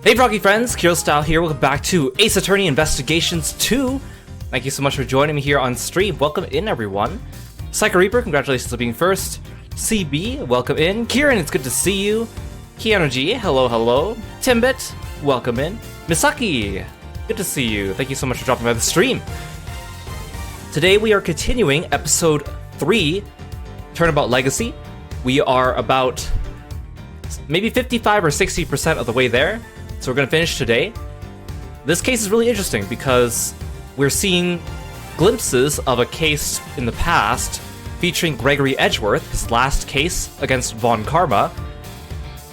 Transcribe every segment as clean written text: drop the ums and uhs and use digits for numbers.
Hey Froggy friends, Kirostyle here, welcome back to Ace Attorney Investigations 2. Thank you so much for joining me here on stream. Welcome in everyone. Psycho Reaper, congratulations on being first. CB, welcome in. Kieran, it's good to see you. Keanergy, hello. Timbit, welcome in. Misaki, good to see you. Thank you so much for dropping by the stream. Today we are continuing episode 3, Turnabout Legacy. We are about maybe 55 or 60% of the way there. So we're going to finish today. This case is really interesting because we're seeing glimpses of a case in the past featuring Gregory Edgeworth, his last case against Von Karma,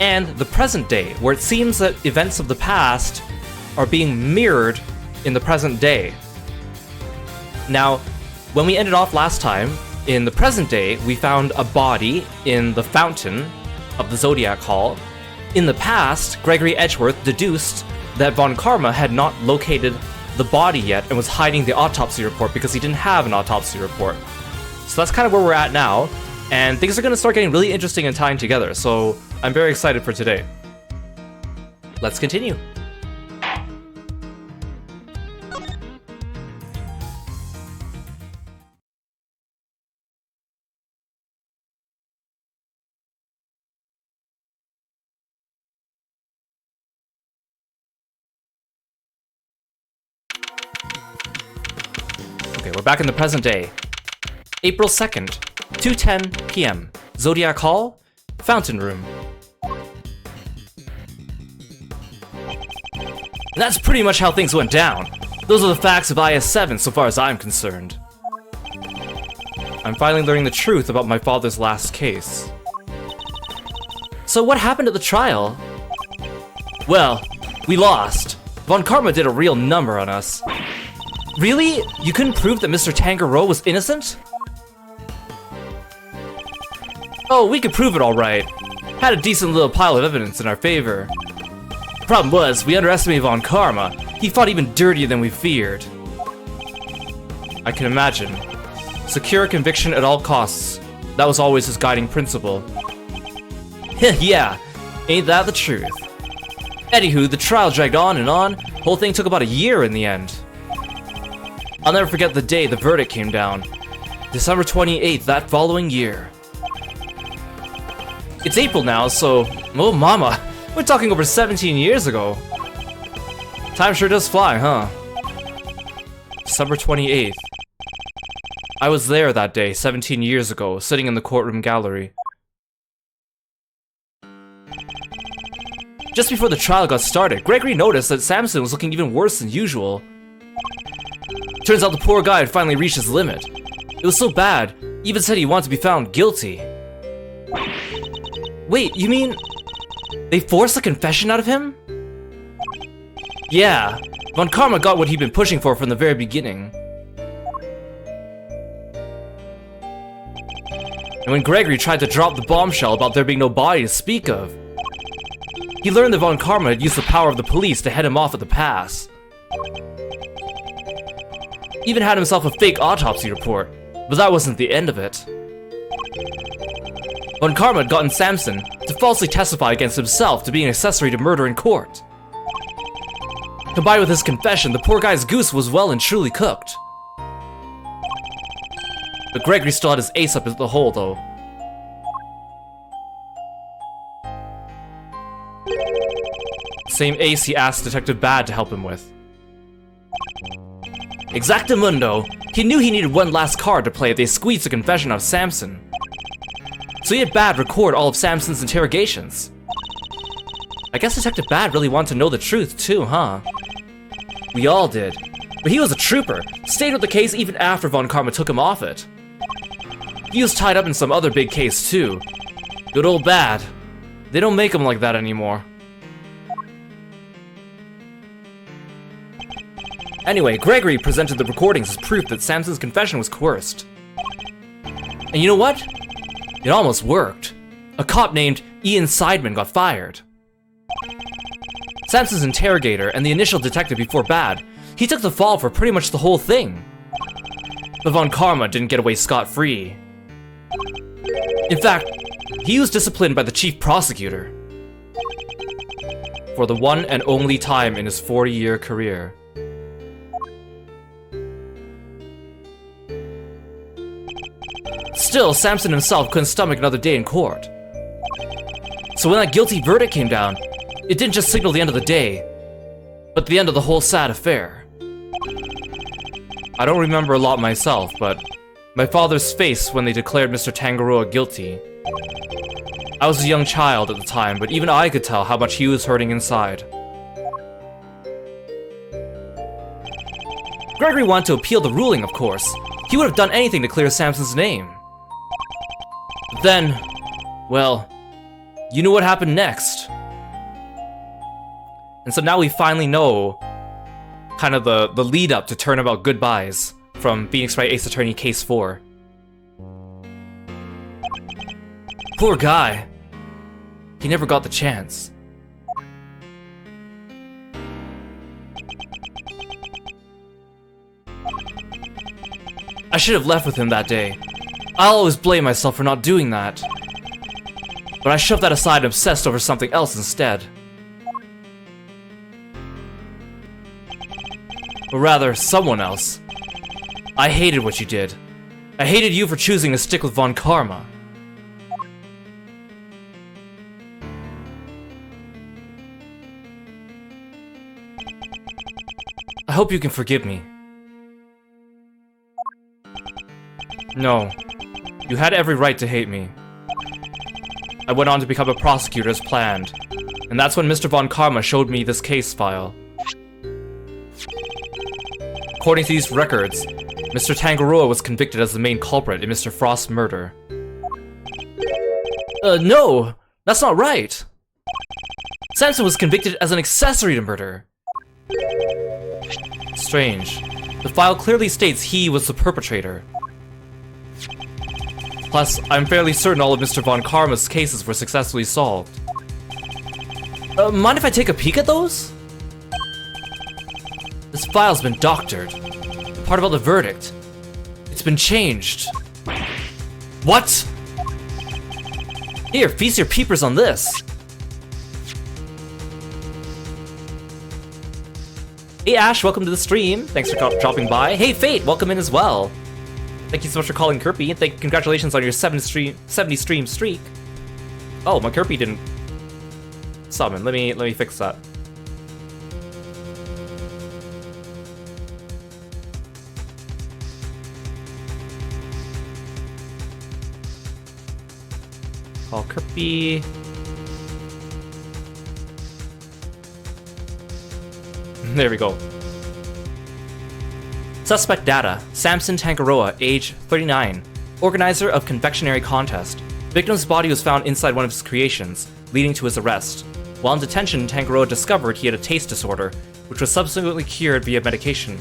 and the present day, where it seems that events of the past are being mirrored in the present day. Now, when we ended off last time, in the present day, we found a body in the fountain of the Zodiac Hall. In the past, Gregory Edgeworth deduced that Von Karma had not located the body yet and was hiding the autopsy report because he didn't have an autopsy report. So that's kind of where we're at now, and things are going to start getting really interesting and tying together, so I'm very excited for today. Let's continue. We're back in the present day. April 2nd, 2:10 p.m. Zodiac Hall, Fountain Room. And that's pretty much how things went down. Those are the facts of IS-7 so far as I'm concerned. I'm finally learning the truth about my father's last case. So what happened at the trial? Well, we lost. Von Karma did a real number on us. Really? You couldn't prove that Mr. Tangerow was innocent? Oh, we could prove it alright. Had a decent little pile of evidence in our favor. Problem was, we underestimated Von Karma. He fought even dirtier than we feared. I can imagine. Secure conviction at all costs. That was always his guiding principle. Yeah, ain't that the truth? Anywho, the trial dragged on and on. Whole thing took about a year in the end. I'll never forget the day the verdict came down. December 28th that following year. It's April now, so... oh mama, we're talking over 17 years ago. Time sure does fly, huh? December 28th. I was there that day, 17 years ago, sitting in the courtroom gallery. Just before the trial got started, Gregory noticed that Samson was looking even worse than usual. Turns out the poor guy had finally reached his limit. It was so bad, he even said he wanted to be found guilty. Wait, you mean... they forced a confession out of him? Yeah, Von Karma got what he'd been pushing for from the very beginning. And when Gregory tried to drop the bombshell about there being no body to speak of, he learned that Von Karma had used the power of the police to head him off at the pass. Even had himself a fake autopsy report, but that wasn't the end of it. Von Karma had gotten Samson to falsely testify against himself to be an accessory to murder in court. Combined with his confession, the poor guy's goose was well and truly cooked. But Gregory still had his ace up the hole, though. Same ace he asked Detective Bad to help him with. Exactamundo! He knew he needed one last card to play if they squeezed a confession out of Samson. So he had Bad record all of Samson's interrogations. I guess Detective Bad really wanted to know the truth too, huh? We all did. But he was a trooper, stayed with the case even after Von Karma took him off it. He was tied up in some other big case too. Good old Bad. They don't make him like that anymore. Anyway, Gregory presented the recordings as proof that Samson's confession was coerced. And you know what? It almost worked. A cop named Ian Seidman got fired. Samson's interrogator and the initial detective before Bad, he took the fall for pretty much the whole thing. But Von Karma didn't get away scot-free. In fact, he was disciplined by the chief prosecutor. for the one and only time in his 40-year career. Still, Samson himself couldn't stomach another day in court. So when that guilty verdict came down, it didn't just signal the end of the day, but the end of the whole sad affair. I don't remember a lot myself, but my father's face when they declared Mr. Tangaroa guilty. I was a young child at the time, but even I could tell how much he was hurting inside. Gregory wanted to appeal the ruling, of course. He would have done anything to clear Samson's name. But then, well, you know what happened next. And so now we finally know kind of the lead up to Turnabout Goodbyes from Phoenix Wright Ace Attorney Case 4. Poor guy. He never got the chance. I should have left with him that day. I'll always blame myself for not doing that. But I shoved that aside and obsessed over something else instead. Or rather, someone else. I hated what you did. I hated you for choosing to stick with Von Karma. I hope you can forgive me. No, you had every right to hate me. I went on to become a prosecutor as planned, and that's when Mr. Von Karma showed me this case file. According to these records, Mr. Tangaroa was convicted as the main culprit in Mr. Frost's murder. No! That's not right! Samson was convicted as an accessory to murder. Strange. The file clearly states he was the perpetrator. Plus, I'm fairly certain all of Mr. Von Karma's cases were successfully solved. Mind if I take a peek at those? This file's been doctored. The part about the verdict. It's been changed. What? Here, feast your peepers on this. Hey Ash, welcome to the stream. Thanks for dropping by. Hey Fate, welcome in as well. Thank you so much for calling Kirby, and congratulations on your 70 stream streak. Oh, my Kirby didn't summon. Let me fix that. Call Kirby. There we go. Suspect data. Samson Tangaroa, age 39. Organizer of confectionery contest. Victim's body was found inside one of his creations, leading to his arrest. While in detention, Tangaroa discovered he had a taste disorder, which was subsequently cured via medication.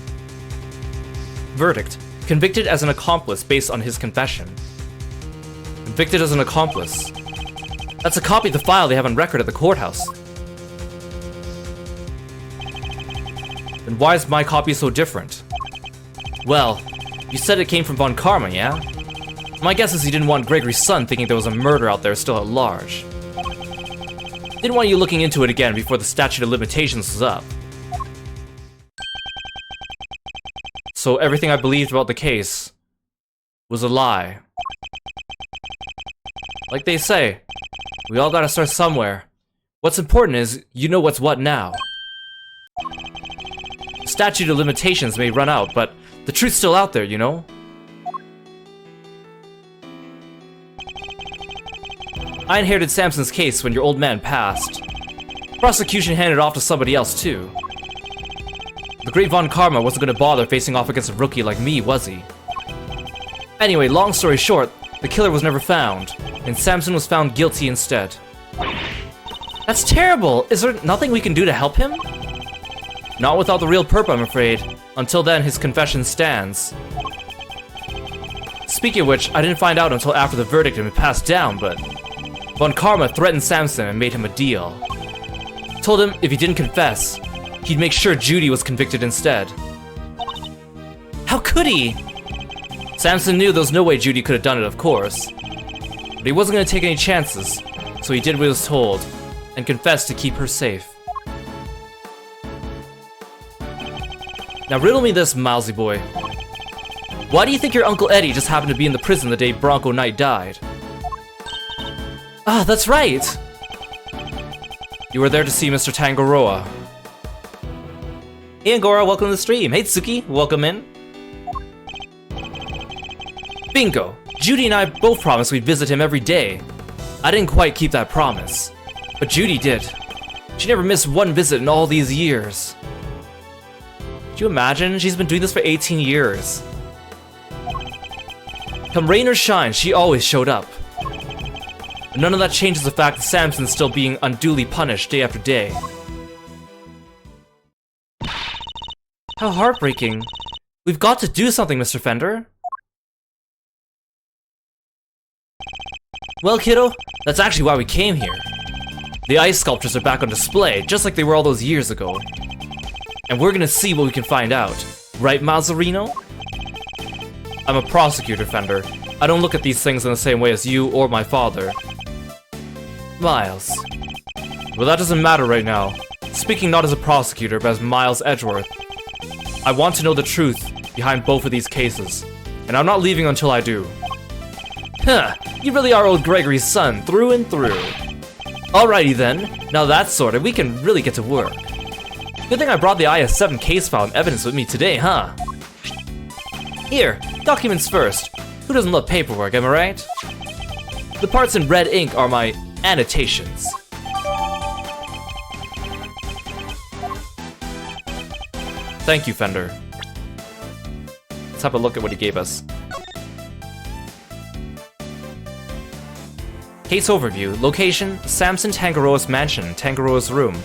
Verdict. Convicted as an accomplice based on his confession. Convicted as an accomplice. That's a copy of the file they have on record at the courthouse. Then why is my copy so different? Well, you said it came from Von Karma, yeah? My guess is he didn't want Gregory's son thinking there was a murder out there still at large. Didn't want you looking into it again before the statute of limitations was up. So everything I believed about the case was a lie. Like they say, we all gotta start somewhere. What's important is, you know what's what now. The statute of limitations may run out, but the truth's still out there, you know? I inherited Samson's case when your old man passed. Prosecution handed it off to somebody else, too. The great Von Karma wasn't gonna bother facing off against a rookie like me, was he? Anyway, long story short, the killer was never found, and Samson was found guilty instead. That's terrible! Is there nothing we can do to help him? Not without the real perp, I'm afraid. Until then, his confession stands. Speaking of which, I didn't find out until after the verdict had been passed down, but Von Karma threatened Samson and made him a deal. Told him if he didn't confess, he'd make sure Judy was convicted instead. How could he? Samson knew there was no way Judy could have done it, of course. But he wasn't going to take any chances, so he did what he was told, and confessed to keep her safe. Now riddle me this, Milesy boy. Why do you think your Uncle Eddie just happened to be in the prison the day Bronco Knight died? Ah, that's right! You were there to see Mr. Tangaroa. Hey Angora, welcome to the stream. Hey Tsuki, welcome in. Bingo! Judy and I both promised we'd visit him every day. I didn't quite keep that promise, but Judy did. She never missed one visit in all these years. Could you imagine? She's been doing this for 18 years. Come rain or shine, she always showed up. But none of that changes the fact that Samson's still being unduly punished day after day. How heartbreaking. We've got to do something, Mr. Fender. Well, kiddo, that's actually why we came here. The ice sculptures are back on display, just like they were all those years ago. And we're gonna see what we can find out. Right, Mazarino? I'm a prosecutor, Fender. I don't look at these things in the same way as you or my father. Miles. Well, that doesn't matter right now. Speaking not as a prosecutor, but as Miles Edgeworth. I want to know the truth behind both of these cases, and I'm not leaving until I do. Huh, you really are old Gregory's son, through and through. Alrighty then, now that's sorted, we can really get to work. Good thing I brought the IS-7 case file and evidence with me today, huh? Here, documents first. Who doesn't love paperwork, am I right? The parts in red ink are my annotations. Thank you, Fender. Let's have a look at what he gave us. Case overview. Location, Samson Tangaroa's mansion, Tangaroa's room.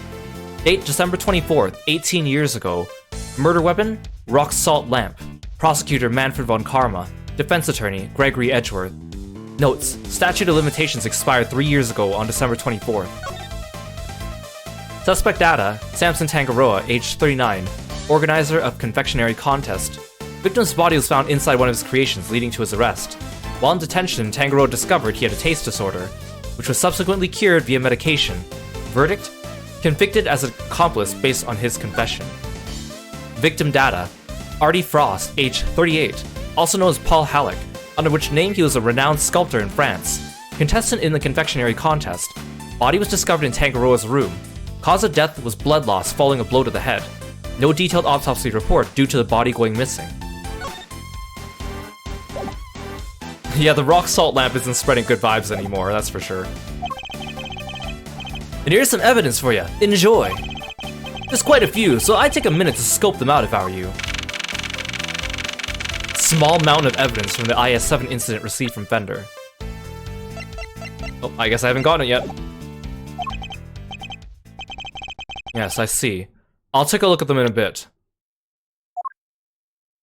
Date, December 24th, 18 years ago. Murder weapon, rock salt lamp. Prosecutor, Manfred von Karma. Defense attorney, Gregory Edgeworth. Notes, statute of limitations expired 3 years ago on December 24th. Suspect data, Samson Tangaroa, age 39. Organizer of confectionery contest. Victim's body was found inside one of his creations, leading to his arrest. While in detention, Tangaroa discovered he had a taste disorder, which was subsequently cured via medication. Verdict? Convicted as an accomplice based on his confession. Victim data. Artie Frost, age 38, also known as Paul Halleck, under which name he was a renowned sculptor in France. Contestant in the confectionery contest. Body was discovered in Tangaroa's room. Cause of death was blood loss following a blow to the head. No detailed autopsy report due to the body going missing. Yeah, the rock salt lamp isn't spreading good vibes anymore, that's for sure. And here's some evidence for you. Enjoy! There's quite a few, so I'd take a minute to scope them out if I were you. Small mountain of evidence from the IS-7 incident received from Fender. Oh, I guess I haven't gotten it yet. Yes, I see. I'll take a look at them in a bit.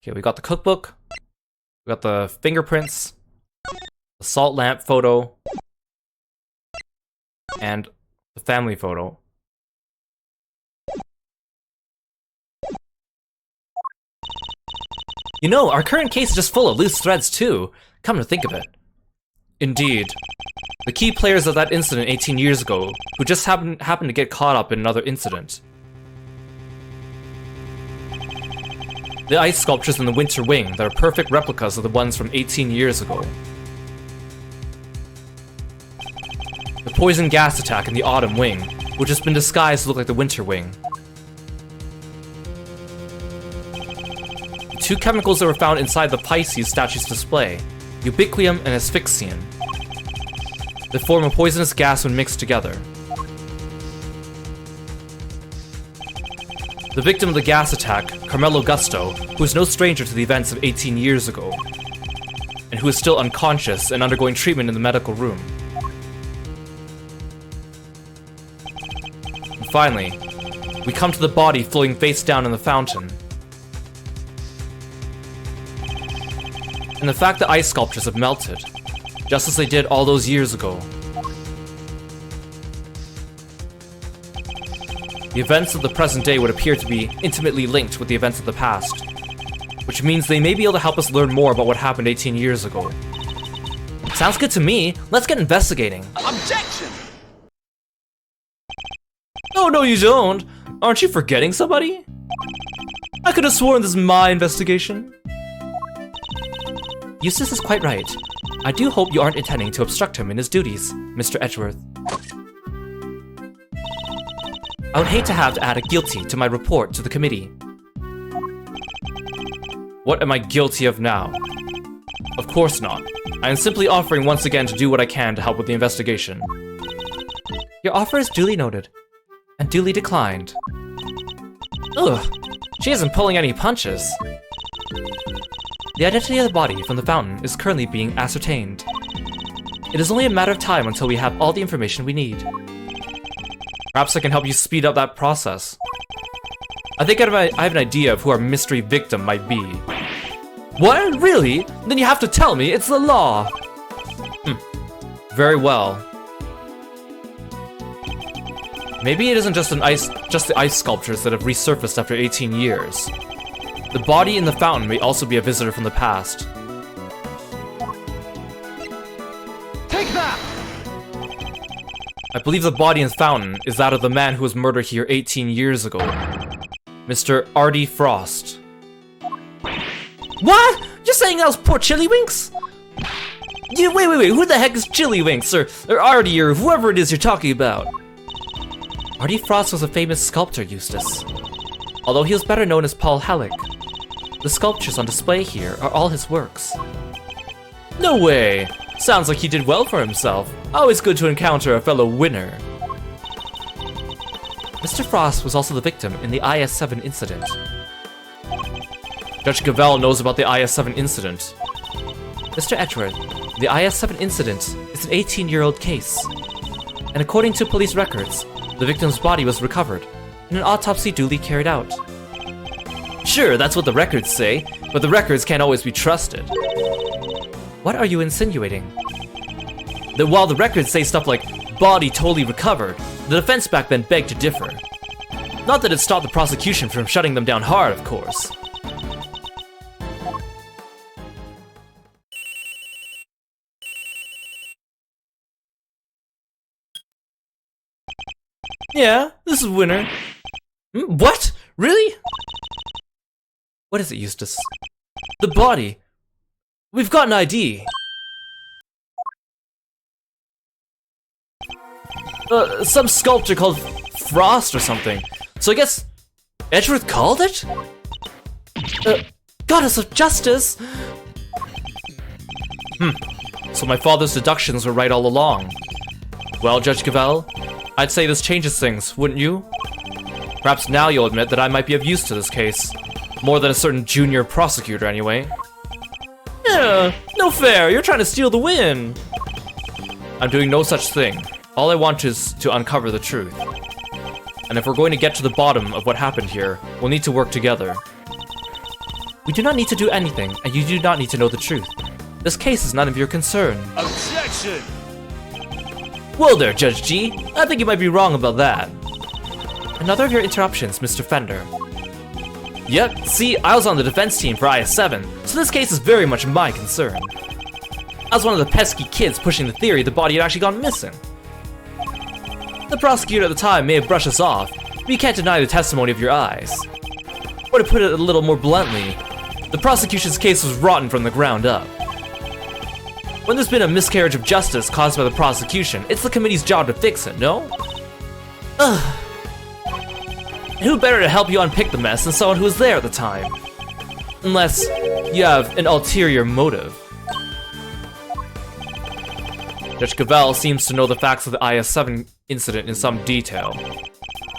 Okay, we got the cookbook. We got the fingerprints. The salt lamp photo. And the family photo. You know, our current case is just full of loose threads too, come to think of it. Indeed. The key players of that incident 18 years ago, who just happened to get caught up in another incident. The ice sculptures in the Winter Wing that are perfect replicas of the ones from 18 years ago. The poison gas attack in the Autumn Wing, which has been disguised to look like the Winter Wing. The two chemicals that were found inside the Pisces statue's display, ubiquium and asphyxian. They form a poisonous gas when mixed together. The victim of the gas attack, Carmelo Gusto, who is no stranger to the events of 18 years ago, and who is still unconscious and undergoing treatment in the medical room. And finally, we come to the body floating face down in the fountain. And the fact that ice sculptures have melted, just as they did all those years ago. The events of the present day would appear to be intimately linked with the events of the past, which means they may be able to help us learn more about what happened 18 years ago. Sounds good to me. Let's get investigating. Objection! Oh, no, you don't. Aren't you forgetting somebody? I could have sworn this is my investigation. Eustace is quite right. I do hope you aren't intending to obstruct him in his duties, Mr. Edgeworth. I would hate to have to add a guilty to my report to the committee. What am I guilty of now? Of course not. I am simply offering once again to do what I can to help with the investigation. Your offer is duly noted, and duly declined. Ugh, she isn't pulling any punches. The identity of the body from the fountain is currently being ascertained. It is only a matter of time until we have all the information we need. Perhaps I can help you speed up that process. I think I have an idea of who our mystery victim might be. What? Really? Then you have to tell me, it's the law! Very well. Maybe it isn't just the ice sculptures that have resurfaced after 18 years. The body in the fountain may also be a visitor from the past. Take that! I believe the body in the fountain is that of the man who was murdered here 18 years ago. Mr. Artie Frost. What? You're saying that was poor Chillywinks? Yeah, wait, who the heck is Chillywinks, or Artie, or whoever it is you're talking about? Artie Frost was a famous sculptor, Eustace. Although he was better known as Paul Halleck. The sculptures on display here are all his works. No way! Sounds like he did well for himself. Always good to encounter a fellow winner. Mr. Frost was also the victim in the IS-7 incident. Judge Gavelle knows about the IS-7 incident. Mr. Edgeworth, the IS-7 incident is an 18-year-old case. And according to police records, the victim's body was recovered, and an autopsy duly carried out. Sure, that's what the records say, but the records can't always be trusted. What are you insinuating? That while the records say stuff like, body totally recovered, the defense back then begged to differ. Not that it stopped the prosecution from shutting them down hard, of course. Yeah, this is winner. What? Really? What is it, Eustace? The body. We've got an ID. Some sculptor called Frost or something. So I guess Edgeworth called it? Goddess of Justice! So my father's deductions were right all along. Well, Judge Gavelle, I'd say this changes things, wouldn't you? Perhaps now you'll admit that I might be of use to this case. More than a certain junior prosecutor, anyway. Yeah, no fair, you're trying to steal the win! I'm doing no such thing. All I want is to uncover the truth. And if we're going to get to the bottom of what happened here, we'll need to work together. We do not need to do anything, and you do not need to know the truth. This case is none of your concern. Objection! Well there, Judge G. I think you might be wrong about that. Another of your interruptions, Mr. Fender. Yep, see, I was on the defense team for IS-7, so this case is very much my concern. I was one of the pesky kids pushing the theory the body had actually gone missing. The prosecutor at the time may have brushed us off, but you can't deny the testimony of your eyes. Or to put it a little more bluntly, the prosecution's case was rotten from the ground up. When there's been a miscarriage of justice caused by the prosecution, it's the committee's job to fix it, no? Ugh. And who better to help you unpick the mess than someone who was there at the time? Unless you have an ulterior motive. Judge Gavelle seems to know the facts of the IS-7 incident in some detail.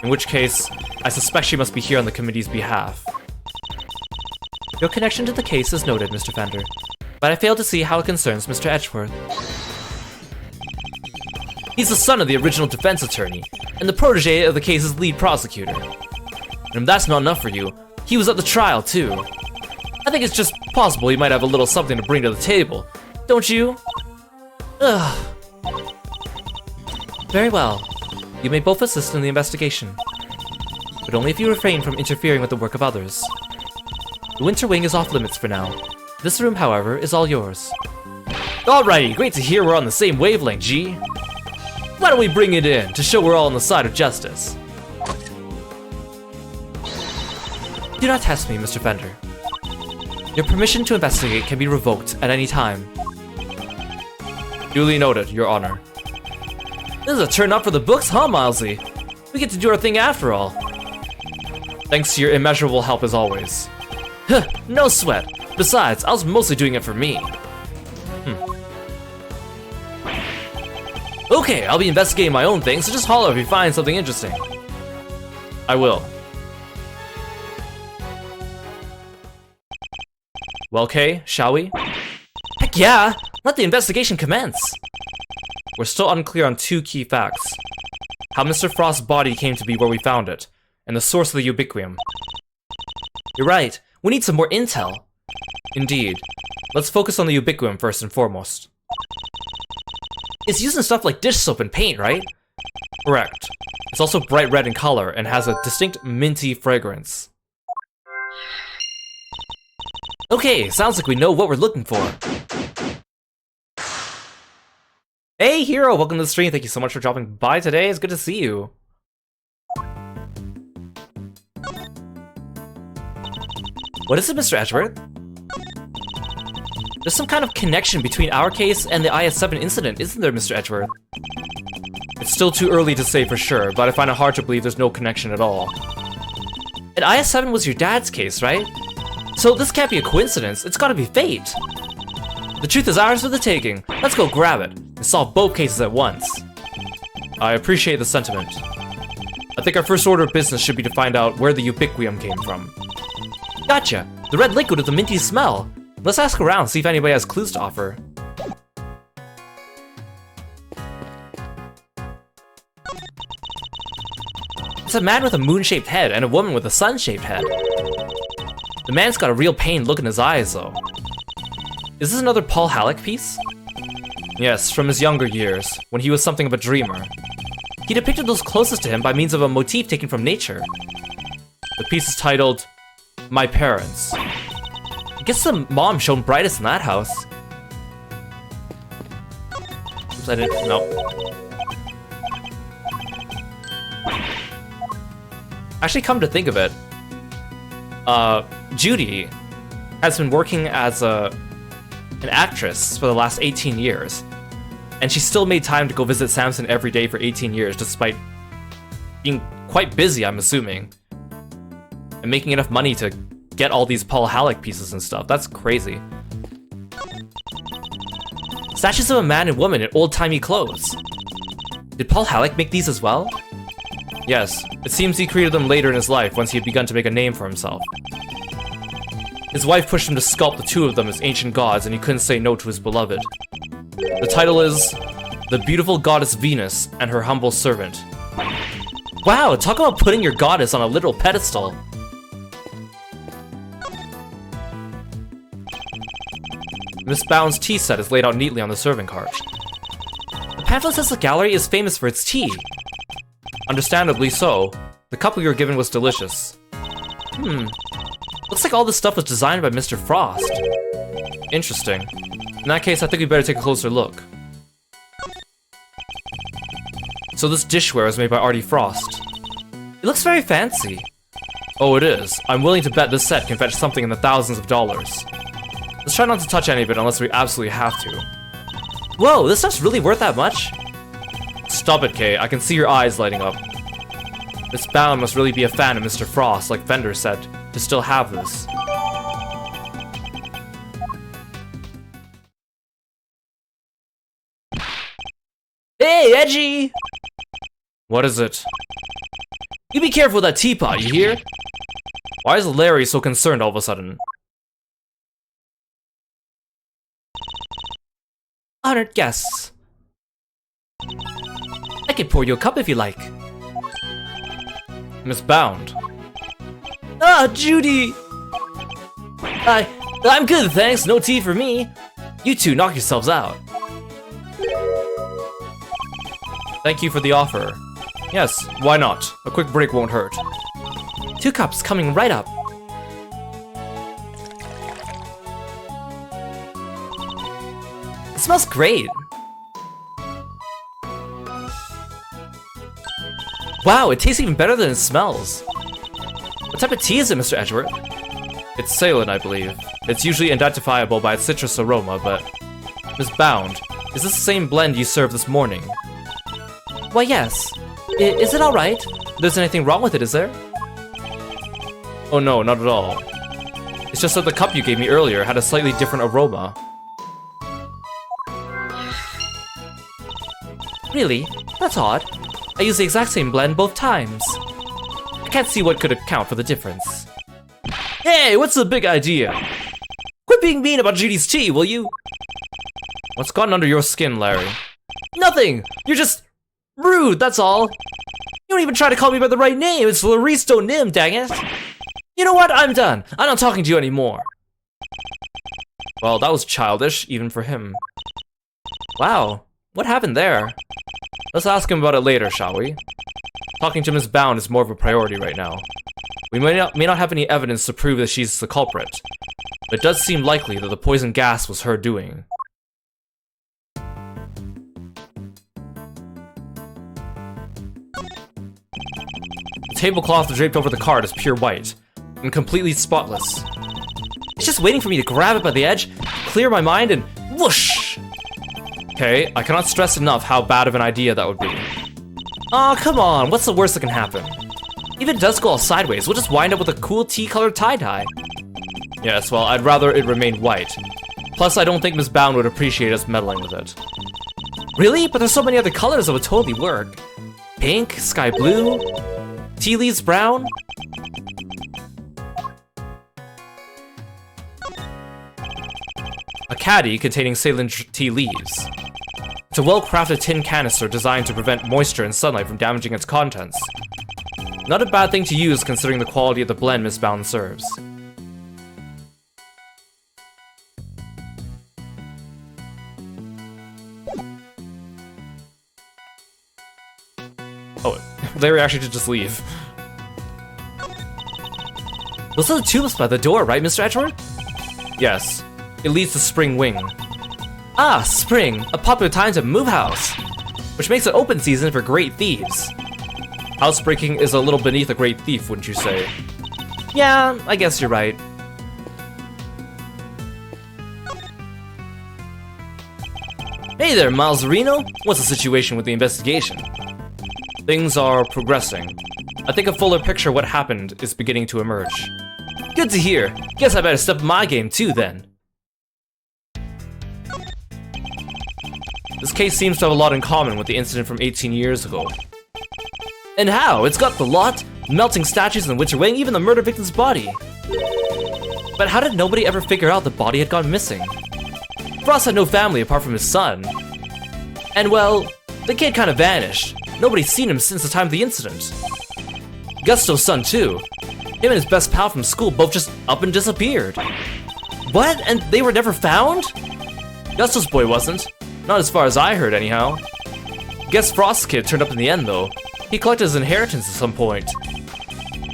In which case, I suspect she must be here on the committee's behalf. Your connection to the case is noted, Mr. Fender, but I fail to see how it concerns Mr. Edgeworth. He's the son of the original defense attorney, and the protege of the case's lead prosecutor. And if that's not enough for you, he was at the trial too. I think it's just possible he might have a little something to bring to the table, don't you? Ugh. Very well. You may both assist in the investigation, but only if you refrain from interfering with the work of others. The Winter Wing is off limits for now. This room, however, is all yours. Alrighty, great to hear we're on the same wavelength, G. Why don't we bring it in to show we're all on the side of justice? Do not test me, Mr. Fender. Your permission to investigate can be revoked at any time. Duly noted, Your Honor. This is a turn up for the books, huh, Milesy? We get to do our thing after all. Thanks to your immeasurable help as always. Huh, no sweat. Besides, I was mostly doing it for me. Okay, I'll be investigating my own thing, so just holler if you find something interesting. I will. Well, Kay, shall we? Heck yeah! Let the investigation commence! We're still unclear on two key facts. How Mr. Frost's body came to be where we found it, and the source of the ubiquium. You're right, we need some more intel. Indeed. Let's focus on the ubiquium first and foremost. It's used in stuff like dish soap and paint, right? Correct. It's also bright red in color and has a distinct minty fragrance. Okay, sounds like we know what we're looking for. Hey Hero, welcome to the stream. Thank you so much for dropping by today. It's good to see you. What is it, Mr. Edgeworth? There's some kind of connection between our case and the IS-7 incident, isn't there, Mr. Edgeworth? It's still too early to say for sure, but I find it hard to believe there's no connection at all. And IS-7 was your dad's case, right? So this can't be a coincidence, it's gotta be fate. The truth is ours for the taking. Let's go grab it and solve both cases at once. I appreciate the sentiment. I think our first order of business should be to find out where the ubiquium came from. Gotcha! The red liquid with a minty smell! Let's ask around, see if anybody has clues to offer. It's a man with a moon-shaped head and a woman with a sun-shaped head. The man's got a real pained look in his eyes, though. Is this another Paul Halleck piece? Yes, from his younger years, when he was something of a dreamer. He depicted those closest to him by means of a motif taken from nature. The piece is titled, My Parents. I guess the mom shone brightest in that house. Oops, I didn't, no. Actually, come to think of it, Judy has been working as an actress for the last 18 years. And she still made time to go visit Samson every day for 18 years, despite being quite busy, I'm assuming. And making enough money to get all these Paul Halleck pieces and stuff. That's crazy. Statues of a man and woman in old-timey clothes. Did Paul Halleck make these as well? Yes, it seems he created them later in his life once he had begun to make a name for himself. His wife pushed him to sculpt the two of them as ancient gods, and he couldn't say no to his beloved. The title is The Beautiful Goddess Venus and Her Humble Servant. Wow, talk about putting your goddess on a literal pedestal. Miss Bound's tea set is laid out neatly on the serving cart. The pamphlet says the gallery is famous for its tea. Understandably so. The cup we were given was delicious. Looks like all this stuff was designed by Mr. Frost. Interesting. In that case, I think we better take a closer look. So this dishware is made by Artie Frost. It looks very fancy. Oh, it is. I'm willing to bet this set can fetch something in the thousands of dollars. Let's try not to touch any of it unless we absolutely have to. Whoa, this stuff's really worth that much? Stop it, Kay. I can see your eyes lighting up. Miss Bound must really be a fan of Mr. Frost, like Fender said, to still have this. Hey, Edgy! What is it? You be careful with that teapot, you hear? Why is Larry so concerned all of a sudden? Honored guests. I can pour you a cup if you like. Miss Bound. Ah, Judy! I'm good, thanks. No tea for me. You two knock yourselves out. Thank you for the offer. Yes, why not? A quick break won't hurt. 2 cups coming right up. It smells great. Wow, it tastes even better than it smells. What type of tea is it, Mr. Edgeworth? It's Ceylon, I believe. It's usually identifiable by its citrus aroma, but... Miss Bound, is this the same blend you served this morning? Why, yes. Is it alright? There's anything wrong with it, is there? Oh no, not at all. It's just that the cup you gave me earlier had a slightly different aroma. Really? That's odd. I used the exact same blend both times. I can't see what could account for the difference. Hey, what's the big idea? Quit being mean about Judy's tea, will you? What's gotten under your skin, Larry? Nothing! You're just... rude, that's all. You don't even try to call me by the right name. It's Laristo Nim, dang it. You know what? I'm done. I'm not talking to you anymore. Well, that was childish, even for him. Wow, what happened there? Let's ask him about it later, shall we? Talking to Miss Bound is more of a priority right now. We may not have any evidence to prove that she's the culprit, but it does seem likely that the poison gas was her doing. The tablecloth draped over the card is pure white, and completely spotless. It's just waiting for me to grab it by the edge, clear my mind, and whoosh! Okay, I cannot stress enough how bad of an idea that would be. Aw, come on, what's the worst that can happen? Even if it does go all sideways, we'll just wind up with a cool tea-colored tie-dye. Yes, well, I'd rather it remain white. Plus, I don't think Miss Bound would appreciate us meddling with it. Really? But there's so many other colors that would totally work. Pink, sky blue, tea leaves brown. A caddy containing Ceylon tea leaves. It's a well-crafted tin canister designed to prevent moisture and sunlight from damaging its contents. Not a bad thing to use considering the quality of the blend Miss Bound serves. Oh, Larry actually did just leave. Those are the tulips by the door, right, Mr. Edgeworth? Yes. It leads to Spring Wing. Ah, spring, a popular time to move house, which makes it open season for great thieves. Housebreaking is a little beneath a great thief, wouldn't you say? Yeah, I guess you're right. Hey there, Miles Reno. What's the situation with the investigation? Things are progressing. I think a fuller picture of what happened is beginning to emerge. Good to hear. Guess I better step up my game too, then. This case seems to have a lot in common with the incident from 18 years ago. And how? It's got the lot, melting statues in the Winter Wing, even the murder victim's body. But how did nobody ever figure out the body had gone missing? Frost had no family apart from his son. And well, the kid kind of vanished. Nobody's seen him since the time of the incident. Gusto's son too. Him and his best pal from school both just up and disappeared. What? And they were never found? Gusto's boy wasn't. Not as far as I heard, anyhow. Guess Frost's kid turned up in the end, though. He collected his inheritance at some point.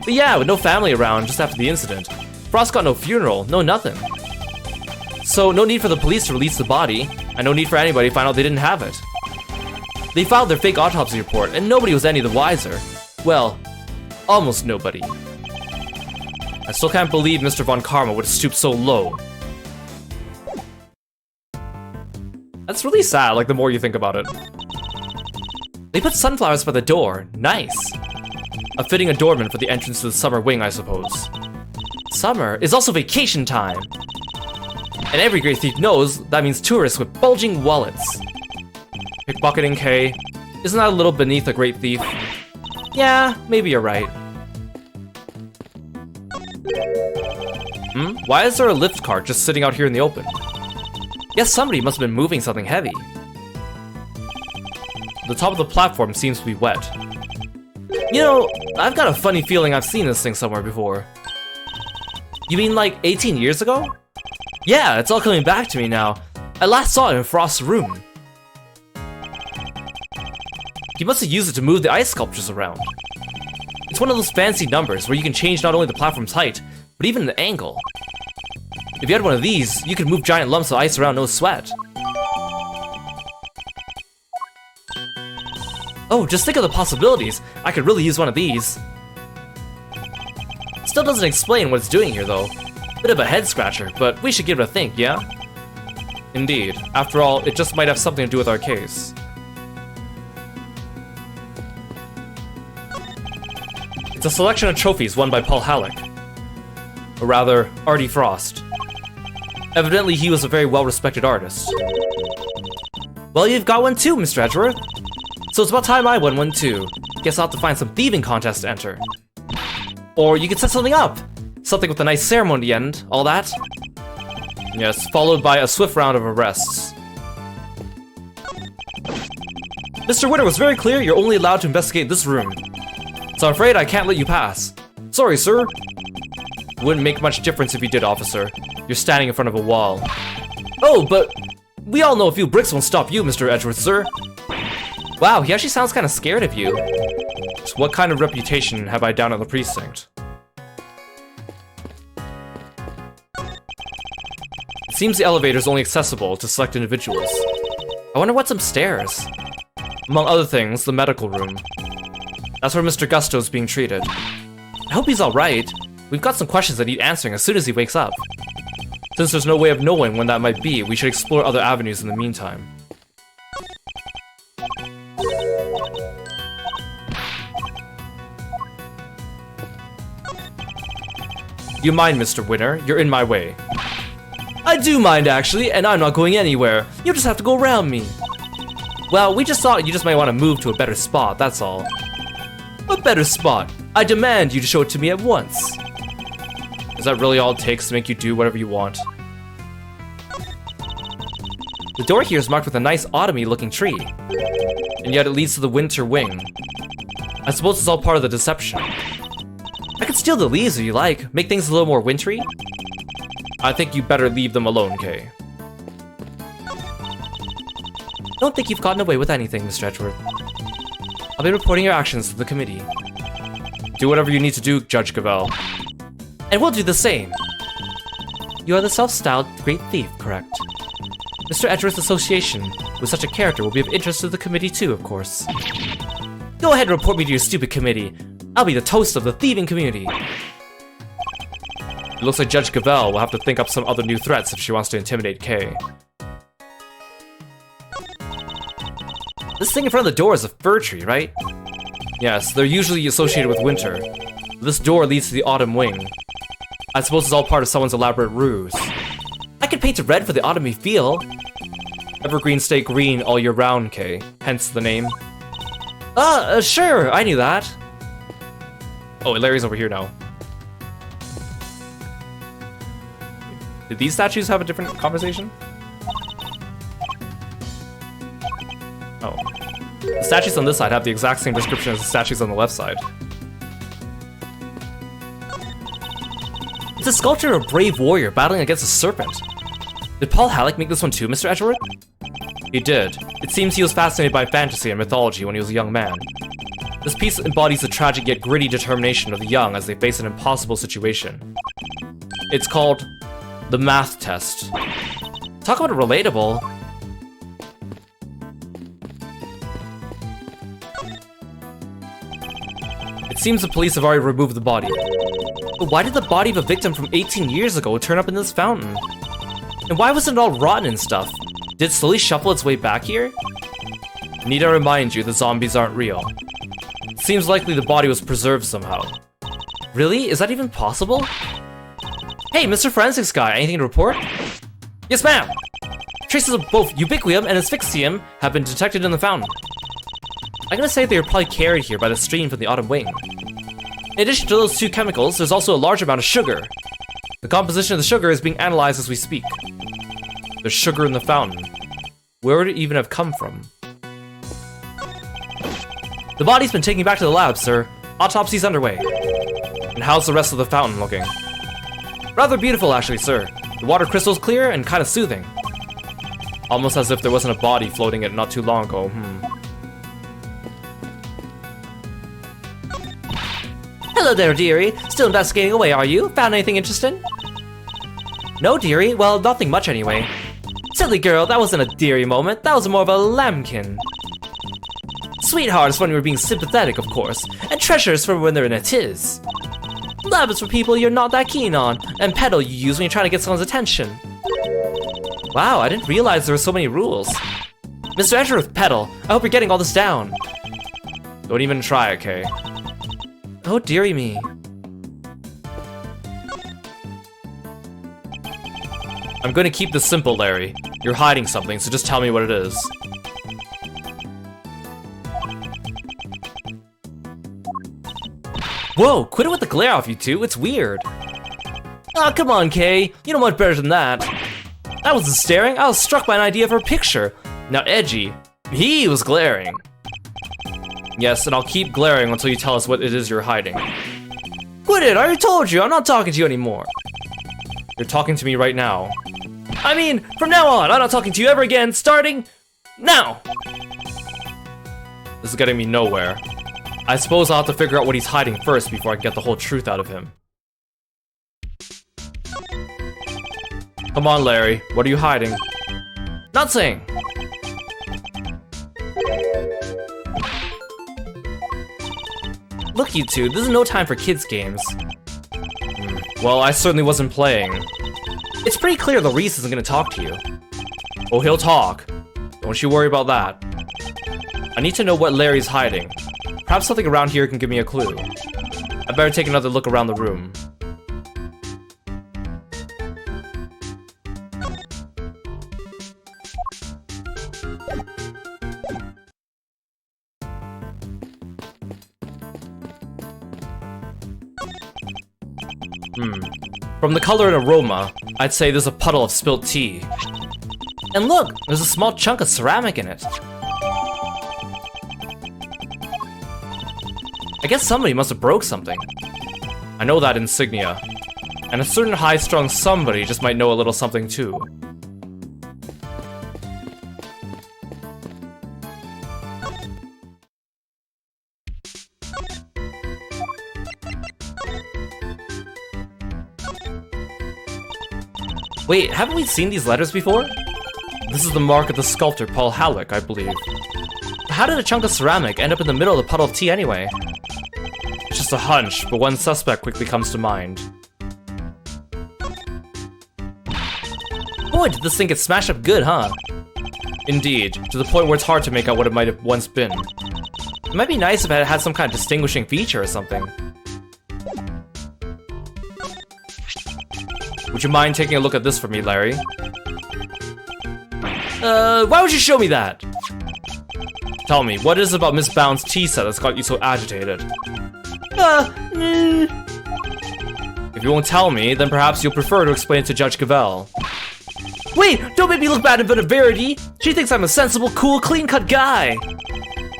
But yeah, with no family around just after the incident, Frost got no funeral, no nothing. So no need for the police to release the body, and no need for anybody to find out they didn't have it. They filed their fake autopsy report, and nobody was any the wiser. Well, almost nobody. I still can't believe Mr. Von Karma would have stooped so low. That's really sad, like, the more you think about it. They put sunflowers by the door. Nice. A fitting adornment for the entrance to the summer wing, I suppose. Summer is also vacation time. And every great thief knows that means tourists with bulging wallets. Pickpocketing, K. Isn't that a little beneath a great thief? Yeah, maybe you're right. Why is there a lift cart just sitting out here in the open? Guess somebody must have been moving something heavy. The top of the platform seems to be wet. You know, I've got a funny feeling I've seen this thing somewhere before. You mean like 18 years ago? Yeah, it's all coming back to me now. I last saw it in Frost's room. He must have used it to move the ice sculptures around. It's one of those fancy numbers where you can change not only the platform's height, but even the angle. If you had one of these, you could move giant lumps of ice around no sweat. Oh, just think of the possibilities. I could really use one of these. Still doesn't explain what it's doing here, though. Bit of a head-scratcher, but we should give it a think, yeah? Indeed. After all, it just might have something to do with our case. It's a selection of trophies won by Paul Halleck. Or rather, Artie Frost. Evidently, he was a very well-respected artist. Well, you've got one too, Mr. Edgeworth. So it's about time I won one too. Guess I'll have to find some thieving contest to enter. Or you could set something up. Something with a nice ceremony and all that. Yes, followed by a swift round of arrests. Mr. Winter was very clear you're only allowed to investigate this room. So I'm afraid I can't let you pass. Sorry, sir. Wouldn't make much difference if you did, officer. You're standing in front of a wall. Oh, but we all know a few bricks won't stop you, Mr. Edgeworth, sir. Wow, he actually sounds kind of scared of you. So what kind of reputation have I down at the precinct? It seems the elevator is only accessible to select individuals. I wonder what's upstairs. Among other things, the medical room. That's where Mr. Gusto's being treated. I hope he's alright. We've got some questions that need answering as soon as he wakes up. Since there's no way of knowing when that might be, we should explore other avenues in the meantime. You mind, Mr. Winter? You're in my way. I do mind, actually, and I'm not going anywhere. You'll just have to go around me. Well, we just thought you just might want to move to a better spot, that's all. A better spot? I demand you to show it to me at once. Is that really all it takes to make you do whatever you want? The door here is marked with a nice autumny looking tree, and yet it leads to the winter wing. I suppose it's all part of the deception. I could steal the leaves if you like, make things a little more wintry. I think you better leave them alone, Kay. Don't think you've gotten away with anything, Mr. Edgeworth. I'll be reporting your actions to the committee. Do whatever you need to do, Judge Gavel. And we'll do the same. You are the self-styled Great Thief, correct? Mr. Edgeworth's association with such a character will be of interest to the committee too, of course. Go ahead and report me to your stupid committee. I'll be the toast of the thieving community. It looks like Judge Gavel will have to think up some other new threats if she wants to intimidate Kay. This thing in front of the door is a fir tree, right? Yes, they're usually associated with winter. This door leads to the autumn wing. I suppose it's all part of someone's elaborate ruse. I could paint it red for the autumny feel. Evergreens stay green all year round, Kay. Hence the name. Sure, I knew that. Oh, Larry's over here now. Did these statues have a different conversation? Oh. The statues on this side have the exact same description as the statues on the left side. It's a sculpture of a brave warrior battling against a serpent. Did Paul Halleck make this one too, Mr. Edgeworth? He did. It seems he was fascinated by fantasy and mythology when he was a young man. This piece embodies the tragic yet gritty determination of the young as they face an impossible situation. It's called the Math Test. Talk about relatable. It seems the police have already removed the body. But why did the body of a victim from 18 years ago turn up in this fountain? And why was it all rotten and stuff? Did it slowly shuffle its way back here? Need I remind you, the zombies aren't real. It seems likely the body was preserved somehow. Really? Is that even possible? Hey, Mr. Forensics guy, anything to report? Yes, ma'am! Traces of both ubiquium and asphyxium have been detected in the fountain. I'm gonna say they were probably carried here by the stream from the autumn wing. In addition to those two chemicals, there's also a large amount of sugar. The composition of the sugar is being analyzed as we speak. There's sugar in the fountain. Where would it even have come from? The body's been taken back to the lab, sir. Autopsy's underway. And how's the rest of the fountain looking? Rather beautiful, actually, sir. The water crystal's clear and kind of soothing. Almost as if there wasn't a body floating in it not too long ago, Hello there, dearie. Still investigating away, are you? Found anything interesting? No, dearie. Well, nothing much anyway. Silly girl, that wasn't a dearie moment. That was more of a lambkin. Sweetheart is when we were being sympathetic, of course, and treasures for when they're in a tiz. Lab is for people you're not that keen on, and pedal you use when you're trying to get someone's attention. Wow, I didn't realize there were so many rules. Mr. Edgeworth, pedal, I hope you're getting all this down. Don't even try, okay? Oh, dearie me. I'm gonna keep this simple, Larry. You're hiding something, so just tell me what it is. Whoa, quit it with the glare off, you two. It's weird. Aw, come on, Kay. You know much better than that. I wasn't staring. I was struck by an idea of her picture. Now, Edgy, he was glaring. Yes, and I'll keep glaring until you tell us what it is you're hiding. Quit it! I already told you. I'm not talking to you anymore. You're talking to me right now. I mean, from now on, I'm not talking to you ever again, starting now! This is getting me nowhere. I suppose I'll have to figure out what he's hiding first before I get the whole truth out of him. Come on, Larry. What are you hiding? Not saying. Look, you two, this is no time for kids' games. Well, I certainly wasn't playing. It's pretty clear the Reese isn't gonna talk to you. Oh, he'll talk. Don't you worry about that. I need to know what Larry's hiding. Perhaps something around here can give me a clue. I better take another look around the room. From the color and aroma, I'd say there's a puddle of spilt tea. And look, there's a small chunk of ceramic in it. I guess somebody must have broke something. I know that insignia. And a certain high-strung somebody just might know a little something too. Wait, haven't we seen these letters before? This is the mark of the sculptor Paul Halleck, I believe. How did a chunk of ceramic end up in the middle of the puddle of tea anyway? It's just a hunch, but one suspect quickly comes to mind. Boy, did this thing get smashed up good, huh? Indeed, to the point where it's hard to make out what it might have once been. It might be nice if it had some kind of distinguishing feature or something. Would you mind taking a look at this for me, Larry? Why would you show me that? Tell me, what is it about Miss Bound's tea set that's got you so agitated? If you won't tell me, then perhaps you'll prefer to explain it to Judge Cavell. Wait, don't make me look bad in front of Verity! She thinks I'm a sensible, cool, clean-cut guy!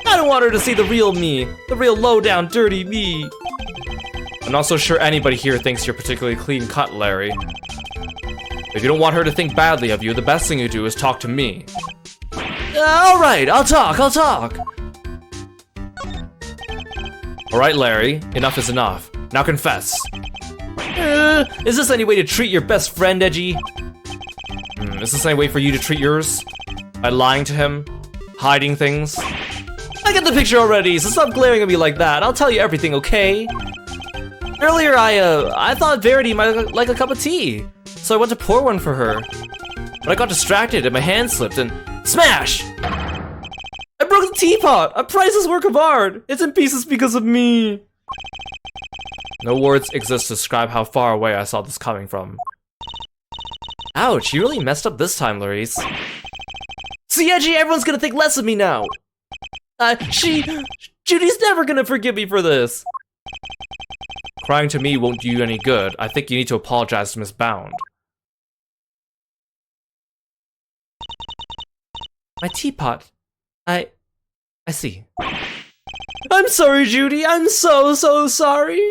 I don't want her to see the real me, the real low-down, dirty me. I'm not so sure anybody here thinks you're particularly clean-cut, Larry. If you don't want her to think badly of you, the best thing you do is talk to me. Alright, I'll talk. Alright, Larry, enough is enough. Now confess. Is this any way to treat your best friend, Edgy? Is this any way for you to treat yours? By lying to him? Hiding things? I get the picture already, so stop glaring at me like that. I'll tell you everything, okay? Earlier, I thought Verity might like a cup of tea, so I went to pour one for her. But I got distracted and my hand slipped and smash! I broke the teapot! A priceless work of art! It's in pieces because of me! No words exist to describe how far away I saw this coming from. Ouch, you really messed up this time, Larice. See, Edgy, everyone's gonna think less of me now! Judy's never gonna forgive me for this! Crying to me won't do you any good. I think you need to apologize to Miss Bound. My teapot. I see. I'm sorry, Judy. I'm so sorry.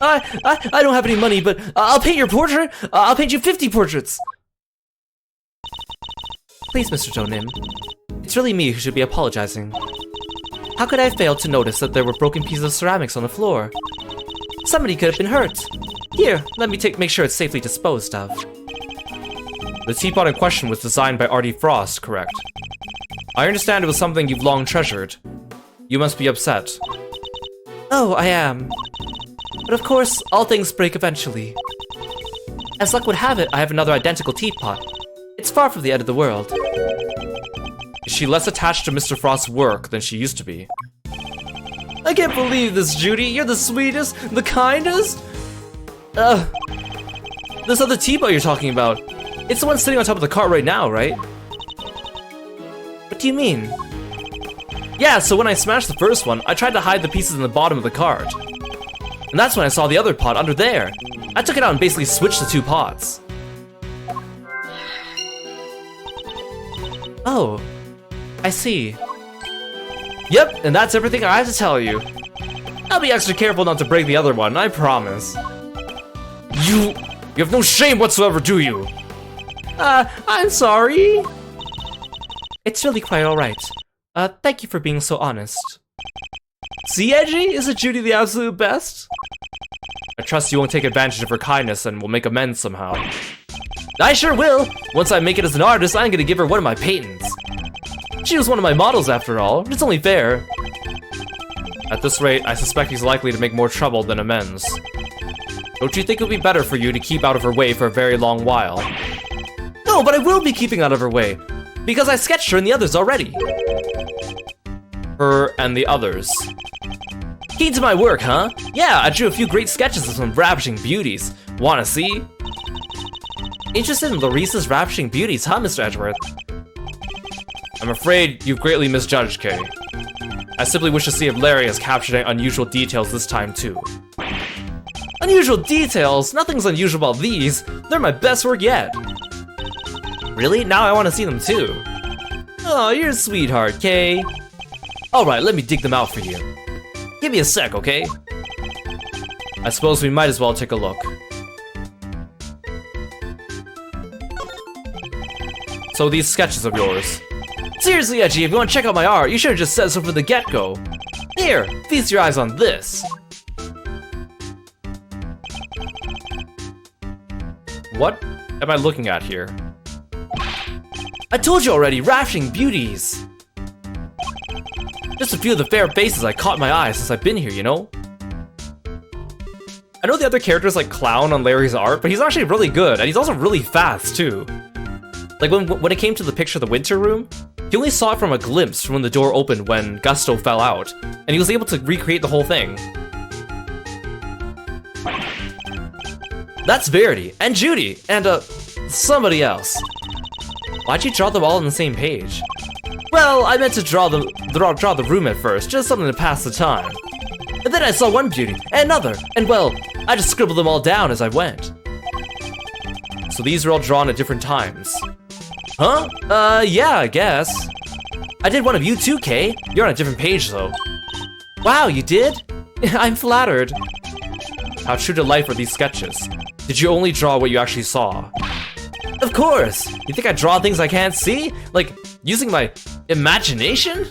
I don't have any money, but I'll paint your portrait. I'll paint you 50 portraits. Please, Mr. Jonim. It's really me who should be apologizing. How could I fail to notice that there were broken pieces of ceramics on the floor? Somebody could have been hurt. Here, let me make sure it's safely disposed of. The teapot in question was designed by Artie Frost, correct? I understand it was something you've long treasured. You must be upset. Oh, I am. But But of course, all things break eventually. As luck would have it, I have another identical teapot. It's far from the end of the world. Is she less attached to Mr. Frost's work than she used to be? I can't believe this, Judy. You're the sweetest, the kindest. This other teapot you're talking about. It's the one sitting on top of the cart right now, right? What do you mean? Yeah, so when I smashed the first one, I tried to hide the pieces in the bottom of the cart. And that's when I saw the other pot under there. I took it out and basically switched the two pots. Oh, I see. Yep, and that's everything I have to tell you. I'll be extra careful not to break the other one, I promise. You have no shame whatsoever, do you? I'm sorry. It's really quite alright. Thank you for being so honest. See, Edgy? Isn't Judy the absolute best? I trust you won't take advantage of her kindness and will make amends somehow. I sure will! Once I make it as an artist, I'm gonna give her one of my patents. She was one of my models after all, it's only fair. At this rate, I suspect he's likely to make more trouble than amends. Don't you think it would be better for you to keep out of her way for a very long while? No, but I will be keeping out of her way, because I sketched her and the others already. Her and the others. Keen to my work, huh? Yeah, I drew a few great sketches of some ravishing beauties. Wanna see? Interested in Larissa's ravishing beauties, huh, Mr. Edgeworth? I'm afraid you've greatly misjudged, Kay. I simply wish to see if Larry has captured any unusual details this time, too. Unusual details? Nothing's unusual about these. They're my best work yet. Really? Now I want to see them, too. Oh, you're a sweetheart, Kay. Alright, let me dig them out for you. Give me a sec, okay? I suppose we might as well take a look. So these sketches of yours. Seriously, Edgy, if you want to check out my art, you should have just said so from the get-go. Here, feast your eyes on this. What am I looking at here? I told you already, ravishing beauties! Just a few of the fair faces I caught in my eye since I've been here, you know? I know the other characters like clown on Larry's art, but he's actually really good, and he's also really fast, too. Like, when it came to the picture of the winter room, he only saw it from a glimpse from when the door opened when Gusto fell out, and he was able to recreate the whole thing. That's Verity, and Judy, and, somebody else. Why'd you draw them all on the same page? Well, I meant to draw the room at first, just something to pass the time. And then I saw one beauty, and another, and well, I just scribbled them all down as I went. So these are all drawn at different times. Huh? Yeah, I guess. I did one of you too, Kay. You're on a different page, though. Wow, you did? I'm flattered. How true to life are these sketches? Did you only draw what you actually saw? Of course! You think I draw things I can't see? Like, using my imagination?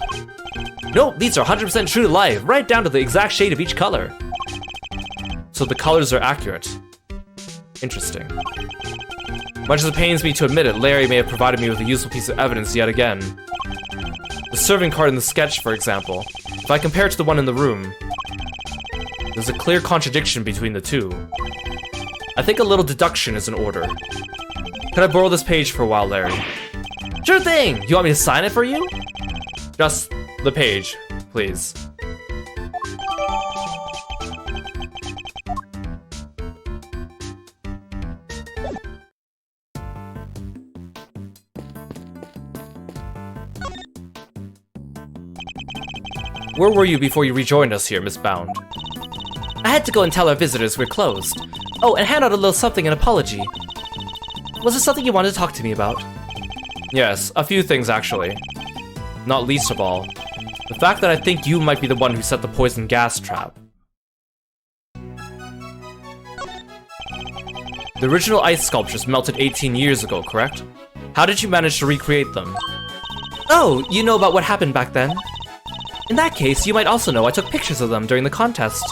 Nope, these are 100% true to life, right down to the exact shade of each color. So the colors are accurate. Interesting. Much as it pains me to admit it, Larry may have provided me with a useful piece of evidence yet again. The serving card in the sketch, for example. If I compare it to the one in the room, there's a clear contradiction between the two. I think a little deduction is in order. Could I borrow this page for a while, Larry? Sure thing! You want me to sign it for you? Just the page, please. Where were you before you rejoined us here, Miss Bound? I had to go and tell our visitors we're closed. Oh, and hand out a little something in apology. Was there something you wanted to talk to me about? Yes, a few things actually. Not least of all, the fact that I think you might be the one who set the poison gas trap. The original ice sculptures melted 18 years ago, correct? How did you manage to recreate them? Oh, you know about what happened back then? In that case, you might also know I took pictures of them during the contest.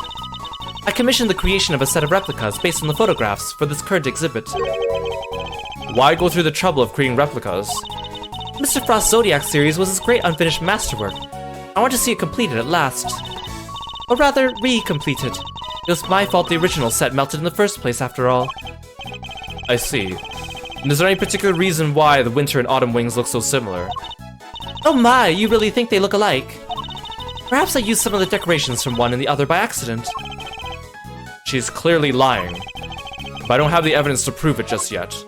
I commissioned the creation of a set of replicas based on the photographs for this current exhibit. Why go through the trouble of creating replicas? Mr. Frost's Zodiac series was his great unfinished masterwork. I want to see it completed at last. Or rather, re-completed. It was my fault the original set melted in the first place, after all. I see. And is there any particular reason why the winter and autumn wings look so similar? Oh my, you really think they look alike? Perhaps I used some of the decorations from one and the other by accident. She's clearly lying, but I don't have the evidence to prove it just yet.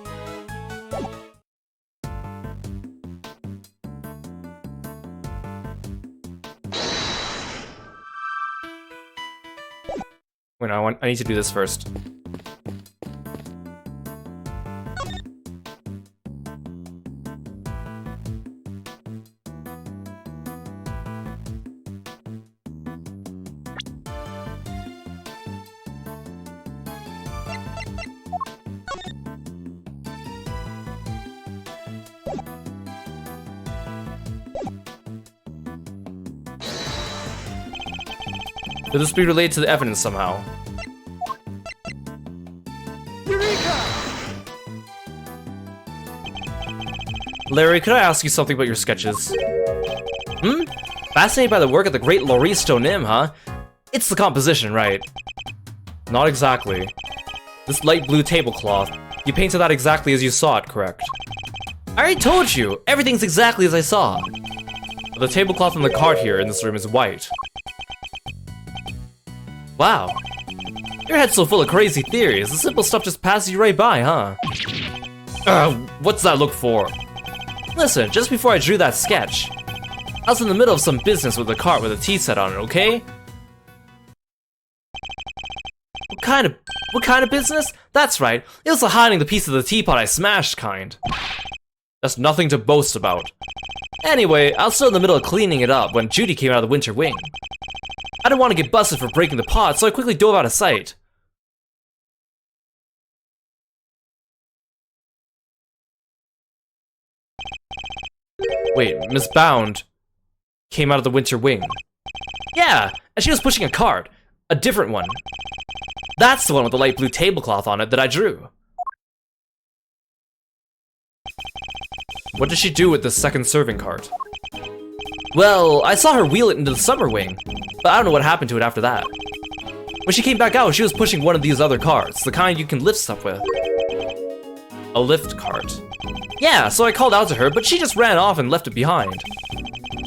Wait, no, I need to do this first. Could this be related to the evidence somehow? Eureka! Larry, could I ask you something about your sketches? Fascinated by the work of the great Loristo Nim, huh? It's the composition, right? Not exactly. This light blue tablecloth, you painted that exactly as you saw it, correct? I already told you! Everything's exactly as I saw! The tablecloth on the cart here in this room is white. Wow. Your head's so full of crazy theories, the simple stuff just passes you right by, huh? What's that look for? Listen, just before I drew that sketch, I was in the middle of some business with a cart with a tea set on it, okay? What kind of business? That's right, it was the hiding the piece of the teapot I smashed kind. That's nothing to boast about. Anyway, I was still in the middle of cleaning it up when Judy came out of the winter wing. I didn't want to get busted for breaking the pot, so I quickly dove out of sight. Wait, Miss Bound came out of the winter wing. Yeah, and she was pushing a cart. A different one. That's the one with the light blue tablecloth on it that I drew. What did she do with the second serving cart? Well, I saw her wheel it into the summer wing, but I don't know what happened to it after that. When she came back out, she was pushing one of these other carts, the kind you can lift stuff with. A lift cart. Yeah, so I called out to her, but she just ran off and left it behind.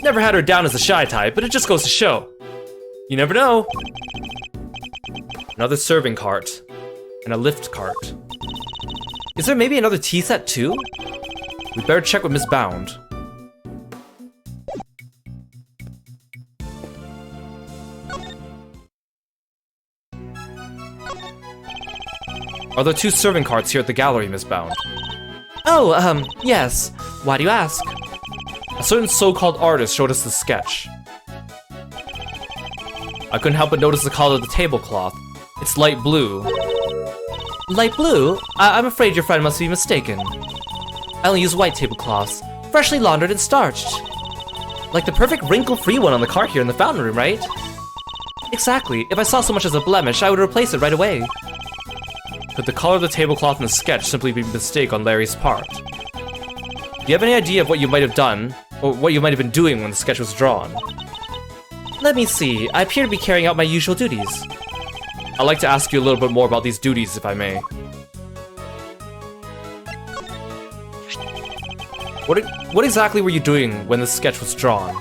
Never had her down as a shy type, but it just goes to show. You never know. Another serving cart. And a lift cart. Is there maybe another tea set too? We better check with Miss Bound. Are there two serving carts here at the gallery, Miss Bound? Oh, yes. Why do you ask? A certain so-called artist showed us the sketch. I couldn't help but notice the color of the tablecloth. It's light blue. Light blue? I'm afraid your friend must be mistaken. I only use white tablecloths, freshly laundered and starched. Like the perfect wrinkle-free one on the cart here in the fountain room, right? Exactly. If I saw so much as a blemish, I would replace it right away. Could the color of the tablecloth in the sketch simply be a mistake on Larry's part? Do you have any idea of what you might have done, or what you might have been doing when the sketch was drawn? Let me see. I appear to be carrying out my usual duties. I'd like to ask you a little bit more about these duties, if I may. What exactly were you doing when the sketch was drawn?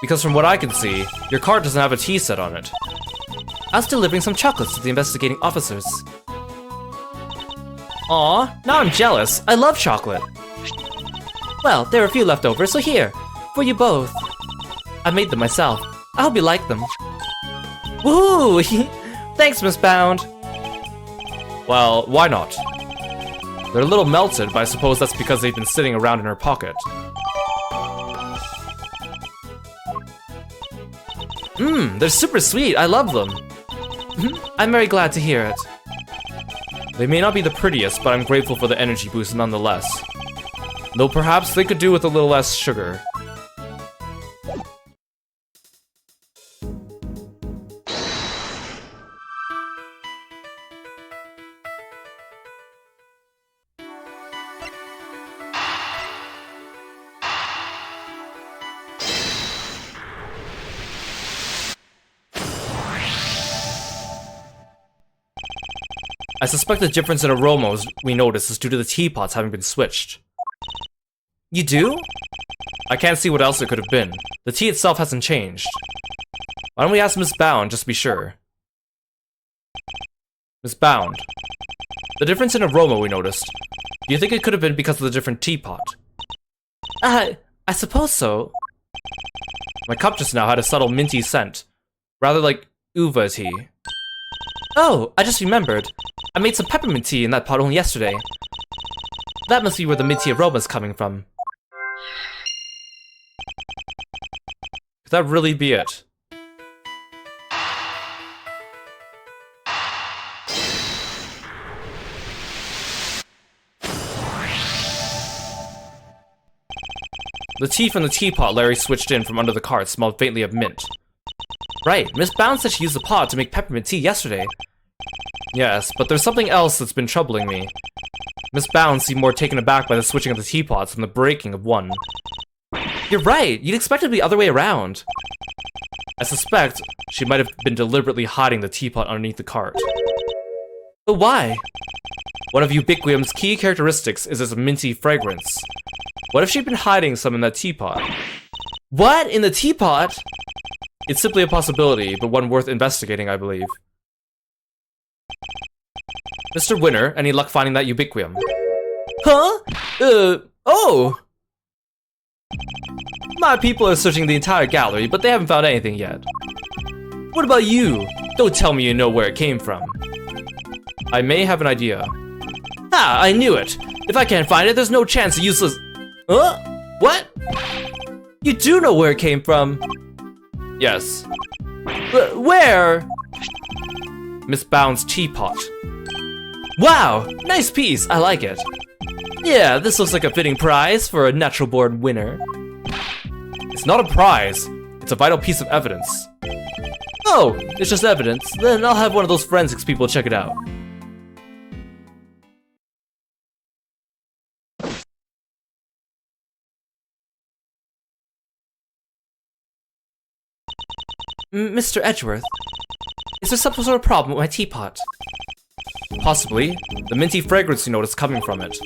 Because from what I can see, your cart doesn't have a tea set on it. I was delivering some chocolates to the investigating officers. Aw, now I'm jealous. I love chocolate. Well, there are a few left over, so here, for you both. I made them myself. I hope you like them. Woohoo! Thanks, Miss Bound. Well, why not? They're a little melted, but I suppose that's because they've been sitting around in her pocket. They're super sweet. I love them. I'm very glad to hear it. They may not be the prettiest, but I'm grateful for the energy boost nonetheless. Though perhaps they could do with a little less sugar. I suspect the difference in aromas we noticed is due to the teapots having been switched. You do? I can't see what else it could have been. The tea itself hasn't changed. Why don't we ask Miss Bound, just to be sure? Miss Bound. The difference in aroma we noticed. Do you think it could have been because of the different teapot? I suppose so. My cup just now had a subtle minty scent. Rather like uva tea. Oh, I just remembered. I made some peppermint tea in that pot only yesterday. That must be where the minty aroma's coming from. Could that really be it? The tea from the teapot Larry switched in from under the cart smelled faintly of mint. Right, Miss Bound said she used the pot to make peppermint tea yesterday. Yes, but there's something else that's been troubling me. Miss Bound seemed more taken aback by the switching of the teapots than the breaking of one. You're right, you'd expect it to be the other way around. I suspect she might have been deliberately hiding the teapot underneath the cart. But why? One of Ubiquitium's key characteristics is its minty fragrance. What if she'd been hiding some in that teapot? What? In the teapot? It's simply a possibility, but one worth investigating, I believe. Mr. Winner, any luck finding that Ubiquitium? Huh? Oh! My people are searching the entire gallery, but they haven't found anything yet. What about you? Don't tell me you know where it came from. I may have an idea. Ah, I knew it! If I can't find it, there's no chance of useless— Huh? What? You do know where it came from? Yes. Where? Miss Bound's teapot. Wow! Nice piece! I like it. Yeah, this looks like a fitting prize for a natural-born winner. It's not a prize. It's a vital piece of evidence. Oh, it's just evidence. Then I'll have one of those forensics people check it out. Mr. Edgeworth, is there some sort of problem with my teapot? Possibly. The minty fragrance you notice coming from it.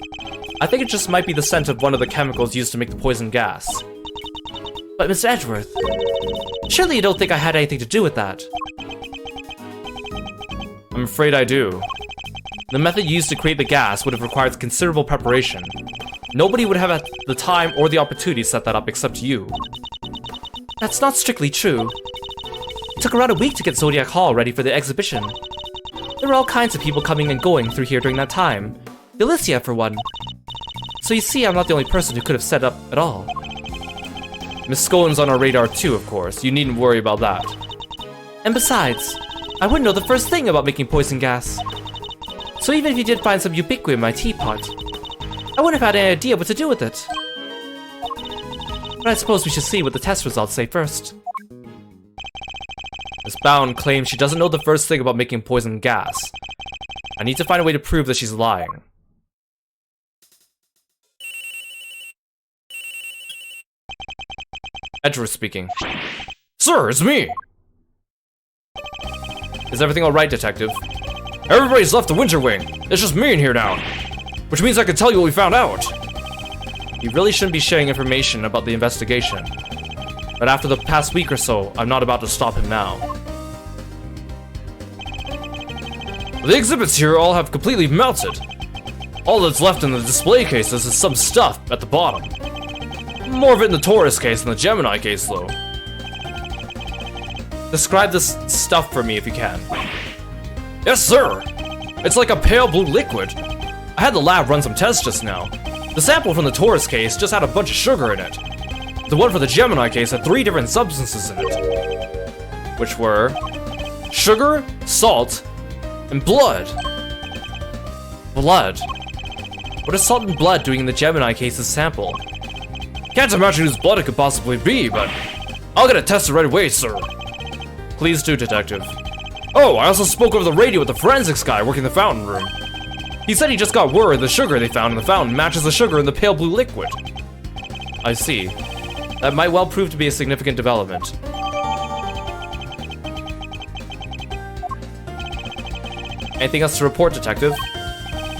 I think it just might be the scent of one of the chemicals used to make the poison gas. But Mr. Edgeworth, surely you don't think I had anything to do with that? I'm afraid I do. The method used to create the gas would have required considerable preparation. Nobody would have had the time or the opportunity to set that up except you. That's not strictly true. It took around a week to get Zodiac Hall ready for the exhibition. There were all kinds of people coming and going through here during that time. Delicia, for one. So you see, I'm not the only person who could have set up at all. Miss Scolen's on our radar too, of course. You needn't worry about that. And besides, I wouldn't know the first thing about making poison gas. So even if you did find some Ubiquitium in my teapot, I wouldn't have had any idea what to do with it. But I suppose we should see what the test results say first. Miss Bound claims she doesn't know the first thing about making poison gas. I need to find a way to prove that she's lying. Edgeworth speaking. Sir, it's me! Is everything alright, Detective? Everybody's left the Winter Wing. It's just me in here now. Which means I can tell you what we found out. You really shouldn't be sharing information about the investigation. But after the past week or so, I'm not about to stop him now. The exhibits here all have completely melted. All that's left in the display cases is some stuff at the bottom. More of it in the Taurus case than the Gemini case, though. Describe this stuff for me if you can. Yes, sir! It's like a pale blue liquid. I had the lab run some tests just now. The sample from the Taurus case just had a bunch of sugar in it. The one for the Gemini case had 3 different substances in it. Which were sugar, salt, and blood. Blood? What is salt and blood doing in the Gemini case's sample? Can't imagine whose blood it could possibly be, but I'll get it tested right away, sir. Please do, Detective. Oh, I also spoke over the radio with the forensics guy working the fountain room. He said he just got word the sugar they found in the fountain matches the sugar in the pale blue liquid. I see. That might well prove to be a significant development. Anything else to report, Detective?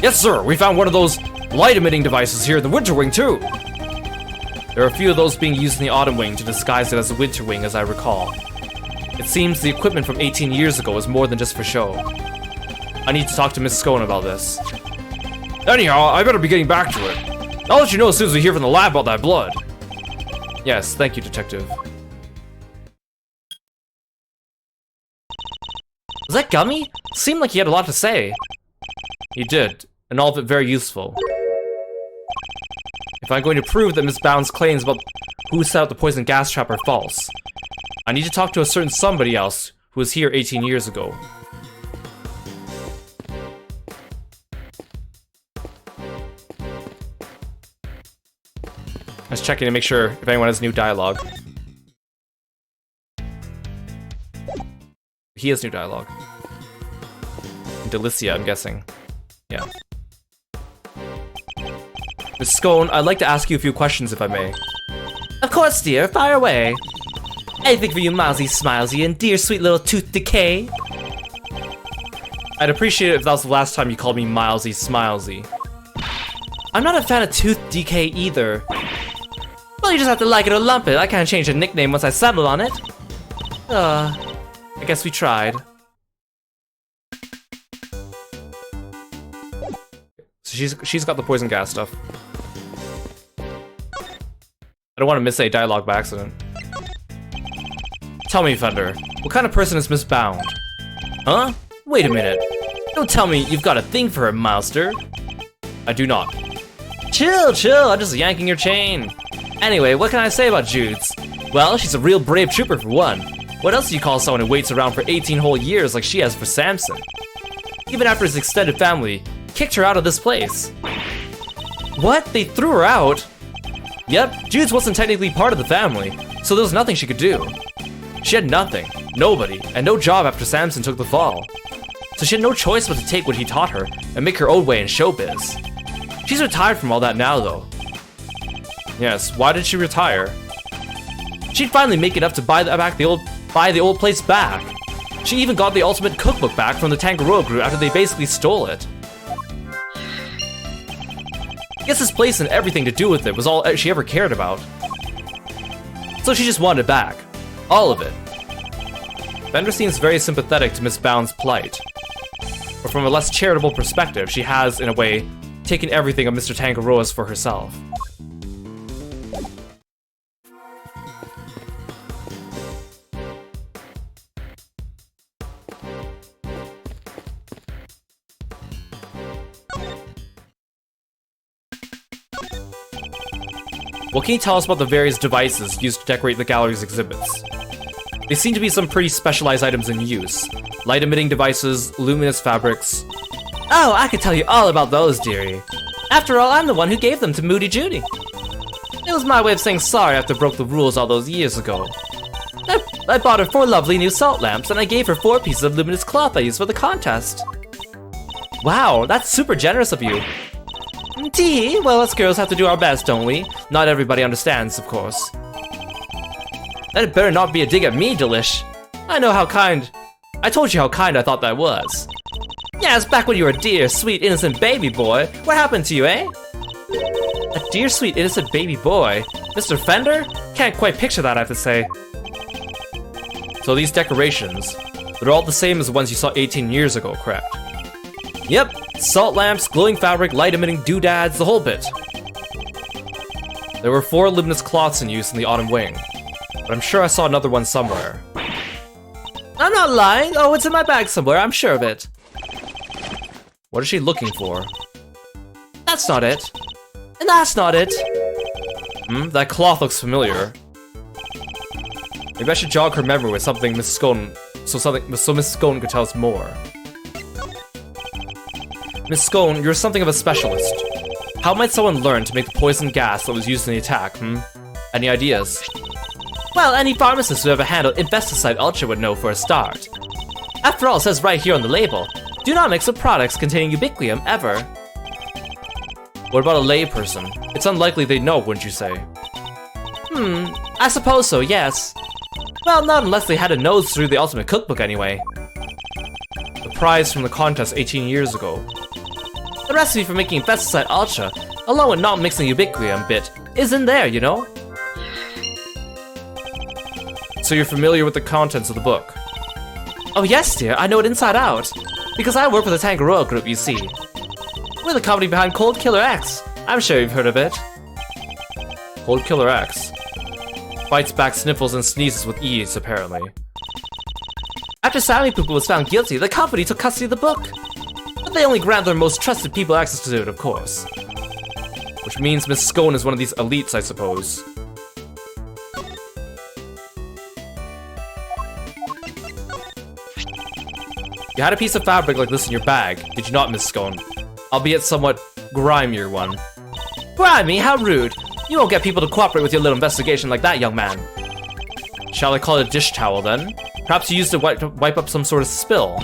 Yes, sir. We found one of those light-emitting devices here in the Winter Wing, too. There are a few of those being used in the Autumn Wing to disguise it as the Winter Wing, as I recall. It seems the equipment from 18 years ago was more than just for show. I need to talk to Miss Scone about this. Anyhow, I better be getting back to it. I'll let you know as soon as we hear from the lab about that blood. Yes, thank you, Detective. Was that Gummy? Seemed like he had a lot to say. He did, and all of it very useful. If I'm going to prove that Miss Bound's claims about who set out the poison gas trap are false, I need to talk to a certain somebody else who was here 18 years ago. Just checking to make sure if anyone has new dialogue. He has new dialogue. Delicia, I'm guessing. Yeah. Miss Scone, I'd like to ask you a few questions if I may. Of course, dear. Fire away. Anything for you, Milesy Smilesy, and dear sweet little Tooth Decay. I'd appreciate it if that was the last time you called me Milesy Smilesy. I'm not a fan of Tooth Decay either. Well, you just have to like it or lump it. I can't change a nickname once I settle on it. I guess we tried. So she's got the poison gas stuff. I don't want to miss a dialogue by accident. Tell me, Fender, what kind of person is Miss Bound? Huh? Wait a minute. Don't tell me you've got a thing for her, Milester. I do not. Chill, chill, I'm just yanking your chain. Anyway, what can I say about Judes? Well, she's a real brave trooper for one. What else do you call someone who waits around for 18 whole years like she has for Samson? Even after his extended family kicked her out of this place. What? They threw her out? Yep, Judes wasn't technically part of the family, so there was nothing she could do. She had nothing, nobody, and no job after Samson took the fall. So she had no choice but to take what he taught her and make her own way in showbiz. She's retired from all that now, though. Yes, why did she retire? She'd finally make it up to buy the old place back. She even got the ultimate cookbook back from the Tangaroa group after they basically stole it. Guess this place and everything to do with it was all she ever cared about. So she just wanted it back. All of it. Fender seems very sympathetic to Miss Bound's plight. But from a less charitable perspective, she has, in a way, taken everything of Mr. Tangaroa's for herself. What can you tell us about the various devices used to decorate the gallery's exhibits? They seem to be some pretty specialized items in use. Light-emitting devices, luminous fabrics. Oh, I could tell you all about those, dearie. After all, I'm the one who gave them to Moody Judy. It was my way of saying sorry after I broke the rules all those years ago. I bought her 4 lovely new salt lamps, and I gave her 4 pieces of luminous cloth I used for the contest. Wow, that's super generous of you. Tee, well, us girls have to do our best, don't we? Not everybody understands, of course. That better not be a dig at me, Delish. I know how kind... I told you how kind I thought that was. Yes, back when you were a dear, sweet, innocent baby boy. What happened to you, eh? A dear, sweet, innocent baby boy? Mr. Fender? Can't quite picture that, I have to say. So these decorations, they're all the same as the ones you saw 18 years ago, correct? Yep, salt lamps, glowing fabric, light-emitting doodads, the whole bit. There were 4 luminous cloths in use in the Autumn Wing, but I'm sure I saw another one somewhere. I'm not lying. Oh, it's in my bag somewhere, I'm sure of it. What is she looking for? That's not it. And that's not it. That cloth looks familiar. Maybe I should jog her memory with something Miss Scone, so Miss Scone could tell us more. Miss Scone, you're something of a specialist. How might someone learn to make the poison gas that was used in the attack, Any ideas? Well, any pharmacist who ever handled Investicide Ultra would know for a start. After all, it says right here on the label, do not mix with products containing ubiquium ever. What about a layperson? It's unlikely they'd know, wouldn't you say? I suppose so, yes. Well, not unless they had a nose through the Ultimate Cookbook anyway. The prize from the contest 18 years ago. The recipe for making pesticide ultra, along with not mixing ubiquium bit, is in there, you know? So you're familiar with the contents of the book? Oh yes, dear, I know it inside out. Because I work for the Tangaroa Group, you see. We're the company behind Cold Killer X. I'm sure you've heard of it. Cold Killer X. Bites back sniffles and sneezes with ease, apparently. After Sammy Poopa was found guilty, the company took custody of the book. But they only grant their most trusted people access to it, of course. Which means Miss Scone is one of these elites, I suppose. You had a piece of fabric like this in your bag, did you not, Miss Scone? Albeit somewhat grimier one. Grimy? How rude! You won't get people to cooperate with your little investigation like that, young man. Shall I call it a dish towel, then? Perhaps you used to wipe up some sort of spill.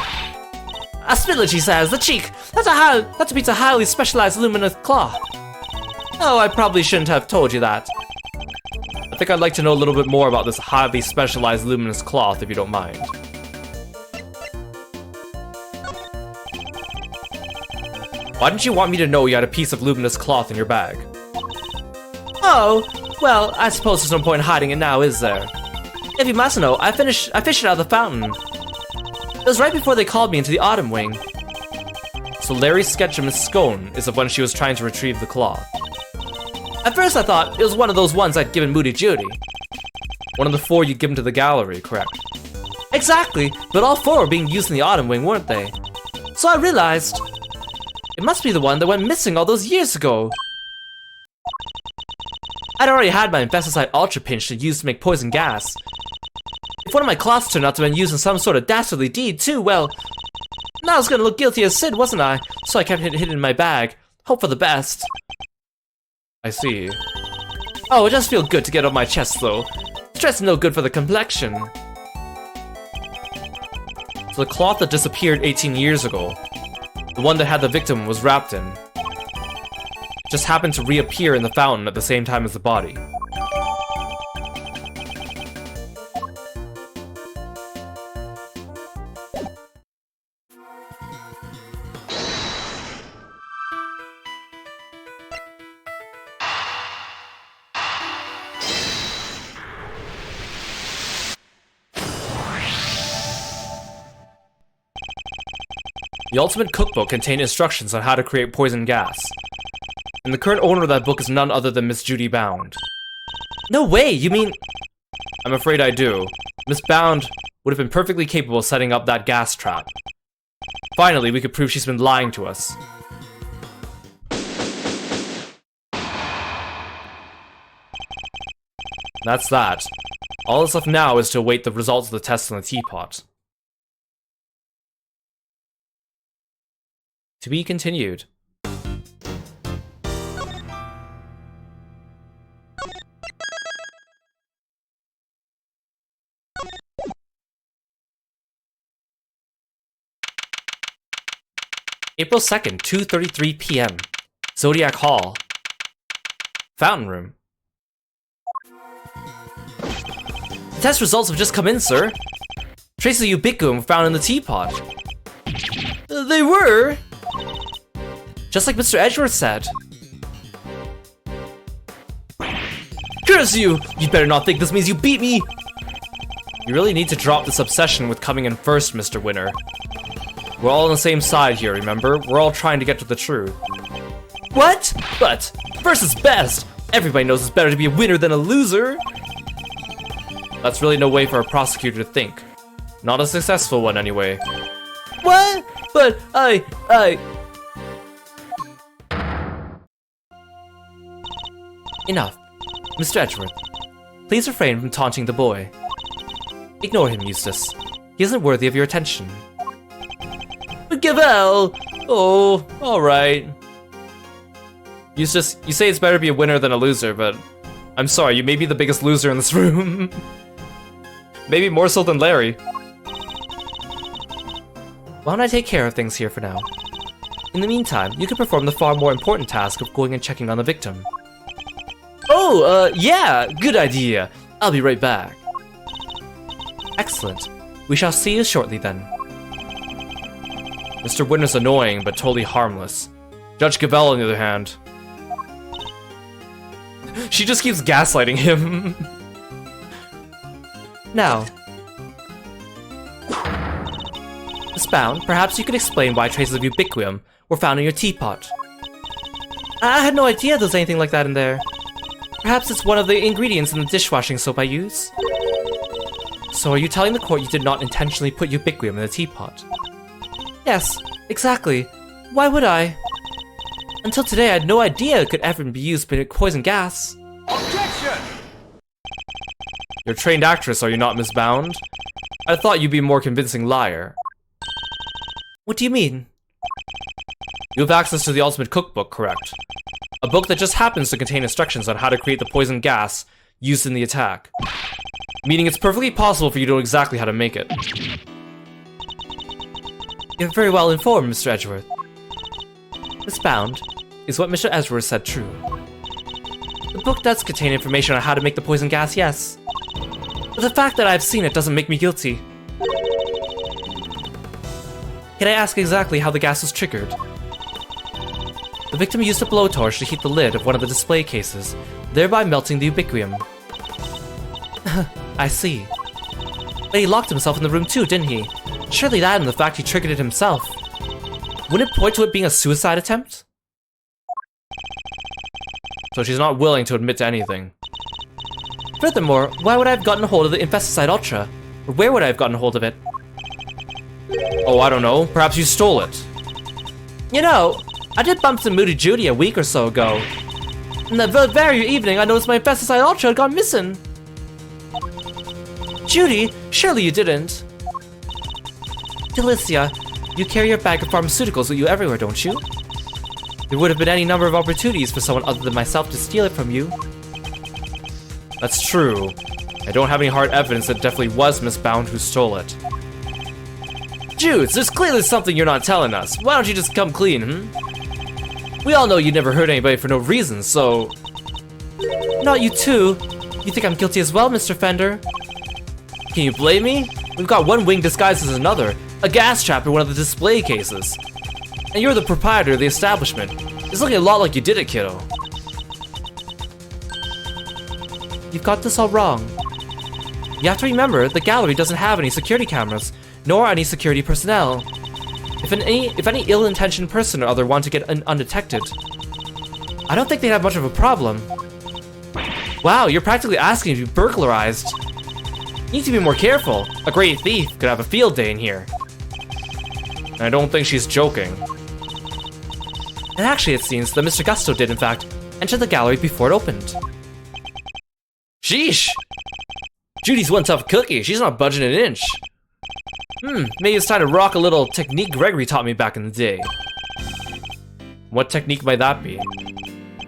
A spillage, he says. The cheek! That beats a highly specialized luminous cloth. Oh, I probably shouldn't have told you that. I think I'd like to know a little bit more about this highly specialized luminous cloth, if you don't mind. Why didn't you want me to know you had a piece of luminous cloth in your bag? Oh, well, I suppose there's no point in hiding it now, is there? If you must know, I fished it out of the fountain. It was right before they called me into the Autumn Wing. So Larry's sketch of Miss Scone is of when she was trying to retrieve the cloth. At first I thought it was one of those ones I'd given Moody Judy. One of the 4 you'd given to the gallery, correct? Exactly, but all 4 were being used in the Autumn Wing, weren't they? So I realized it must be the one that went missing all those years ago. I'd already had my pesticide ultra pinch to use to make poison gas. If one of my cloths turned out to have been used in some sort of dastardly deed too, well, now I was gonna look guilty as sin, wasn't I? So I kept it hidden in my bag. Hope for the best. I see. Oh, it does feel good to get off my chest though. Stress is no good for the complexion. So the cloth that disappeared 18 years ago, the one that had the victim was wrapped in, just happened to reappear in the fountain at the same time as the body. The Ultimate Cookbook contained instructions on how to create poison gas. And the current owner of that book is none other than Miss Judy Bound. No way, you mean... I'm afraid I do. Miss Bound would have been perfectly capable of setting up that gas trap. Finally, we could prove she's been lying to us. That's that. All that's left now is to await the results of the test on the teapot. To be continued. April 2nd, 2:33 p.m. Zodiac Hall. Fountain Room. The test results have just come in, sir. Traces of ubiquium were found in the teapot. They were? Just like Mr. Edgeworth said. Curse you! You better not think this means you beat me! You really need to drop this obsession with coming in first, Mr. Winner. We're all on the same side here, remember? We're all trying to get to the truth. What? But first is best! Everybody knows it's better to be a winner than a loser! That's really no way for a prosecutor to think. Not a successful one, anyway. What? But Enough. Mr. Edgeworth, please refrain from taunting the boy. Ignore him, Eustace. He isn't worthy of your attention. But Gavel! Oh, alright. Eustace, you say it's better to be a winner than a loser, but I'm sorry, you may be the biggest loser in this room. Maybe more so than Larry. Why don't I take care of things here for now? In the meantime, you can perform the far more important task of going and checking on the victim. Oh, yeah, good idea. I'll be right back. Excellent. We shall see you shortly then. Mr. Winter's annoying, but totally harmless. Judge Gabelle, on the other hand. She just keeps gaslighting him. Now. Miss Bound, perhaps you could explain why traces of ubiquium were found in your teapot. I had no idea there was anything like that in there. Perhaps it's one of the ingredients in the dishwashing soap I use. So are you telling the court you did not intentionally put ubiquium in the teapot? Yes, exactly. Why would I? Until today, I had no idea it could ever be used to make poison gas. Objection! You're a trained actress, are you not, Miss Bound? I thought you'd be a more convincing liar. What do you mean? You have access to the Ultimate Cookbook, correct? A book that just happens to contain instructions on how to create the poison gas used in the attack. Meaning it's perfectly possible for you to know exactly how to make it. You're very well informed, Mr. Edgeworth. Miss Bound, is what Mr. Edgeworth said true? The book does contain information on how to make the poison gas, yes. But the fact that I've seen it doesn't make me guilty. Can I ask exactly how the gas was triggered? The victim used a blowtorch to heat the lid of one of the display cases, thereby melting the ubiquium. I see. But he locked himself in the room too, didn't he? Surely that and the fact he triggered it himself. Wouldn't it point to it being a suicide attempt? So she's not willing to admit to anything. Furthermore, why would I have gotten a hold of the Infesticide Ultra? Or where would I have gotten a hold of it? Oh, I don't know. Perhaps you stole it. You know, I did bump into Moody Judy a week or so ago. And that very evening, I noticed my Infesticide Ultra had gone missing. Judy, surely you didn't. Delicia, you carry your bag of pharmaceuticals with you everywhere, don't you? There would have been any number of opportunities for someone other than myself to steal it from you. That's true. I don't have any hard evidence that it definitely was Miss Bound who stole it. Judes, there's clearly something you're not telling us. Why don't you just come clean, We all know you never hurt anybody for no reason, so... Not you too. You think I'm guilty as well, Mr. Fender? Can you blame me? We've got one wing disguised as another, a gas trap in one of the display cases. And you're the proprietor of the establishment. It's looking a lot like you did it, kiddo. You've got this all wrong. You have to remember, the gallery doesn't have any security cameras, nor any security personnel. If any ill-intentioned person or other want to get in undetected, I don't think they'd have much of a problem. Wow, you're practically asking to be burglarized. You need to be more careful. A great thief could have a field day in here. And I don't think she's joking. And actually, it seems that Mr. Gusto did, in fact, enter the gallery before it opened. Sheesh! Judy's one tough cookie. She's not budging an inch. Maybe it's time to rock a little technique Gregory taught me back in the day. What technique might that be?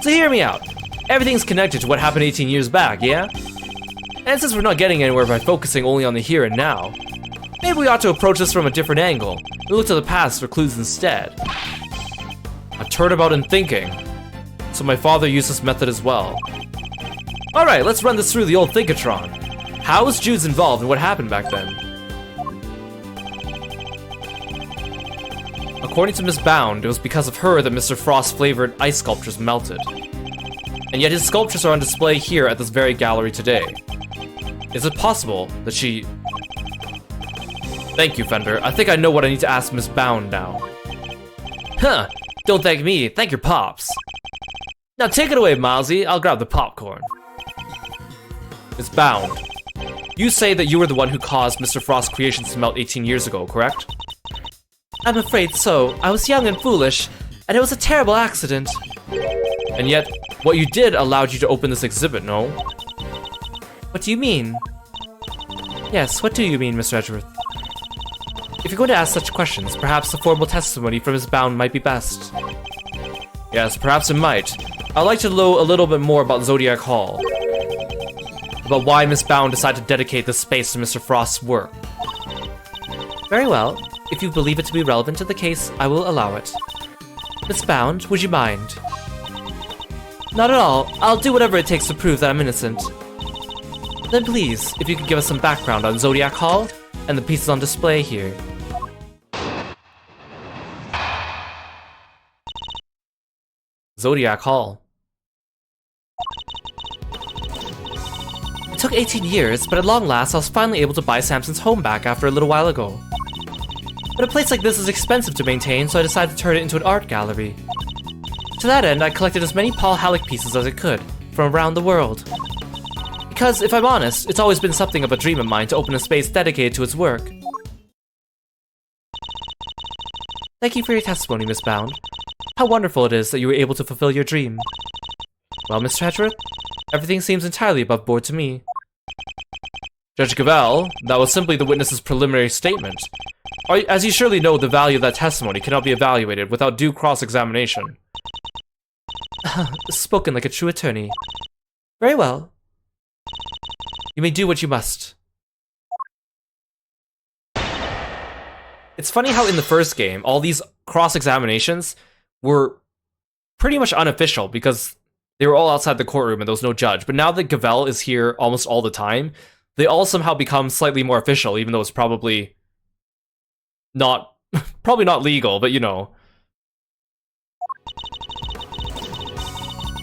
So hear me out. Everything's connected to what happened 18 years back, yeah? And since we're not getting anywhere by focusing only on the here and now, maybe we ought to approach this from a different angle and look to the past for clues instead. A turnabout in thinking. So my father used this method as well. Alright, let's run this through the old Thinkatron. How was Judes involved and what happened back then? According to Miss Bound, it was because of her that Mr. Frost's flavored ice sculptures melted. And yet his sculptures are on display here at this very gallery today. Is it possible that she... Thank you, Fender. I think I know what I need to ask Miss Bound now. Huh, don't thank me, thank your pops. Now take it away, Milesy, I'll grab the popcorn. Miss Bound, you say that you were the one who caused Mr. Frost's creations to melt 18 years ago, correct? I'm afraid so. I was young and foolish, and it was a terrible accident. And yet, what you did allowed you to open this exhibit, no? What do you mean? Yes, what do you mean, Mr. Edgeworth? If you're going to ask such questions, perhaps the formal testimony from Miss Bound might be best. Yes, perhaps it might. I'd like to know a little bit more about Zodiac Hall. About why Miss Bound decided to dedicate this space to Mr. Frost's work. Very well. If you believe it to be relevant to the case, I will allow it. Miss Bound, would you mind? Not at all. I'll do whatever it takes to prove that I'm innocent. Then please, if you could give us some background on Zodiac Hall and the pieces on display here. Zodiac Hall. It took 18 years, but at long last I was finally able to buy Samson's home back after a little while ago. But a place like this is expensive to maintain, so I decided to turn it into an art gallery. To that end, I collected as many Paul Halleck pieces as I could, from around the world. Because, if I'm honest, it's always been something of a dream of mine to open a space dedicated to his work. Thank you for your testimony, Miss Bound. How wonderful it is that you were able to fulfill your dream. Well, Mr. Edgeworth, everything seems entirely above board to me. Judge Gavel, that was simply the witness's preliminary statement. As you surely know, the value of that testimony cannot be evaluated without due cross-examination. Spoken like a true attorney. Very well. You may do what you must. It's funny how in the first game, all these cross-examinations were pretty much unofficial because they were all outside the courtroom and there was no judge. But now that Gavel is here almost all the time, they all somehow become slightly more official, even though it's probably not legal, but you know.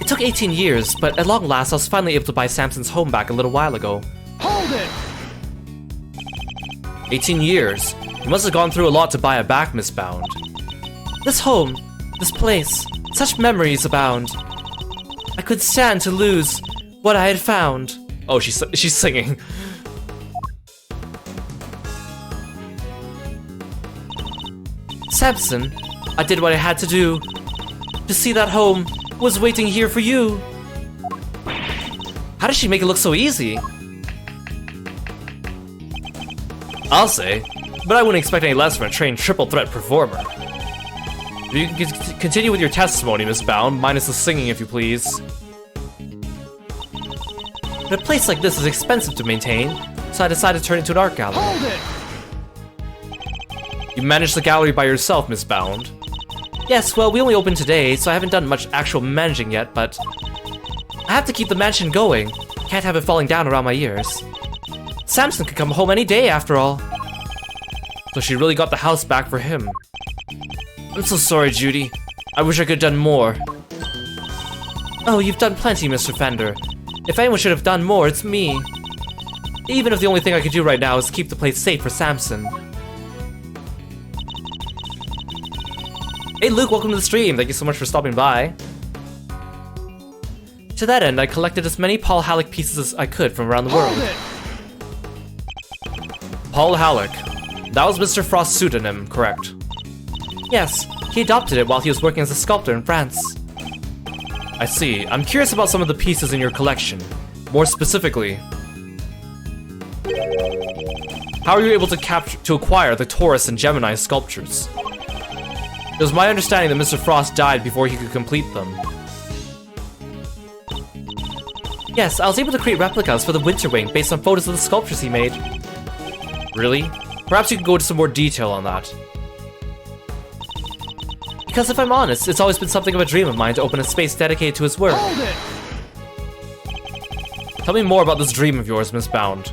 It took 18 years, but at long last I was finally able to buy Samson's home back a little while ago. Hold it! 18 years? You must have gone through a lot to buy it back, Miss Bound. This home, this place, such memories abound. I could stand to lose what I had found. Oh, she's singing. Samson, I did what I had to do. To see that home was waiting here for you. How does she make it look so easy? I'll say, but I wouldn't expect any less from a trained triple threat performer. You can continue with your testimony, Miss Bound, minus the singing if you please. But a place like this is expensive to maintain, so I decided to turn it into an art gallery. Hold it! You managed the gallery by yourself, Miss Bound. Yes, well, we only opened today, so I haven't done much actual managing yet, but I have to keep the mansion going. Can't have it falling down around my ears. Samson could come home any day, after all. So she really got the house back for him. I'm so sorry, Judy. I wish I could have done more. Oh, you've done plenty, Mr. Fender. If anyone should have done more, it's me. Even if the only thing I could do right now is keep the place safe for Samson. Hey Luke, welcome to the stream. Thank you so much for stopping by. To that end, I collected as many Paul Halleck pieces as I could from around the world. Paul Halleck. That was Mr. Frost's pseudonym, correct? Yes, he adopted it while he was working as a sculptor in France. I see. I'm curious about some of the pieces in your collection. More specifically, how are you able to acquire the Taurus and Gemini sculptures? It was my understanding that Mr. Frost died before he could complete them. Yes, I was able to create replicas for the Winter Wing based on photos of the sculptures he made. Really? Perhaps you could go into some more detail on that. Because if I'm honest, it's always been something of a dream of mine to open a space dedicated to his work. Hold it! Tell me more about this dream of yours, Miss Bound.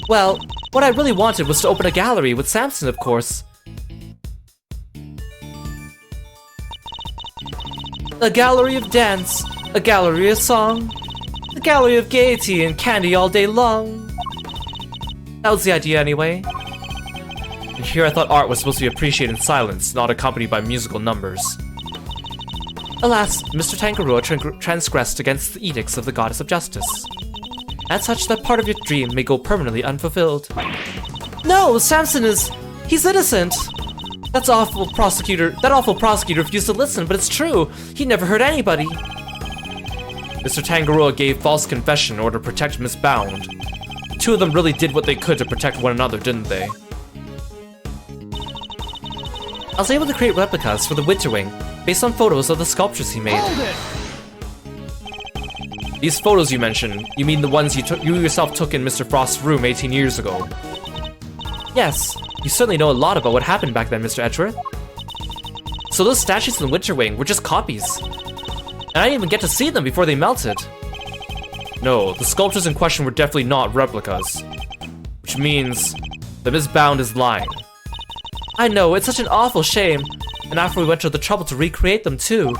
Well, what I really wanted was to open a gallery with Samson, of course. A gallery of dance, a gallery of song, a gallery of gaiety and candy all day long. That was the idea anyway. And here I thought art was supposed to be appreciated in silence, not accompanied by musical numbers. Alas, Mr. Tangaroa transgressed against the edicts of the Goddess of Justice. As such, that part of your dream may go permanently unfulfilled. No, Samson he's innocent! That awful prosecutor refused to listen, but it's true. He never hurt anybody. Mr. Tangaroa gave false confession in order to protect Miss Bound. The two of them really did what they could to protect one another, didn't they? I was able to create replicas for the Winter Wing based on photos of the sculptures he made. These photos you mentioned, you mean the ones you yourself took in Mr. Frost's room 18 years ago? Yes, you certainly know a lot about what happened back then, Mr. Edgeworth. So those statues in the Winter Wing were just copies. And I didn't even get to see them before they melted. No, the sculptures in question were definitely not replicas. Which means that Miss Bound is lying. I know, it's such an awful shame. And after we went to the trouble to recreate them too.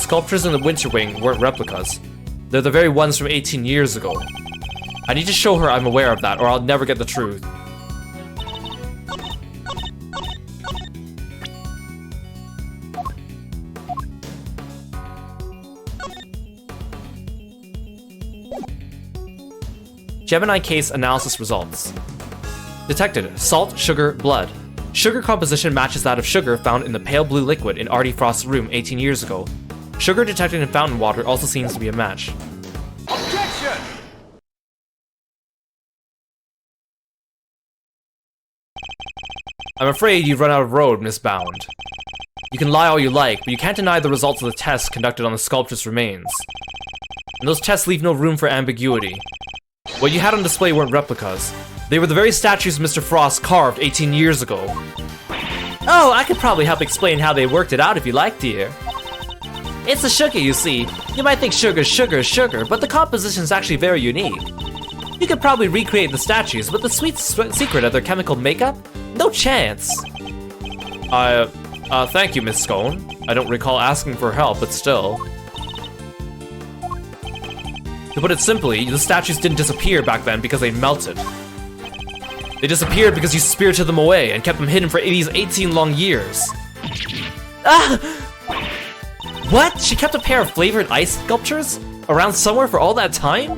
sculptures in the Winter Wing weren't replicas. They're the very ones from 18 years ago. I need to show her I'm aware of that, or I'll never get the truth. Gemini case analysis results. Detected salt, sugar, blood. Sugar composition matches that of sugar found in the pale blue liquid in Artie Frost's room 18 years ago. Sugar detected in fountain water also seems to be a match. Objection! I'm afraid you've run out of road, Miss Bound. You can lie all you like, but you can't deny the results of the tests conducted on the sculpture's remains. And those tests leave no room for ambiguity. What you had on display weren't replicas. They were the very statues Mr. Frost carved 18 years ago. Oh, I could probably help explain how they worked it out if you like, dear. It's the sugar, you see. You might think sugar's sugar, but the composition's actually very unique. You could probably recreate the statues, but the sweet secret of their chemical makeup? No chance. Thank you, Miss Scone. I don't recall asking for help, but still. To put it simply, the statues didn't disappear back then because they melted. They disappeared because you spirited them away and kept them hidden for these 18 long years. Ah! What? She kept a pair of flavored ice sculptures around somewhere for all that time?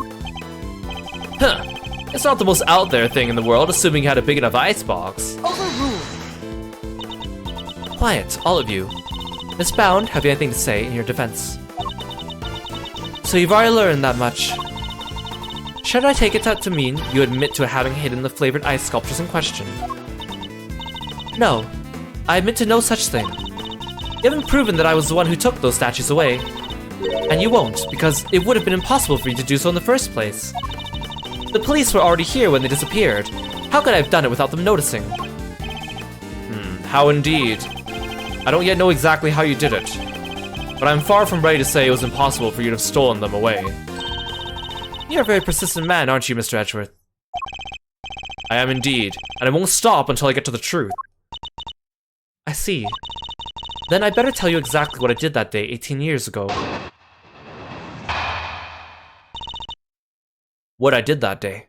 Huh. It's not the most out there thing in the world, assuming you had a big enough icebox. Overruled. Quiet, all of you. Miss Bound, have you anything to say in your defense? So you've already learned that much. Should I take it to mean you admit to having hidden the flavored ice sculptures in question? No, I admit to no such thing. You haven't proven that I was the one who took those statues away. And you won't, because it would have been impossible for you to do so in the first place. The police were already here when they disappeared. How could I have done it without them noticing? How indeed. I don't yet know exactly how you did it. But I'm far from ready to say it was impossible for you to have stolen them away. You're a very persistent man, aren't you, Mr. Edgeworth? I am indeed, and I won't stop until I get to the truth. I see. Then I better tell you exactly what I did that day 18 years ago. What I did that day.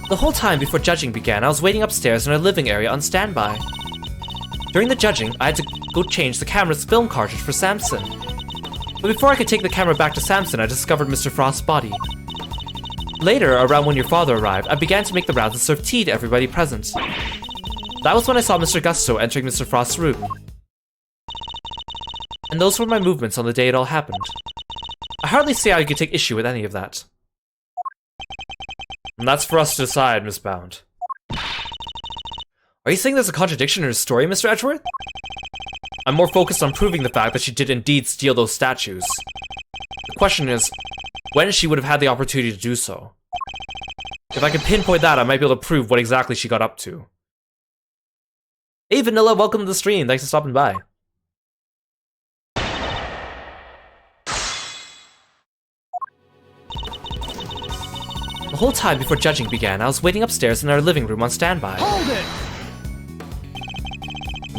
The whole time before judging began, I was waiting upstairs in our living area on standby. During the judging, I had to go change the camera's film cartridge for Samson. But before I could take the camera back to Samson, I discovered Mr. Frost's body. Later, around when your father arrived, I began to make the rounds and serve tea to everybody present. That was when I saw Mr. Gusto entering Mr. Frost's room. And those were my movements on the day it all happened. I hardly see how you could take issue with any of that. And that's for us to decide, Miss Bound. Are you saying there's a contradiction in her story, Mr. Edgeworth? I'm more focused on proving the fact that she did indeed steal those statues. The question is, when she would have had the opportunity to do so. If I could pinpoint that, I might be able to prove what exactly she got up to. Hey Vanilla, welcome to the stream, thanks for stopping by. The whole time before judging began, I was waiting upstairs in our living room on standby. Hold it!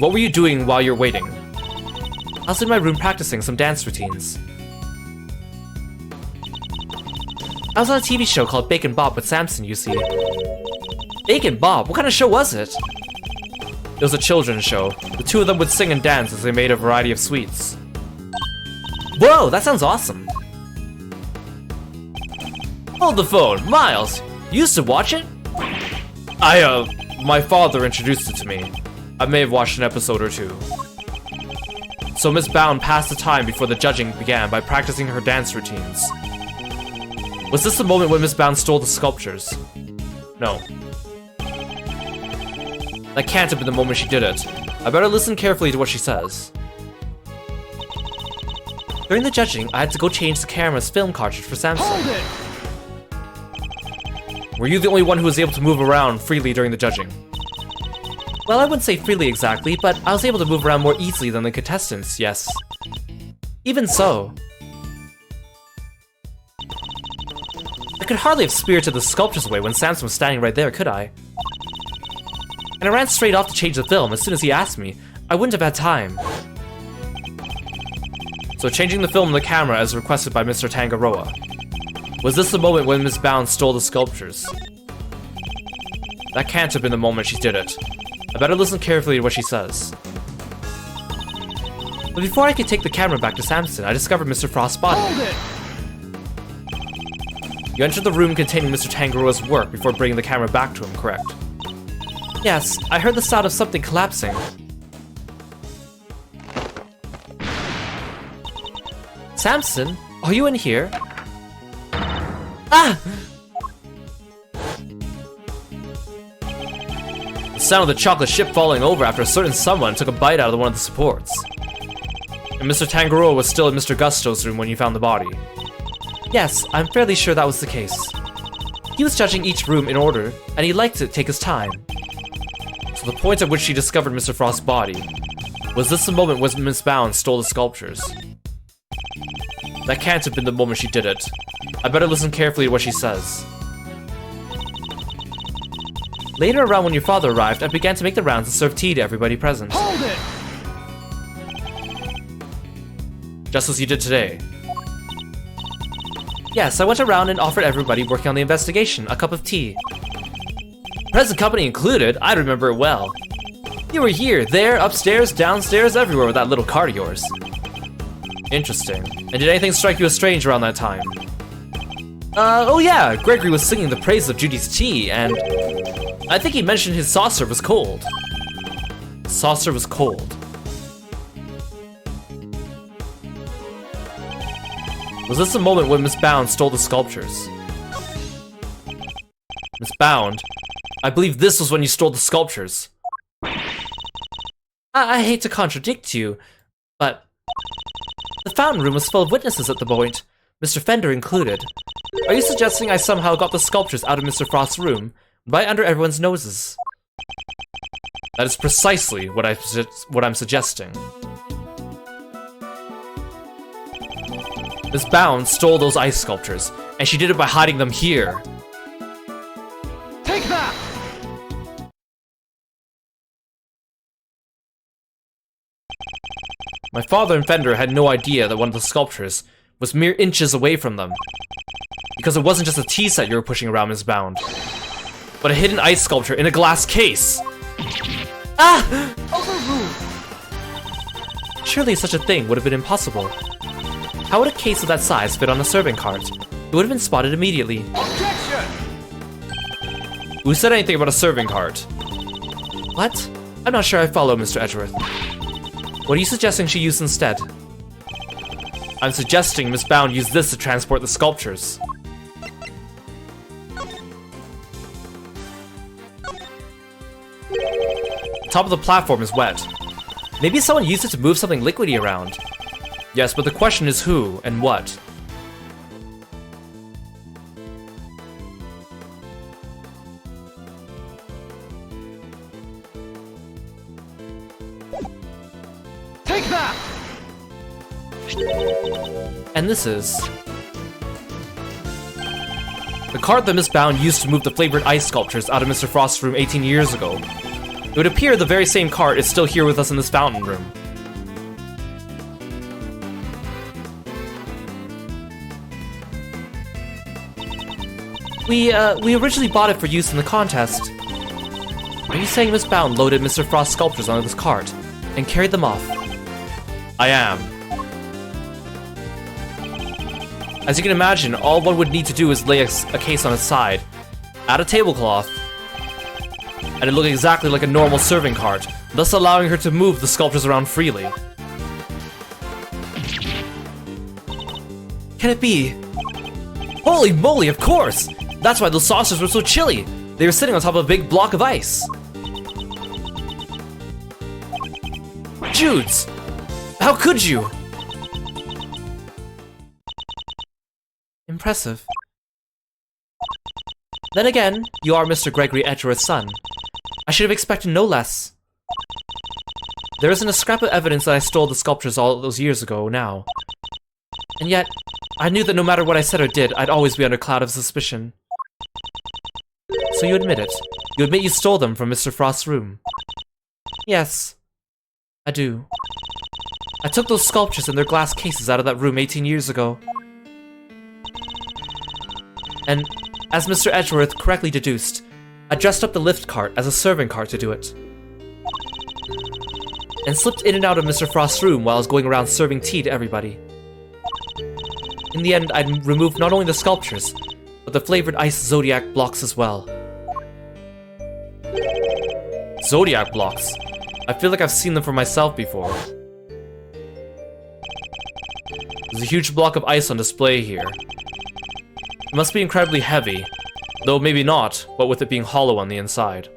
What were you doing while you're waiting? I was in my room practicing some dance routines. I was on a TV show called Bacon Bob with Samson, you see. Bacon Bob? What kind of show was it? It was a children's show. The two of them would sing and dance as they made a variety of sweets. Whoa, that sounds awesome. Hold the phone, Miles! You used to watch it? My father introduced it to me. I may have watched an episode or two. So Miss Bound passed the time before the judging began by practicing her dance routines. Was this the moment when Miss Bound stole the sculptures? No. That can't have been the moment she did it. I better listen carefully to what she says. During the judging, I had to go change the camera's film cartridge for Samson. Hold it! Were you the only one who was able to move around freely during the judging? Well, I wouldn't say freely exactly, but I was able to move around more easily than the contestants, yes. Even so. I could hardly have spirited the sculptures away when Samson was standing right there, could I? And I ran straight off to change the film as soon as he asked me. I wouldn't have had time. So changing the film and the camera as requested by Mr. Tangaroa. Was this the moment when Miss Bound stole the sculptures? That can't have been the moment she did it. I better listen carefully to what she says. But before I could take the camera back to Samson, I discovered Mr. Frost's body. Hold it! You entered the room containing Mr. Tangaroa's work before bringing the camera back to him, correct? Yes, I heard the sound of something collapsing. Samson, are you in here? Ah! The sound of the chocolate ship falling over after a certain someone took a bite out of one of the supports. And Mr. Tangaroa was still in Mr. Gusto's room when you found the body. Yes, I'm fairly sure that was the case. He was judging each room in order, and he liked to take his time. So the point at which she discovered Mr. Frost's body, was this the moment when Miss Bound stole the sculptures? That can't have been the moment she did it. I better listen carefully to what she says. Later around when your father arrived, I began to make the rounds and serve tea to everybody present. Hold it! Just as you did today. Yes, I went around and offered everybody working on the investigation a cup of tea. Present company included, I remember it well. You were here, there, upstairs, downstairs, everywhere with that little cart of yours. Interesting. And did anything strike you as strange around that time? Oh yeah, Gregory was singing the praise of Judy's tea, and I think he mentioned his saucer was cold. Saucer was cold. Was this the moment when Miss Bound stole the sculptures? Miss Bound, I believe this was when you stole the sculptures. I hate to contradict you, but the fountain room was full of witnesses at the point, Mr. Fender included. Are you suggesting I somehow got the sculptures out of Mr. Frost's room, right under everyone's noses? That is precisely what I'm suggesting. Miss Bound stole those ice sculptures, and she did it by hiding them here. Take that! My father and Fender had no idea that one of the sculptures was mere inches away from them. Because it wasn't just a tea set you were pushing around, Miss Bound, but a hidden ice sculpture in a glass case. Ah! Overruled! Surely such a thing would have been impossible. How would a case of that size fit on a serving cart? It would have been spotted immediately. Objection! Who said anything about a serving cart? What? I'm not sure I follow, Mr. Edgeworth. What are you suggesting she use instead? I'm suggesting Miss Bound use this to transport the sculptures. The top of the platform is wet. Maybe someone used it to move something liquidy around. Yes, but the question is who and what. Take that! And this is the cart that Miss Bound used to move the flavored ice sculptures out of Mr. Frost's room 18 years ago. It would appear the very same cart is still here with us in this fountain room. We originally bought it for use in the contest. Are you saying Miss Bound loaded Mr. Frost's sculptures onto this cart and carried them off? I am. As you can imagine, all one would need to do is lay a case on its side, add a tablecloth, and it looked exactly like a normal serving cart, thus allowing her to move the sculptures around freely. Can it be? Holy moly, of course! That's why those saucers were so chilly! They were sitting on top of a big block of ice. Judes! How could you? Impressive. Then again, you are Mr. Gregory Edgeworth's son. I should have expected no less. There isn't a scrap of evidence that I stole the sculptures all those years ago now. And yet, I knew that no matter what I said or did, I'd always be under a cloud of suspicion. So you admit it. You admit you stole them from Mr. Frost's room. Yes, I do. I took those sculptures and their glass cases out of that room 18 years ago. And, as Mr. Edgeworth correctly deduced, I dressed up the lift cart as a serving cart to do it. And slipped in and out of Mr. Frost's room while I was going around serving tea to everybody. In the end, I removed not only the sculptures, but the flavored ice Zodiac blocks as well. Zodiac blocks? I feel like I've seen them for myself before. There's a huge block of ice on display here. It must be incredibly heavy, though maybe not, what with it being hollow on the inside.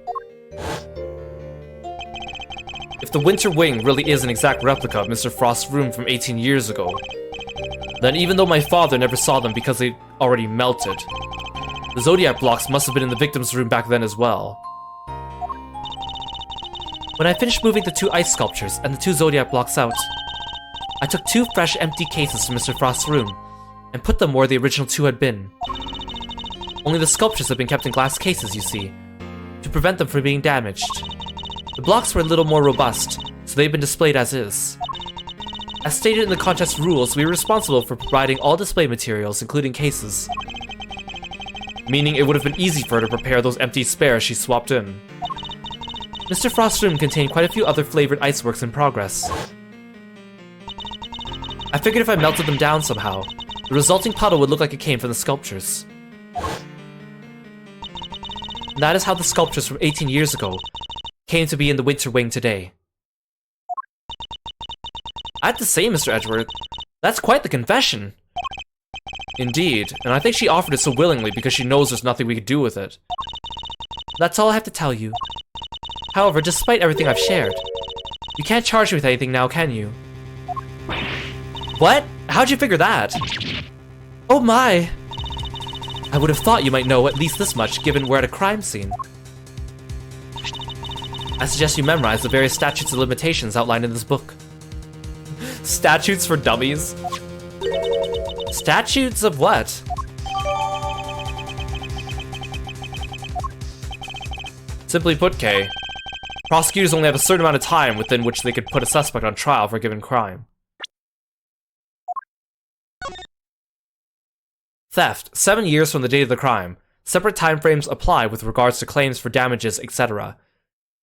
If the Winter Wing really is an exact replica of Mr. Frost's room from 18 years ago, then even though my father never saw them because they already melted, the Zodiac blocks must have been in the victim's room back then as well. When I finished moving the 2 ice sculptures and the 2 Zodiac blocks out, I took 2 fresh empty cases from Mr. Frost's room and put them where the original 2 had been. Only the sculptures had been kept in glass cases, you see, to prevent them from being damaged. The blocks were a little more robust, so they've been displayed as is. As stated in the contest rules, we were responsible for providing all display materials, including cases. Meaning it would have been easy for her to prepare those empty spares she swapped in. Mr. Frost's room contained quite a few other flavored iceworks in progress. I figured if I melted them down somehow, the resulting puddle would look like it came from the sculptures. And that is how the sculptures from 18 years ago came to be in the Winter Wing today. I have to say, Mr. Edgeworth, that's quite the confession. Indeed, and I think she offered it so willingly because she knows there's nothing we could do with it. That's all I have to tell you. However, despite everything I've shared, you can't charge me with anything now, can you? What? How'd you figure that? Oh my! I would have thought you might know at least this much, given we're at a crime scene. I suggest you memorize the various statutes and limitations outlined in this book. Statutes for dummies? Statutes of what? Simply put, Kay, prosecutors only have a certain amount of time within which they could put a suspect on trial for a given crime. Theft, 7 years from the date of the crime. Separate timeframes apply with regards to claims for damages, etc.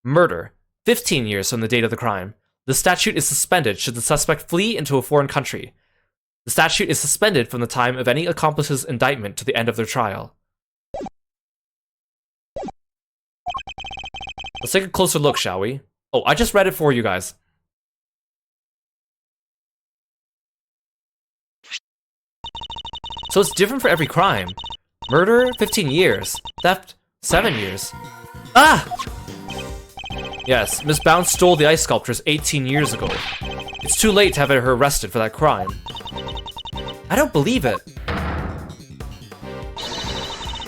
Murder, 15 years from the date of the crime. The statute is suspended should the suspect flee into a foreign country. The statute is suspended from the time of any accomplice's indictment to the end of their trial. Let's take a closer look, shall we? Oh, I just read it for you guys. So it's different for every crime. Murder, 15 years. Theft, 7 years. Ah! Yes, Miss Bounce stole the ice sculptures 18 years ago. It's too late to have her arrested for that crime. I don't believe it.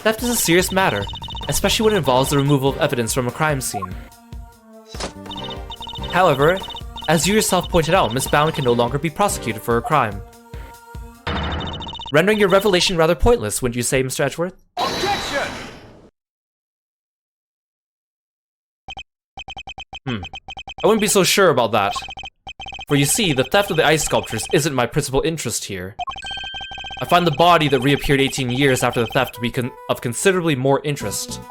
Theft is a serious matter, especially when it involves the removal of evidence from a crime scene. However, as you yourself pointed out, Miss Bound can no longer be prosecuted for her crime. Rendering your revelation rather pointless, wouldn't you say, Mr. Edgeworth? Objection! I wouldn't be so sure about that. For you see, the theft of the ice sculptures isn't my principal interest here. I find the body that reappeared 18 years after the theft to be of considerably more interest.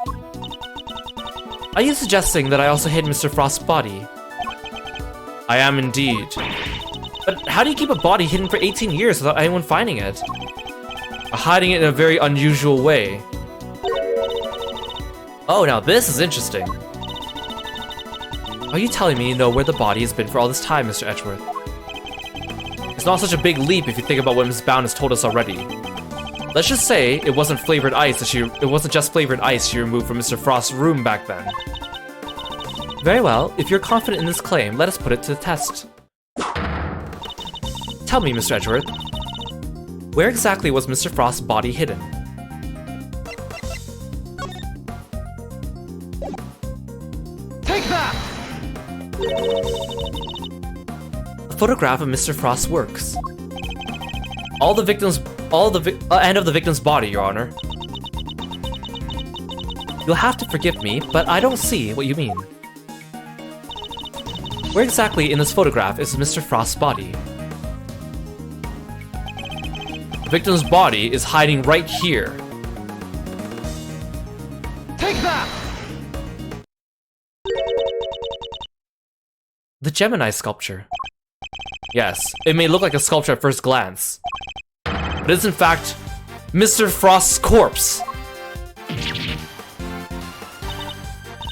Are you suggesting that I also hid Mr. Frost's body? I am indeed. But how do you keep a body hidden for 18 years without anyone finding it? Hiding it in a very unusual way. Oh, now this is interesting. Are you telling me you know where the body has been for all this time, Mr. Edgeworth? It's not such a big leap if you think about what Ms. Bound has told us already. Let's just say it wasn't flavored ice that it wasn't just flavored ice she removed from Mr. Frost's room back then. Very well, if you're confident in this claim, let us put it to the test. Tell me, Mr. Edgeworth, where exactly was Mr. Frost's body hidden? Take that! A photograph of Mr. Frost's works. End of the victim's body, Your Honor. You'll have to forgive me, but I don't see what you mean. Where exactly in this photograph is Mr. Frost's body? The victim's body is hiding right here. Take that! The Gemini sculpture. Yes, it may look like a sculpture at first glance, but it's in fact Mr. Frost's corpse.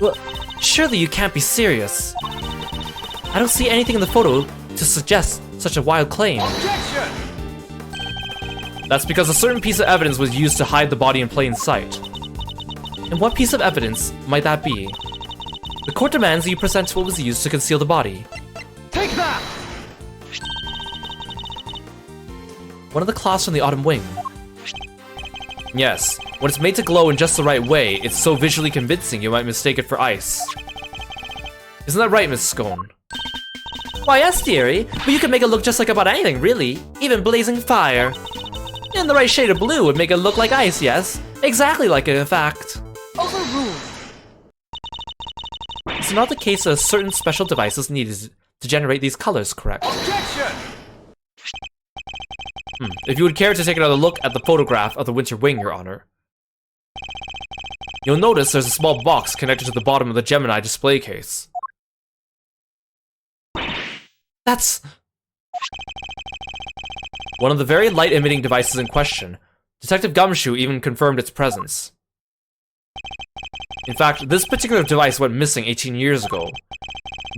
Well, surely you can't be serious. I don't see anything in the photo to suggest such a wild claim. Objection! That's because a certain piece of evidence was used to hide the body in plain sight. And what piece of evidence might that be? The court demands that you present what was used to conceal the body. Take that! One of the cloths from the autumn wing. Yes, when it's made to glow in just the right way, it's so visually convincing you might mistake it for ice. Isn't that right, Miss Scone? Why, yes, dearie, but you can make it look just like about anything, really. Even blazing fire. And the right shade of blue would make it look like ice, yes? Exactly like it, in fact. Overruled! It's not the case that a certain special device is needed to generate these colors, correct? Objection! If you would care to take another look at the photograph of the Winter Wing, Your Honor. You'll notice there's a small box connected to the bottom of the Gemini display case. That's one of the very light-emitting devices in question. Detective Gumshoe even confirmed its presence. In fact, this particular device went missing 18 years ago.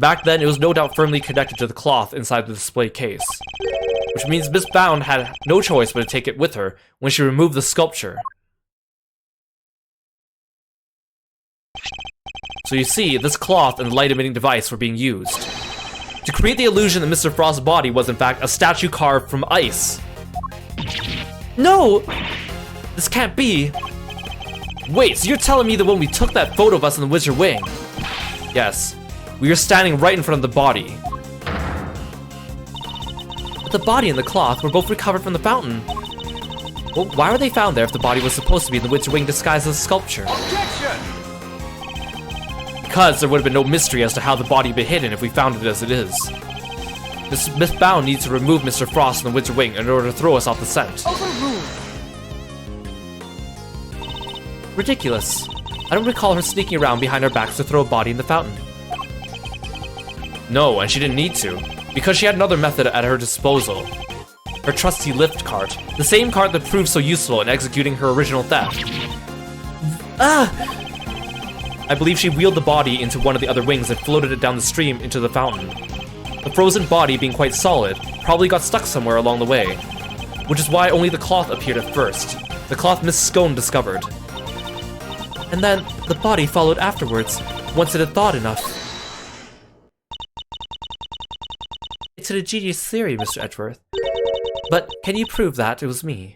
Back then, it was no doubt firmly connected to the cloth inside the display case, which means Miss Bound had no choice but to take it with her when she removed the sculpture. So you see, this cloth and the light-emitting device were being used to create the illusion that Mr. Frost's body was in fact a statue carved from ice. No! This can't be! Wait, so you're telling me that when we took that photo of us in the Winter Wing... Yes, we were standing right in front of the body. But the body and the cloth were both recovered from the fountain. Well, why were they found there if the body was supposed to be in the Winter Wing disguised as a sculpture? Objection! Because there would have been no mystery as to how the body had been hidden if we found it as it is. Miss Bound needs to remove Mr. Frost from the Winter Wing in order to throw us off the scent. Overruled! Ridiculous. I don't recall her sneaking around behind our backs to throw a body in the fountain. No, and she didn't need to, because she had another method at her disposal. Her trusty lift cart. The same cart that proved so useful in executing her original theft. I believe she wheeled the body into one of the other wings and floated it down the stream into the fountain. The frozen body, being quite solid, probably got stuck somewhere along the way, which is why only the cloth appeared at first. The cloth Miss Scone discovered. And then, the body followed afterwards, once it had thawed enough. It's an ingenious theory, Mr. Edgeworth. But can you prove that it was me?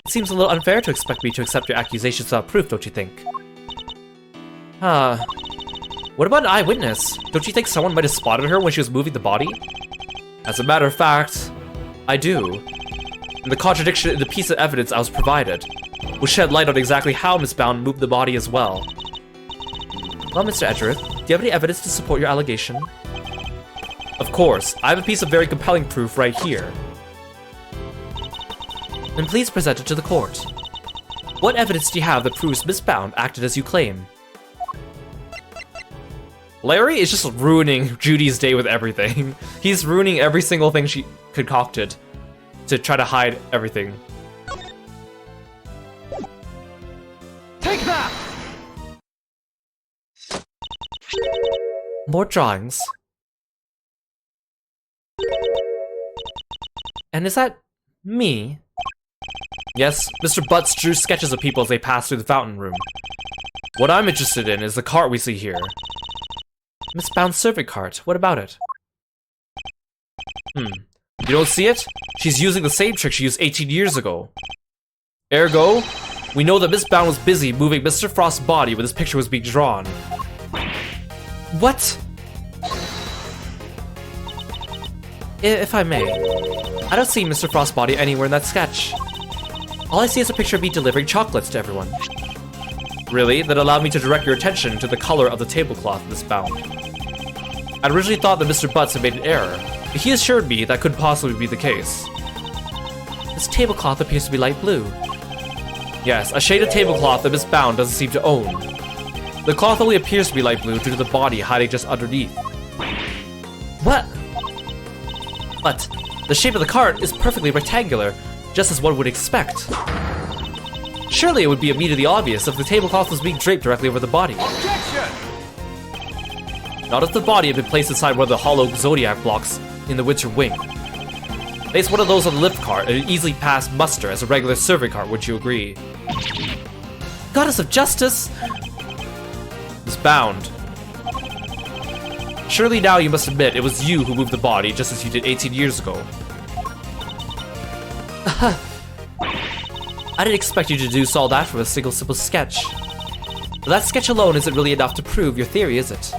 It seems a little unfair to expect me to accept your accusations without proof, don't you think? What about an eyewitness? Don't you think someone might have spotted her when she was moving the body? As a matter of fact, I do. And the contradiction in the piece of evidence I was provided will shed light on exactly how Miss Bound moved the body as well. Well, Mr. Edgeworth, do you have any evidence to support your allegation? Of course, I have a piece of very compelling proof right here. Then please present it to the court. What evidence do you have that proves Miss Bound acted as you claim? Larry is just ruining Judy's day with everything. He's ruining every single thing she concocted to try to hide everything. Take that! More drawings. And is that me? Yes, Mr. Butts drew sketches of people as they passed through the fountain room. What I'm interested in is the cart we see here. Miss Bound's servant cart, what about it? You don't see it? She's using the same trick she used 18 years ago. Ergo, we know that Miss Bound was busy moving Mr. Frost's body when this picture was being drawn. What? If I may, I don't see Mr. Frost's body anywhere in that sketch. All I see is a picture of me delivering chocolates to everyone. Really? That allowed me to direct your attention to the color of the tablecloth Miss Bound. I'd originally thought that Mr. Butts had made an error, but he assured me that couldn't possibly be the case. This tablecloth appears to be light blue. Yes, a shade of tablecloth that Miss Bound doesn't seem to own. The cloth only appears to be light blue due to the body hiding just underneath. What? But the shape of the cart is perfectly rectangular, just as one would expect. Surely it would be immediately obvious if the tablecloth was being draped directly over the body. Objection! Not if the body had been placed inside one of the hollow zodiac blocks in the winter wing. Place one of those on the lift cart and it'd easily pass muster as a regular serving cart, would you agree? Goddess of Justice! Miss Bound. Surely now you must admit it was you who moved the body, just as you did 18 years ago. I didn't expect you to deduce all that from a single simple sketch. But that sketch alone isn't really enough to prove your theory, is it?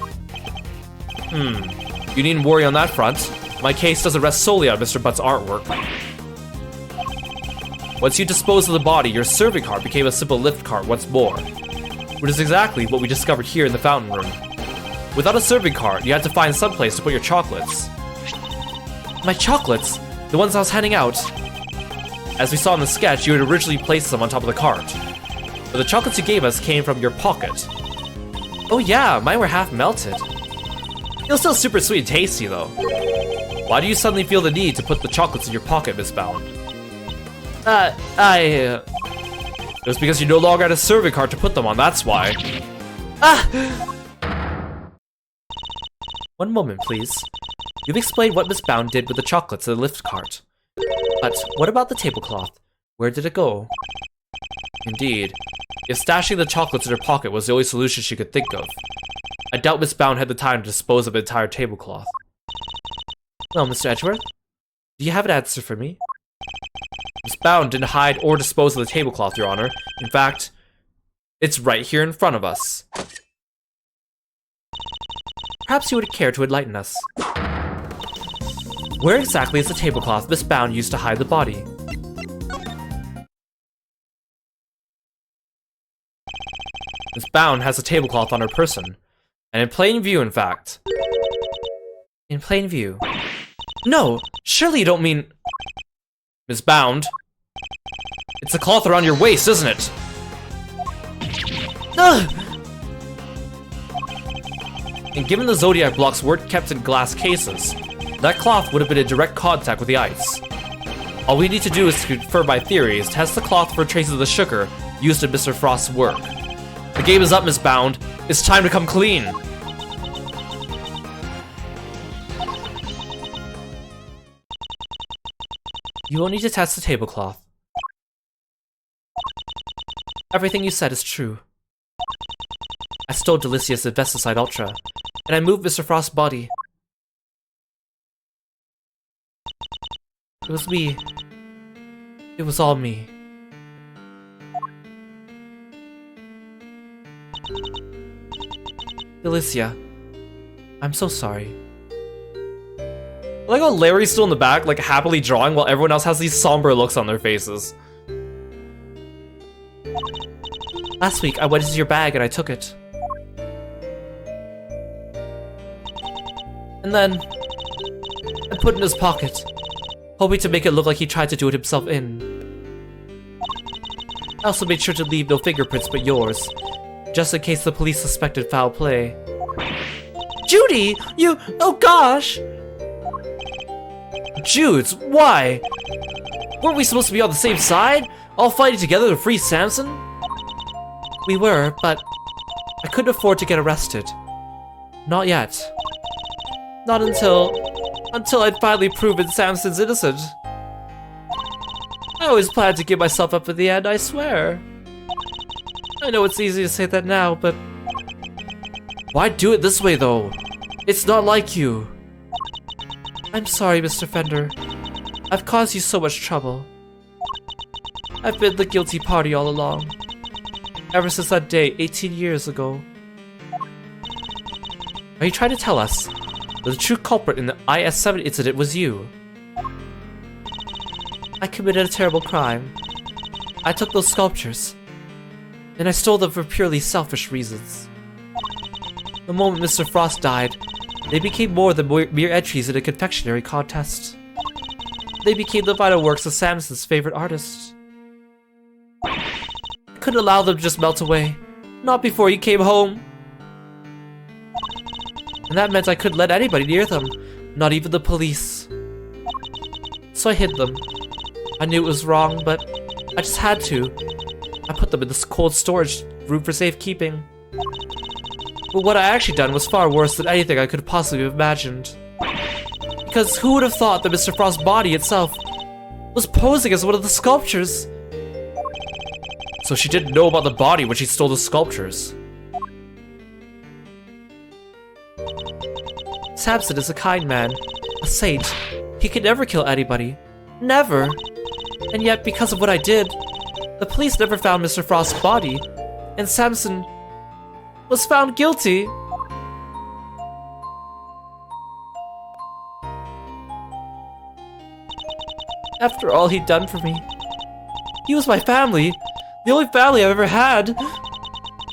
You needn't worry on that front. My case doesn't rest solely on Mr. Butt's artwork. Once you disposed of the body, your serving cart became a simple lift cart once more. Which is exactly what we discovered here in the fountain room. Without a serving cart, you had to find some place to put your chocolates. My chocolates? The ones I was handing out? As we saw in the sketch, you had originally placed them on top of the cart. But the chocolates you gave us came from your pocket. Oh yeah, mine were half melted. It was still super sweet and tasty though. Why do you suddenly feel the need to put the chocolates in your pocket, Miss Bound? It was because you no longer had a serving cart to put them on, that's why. One moment, please. You've explained what Miss Bound did with the chocolates in the lift cart. But what about the tablecloth? Where did it go? Indeed. If stashing the chocolates in her pocket was the only solution she could think of, I doubt Miss Bound had the time to dispose of an entire tablecloth. Well, Mr. Edgeworth, do you have an answer for me? Miss Bound didn't hide or dispose of the tablecloth, Your Honor. In fact, it's right here in front of us. Perhaps you would care to enlighten us. Where exactly is the tablecloth Miss Bound used to hide the body? Miss Bound has a tablecloth on her person. And in plain view, in fact. In plain view. No! Surely you don't mean... Miss Bound. It's the cloth around your waist, isn't it? Ugh! And given the zodiac blocks weren't kept in glass cases, that cloth would have been in direct contact with the ice. All we need to do is to confirm my theories, test the cloth for traces of the sugar used in Mr. Frost's work. The game is up, Miss Bound. It's time to come clean. You will need to test the tablecloth. Everything you said is true. I stole Delicious Investicide Ultra, and I moved Mr. Frost's body. It was me. It was all me. Delicia, I'm so sorry. I like how Larry's still in the back, like happily drawing, while everyone else has these somber looks on their faces. Last week, I went into your bag and I took it. And then, I put it in his pocket, hoping to make it look like he tried to do it himself in. I also made sure to leave no fingerprints but yours, just in case the police suspected foul play. Judy! You... oh gosh! Judes, why? Weren't we supposed to be on the same side? All fighting together to free Samson? We were, but I couldn't afford to get arrested. Not yet. Not until I'd finally proven Samson's innocent. I always planned to give myself up in the end, I swear. I know it's easy to say that now, but... why do it this way, though? It's not like you. I'm sorry, Mr. Fender. I've caused you so much trouble. I've been the guilty party all along. Ever since that day, 18 years ago. Are you trying to tell us that the true culprit in the IS-7 incident was you? I committed a terrible crime. I took those sculptures. and I stole them for purely selfish reasons. The moment Mr. Frost died, they became more than mere entries in a confectionery contest. They became the vital works of Samson's favorite artist. I couldn't allow them to just melt away, not before he came home. And that meant I couldn't let anybody near them, not even the police. So I hid them. I knew it was wrong, but I just had to. I put them in this cold storage room for safekeeping. But what I actually done was far worse than anything I could possibly have imagined. Because who would have thought that Mr. Frost's body itself was posing as one of the sculptures? So she didn't know about the body when she stole the sculptures. Samson is a kind man, a saint. He could never kill anybody. Never! And yet, because of what I did, the police never found Mr. Frost's body, and Samson was found guilty. After all he'd done for me. He was my family, the only family I've ever had.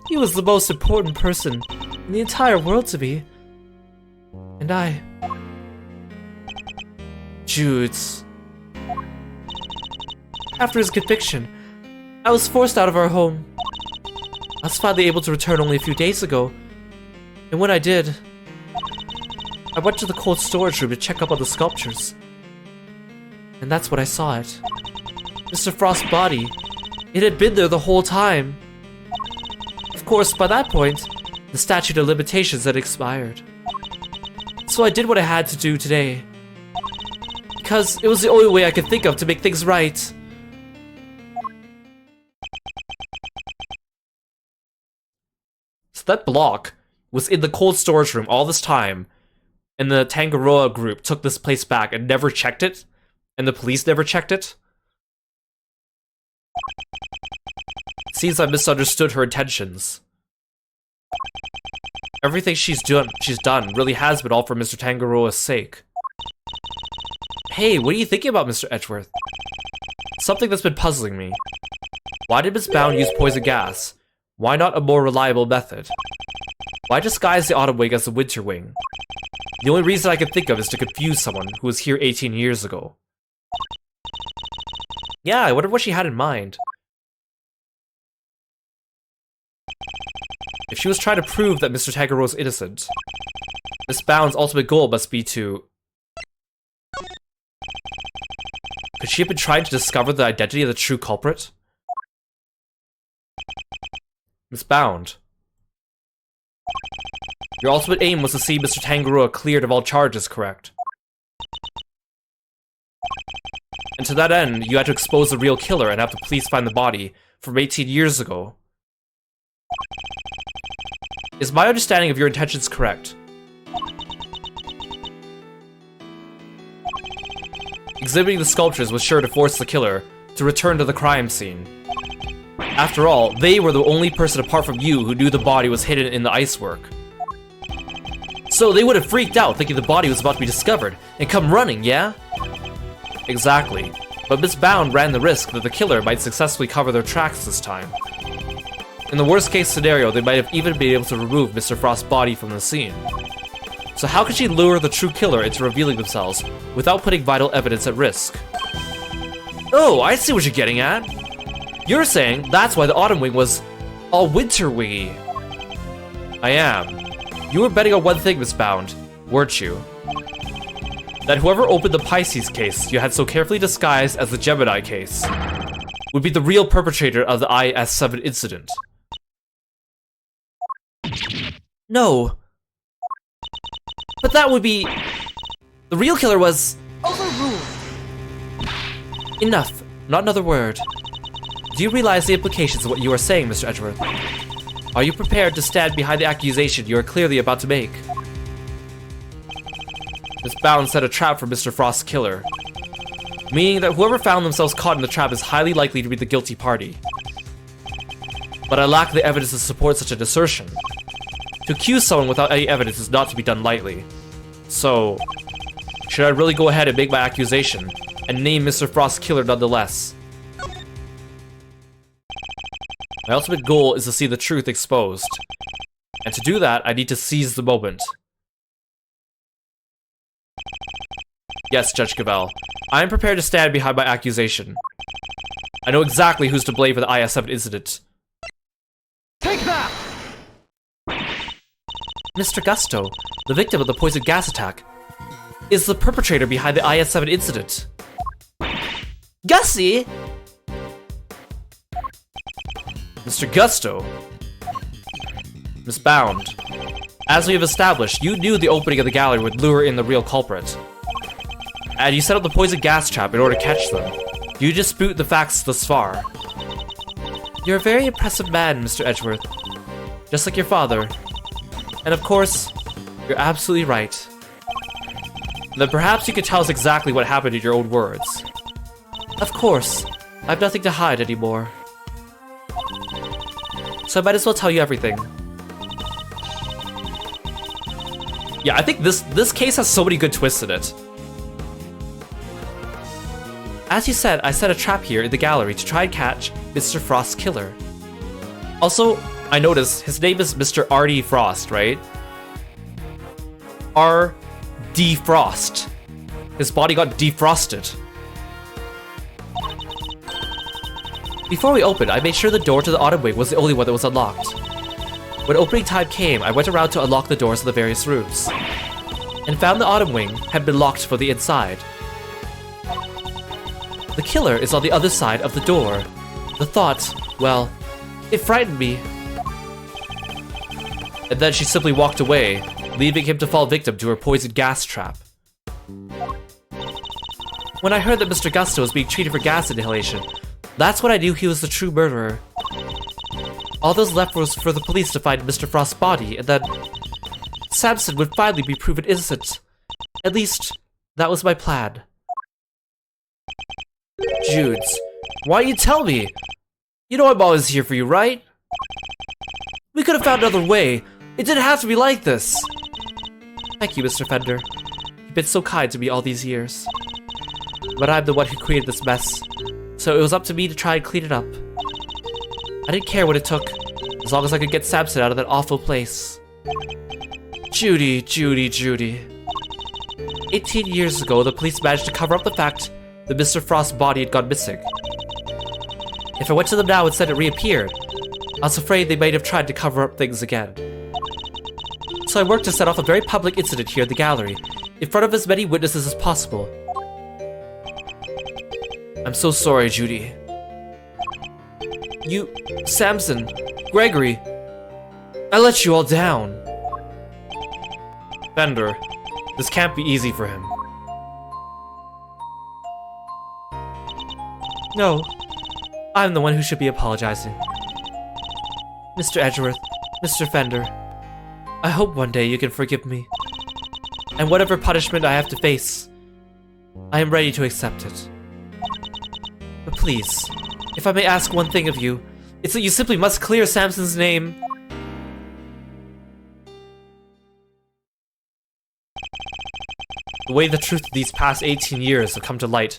He was the most important person in the entire world to me. And I... Judes. After his conviction, I was forced out of our home. I was finally able to return only a few days ago, and when I did, I went to the cold storage room to check up on the sculptures. And that's when I saw it. Mr. Frost's body. It had been there the whole time. Of course, by that point, the statute of limitations had expired. So I did what I had to do today. Because it was the only way I could think of to make things right. So that block was in the cold storage room all this time, and the Tangaroa group took this place back and never checked it, and the police never checked it. Seems I misunderstood her intentions. Everything she's done really has been all for Mr. Tangaroa's sake. Hey, what are you thinking about, Mr. Edgeworth? Something that's been puzzling me. Why did Miss Bound use poison gas? Why not a more reliable method? Why disguise the Autumn Wing as the Winter Wing? The only reason I can think of is to confuse someone who was here 18 years ago. Yeah, I wonder what she had in mind. If she was trying to prove that Mr. Tangaroa is innocent, Miss Bound's ultimate goal must be to... Could she have been trying to discover the identity of the true culprit? Miss Bound. Your ultimate aim was to see Mr. Tangaroa cleared of all charges, correct? And to that end, you had to expose the real killer and have the police find the body from 18 years ago. Is my understanding of your intentions correct? Exhibiting the sculptures was sure to force the killer to return to the crime scene. After all, they were the only person apart from you who knew the body was hidden in the icework. So they would have freaked out thinking the body was about to be discovered and come running, yeah? Exactly. But Miss Bound ran the risk that the killer might successfully cover their tracks this time. In the worst case scenario, they might have even been able to remove Mr. Frost's body from the scene. So how could she lure the true killer into revealing themselves without putting vital evidence at risk? Oh, I see what you're getting at. You're saying that's why the Autumn Wing was all Winter Wingy. I am. You were betting on one thing, Miss Bound, weren't you? That whoever opened the Pisces case you had so carefully disguised as the Gemini case would be the real perpetrator of the IS-7 incident. No. But that would be... The real killer was... Overruled. Enough. Not another word. Do you realize the implications of what you are saying, Mr. Edgeworth? Are you prepared to stand behind the accusation you are clearly about to make? Miss Bound set a trap for Mr. Frost's killer, meaning that whoever found themselves caught in the trap is highly likely to be the guilty party. But I lack the evidence to support such an assertion. To accuse someone without any evidence is not to be done lightly. So, should I really go ahead and make my accusation, and name Mr. Frost's killer nonetheless? My ultimate goal is to see the truth exposed. And to do that, I need to seize the moment. Yes, Judge Cavell. I am prepared to stand behind my accusation. I know exactly who's to blame for the IS-7 incident. Take that! Mr. Gusto, the victim of the poison gas attack, is the perpetrator behind the IS-7 incident. Gussie! Mr. Gusto. Miss Bound. As we have established, you knew the opening of the gallery would lure in the real culprit. And you set up the poison gas trap in order to catch them. Do you dispute the facts thus far? You're a very impressive man, Mr. Edgeworth. Just like your father. And of course, you're absolutely right. Then perhaps you could tell us exactly what happened in your own words. Of course. I have nothing to hide anymore. So I might as well tell you everything. Yeah, I think this case has so many good twists in it. As you said, I set a trap here in the gallery to try and catch Mr. Frost's killer. Also, I noticed his name is Mr. R.D. Frost, right? R.D. Frost. His body got defrosted. Before we opened, I made sure the door to the autumn wing was the only one that was unlocked. When opening time came, I went around to unlock the doors of the various rooms, and found the autumn wing had been locked from the inside. The killer is on the other side of the door. The thought, well, it frightened me. And then she simply walked away, leaving him to fall victim to her poison gas trap. When I heard that Mr. Gusto was being treated for gas inhalation, that's when I knew he was the true murderer. All that was left was for the police to find Mr. Frost's body, and then Samson would finally be proven innocent. At least, that was my plan. Judes, why don't you tell me? You know I'm always here for you, right? We could have found another way. It didn't have to be like this. Thank you, Mr. Fender. You've been so kind to me all these years. But I'm the one who created this mess, so it was up to me to try and clean it up. I didn't care what it took, as long as I could get Samson out of that awful place. Judy, Judy, Judy. 18 years ago, the police managed to cover up the fact that Mr. Frost's body had gone missing. If I went to them now and said it reappeared, I was afraid they might have tried to cover up things again. So I worked to set off a very public incident here in the gallery, in front of as many witnesses as possible. I'm so sorry, Judy. You, Samson, Gregory, I let you all down. Fender, this can't be easy for him. No, I'm the one who should be apologizing. Mr. Edgeworth, Mr. Fender, I hope one day you can forgive me. And whatever punishment I have to face, I am ready to accept it. But please, if I may ask one thing of you, it's that you simply must clear Samson's name. The way the truth of these past 18 years have come to light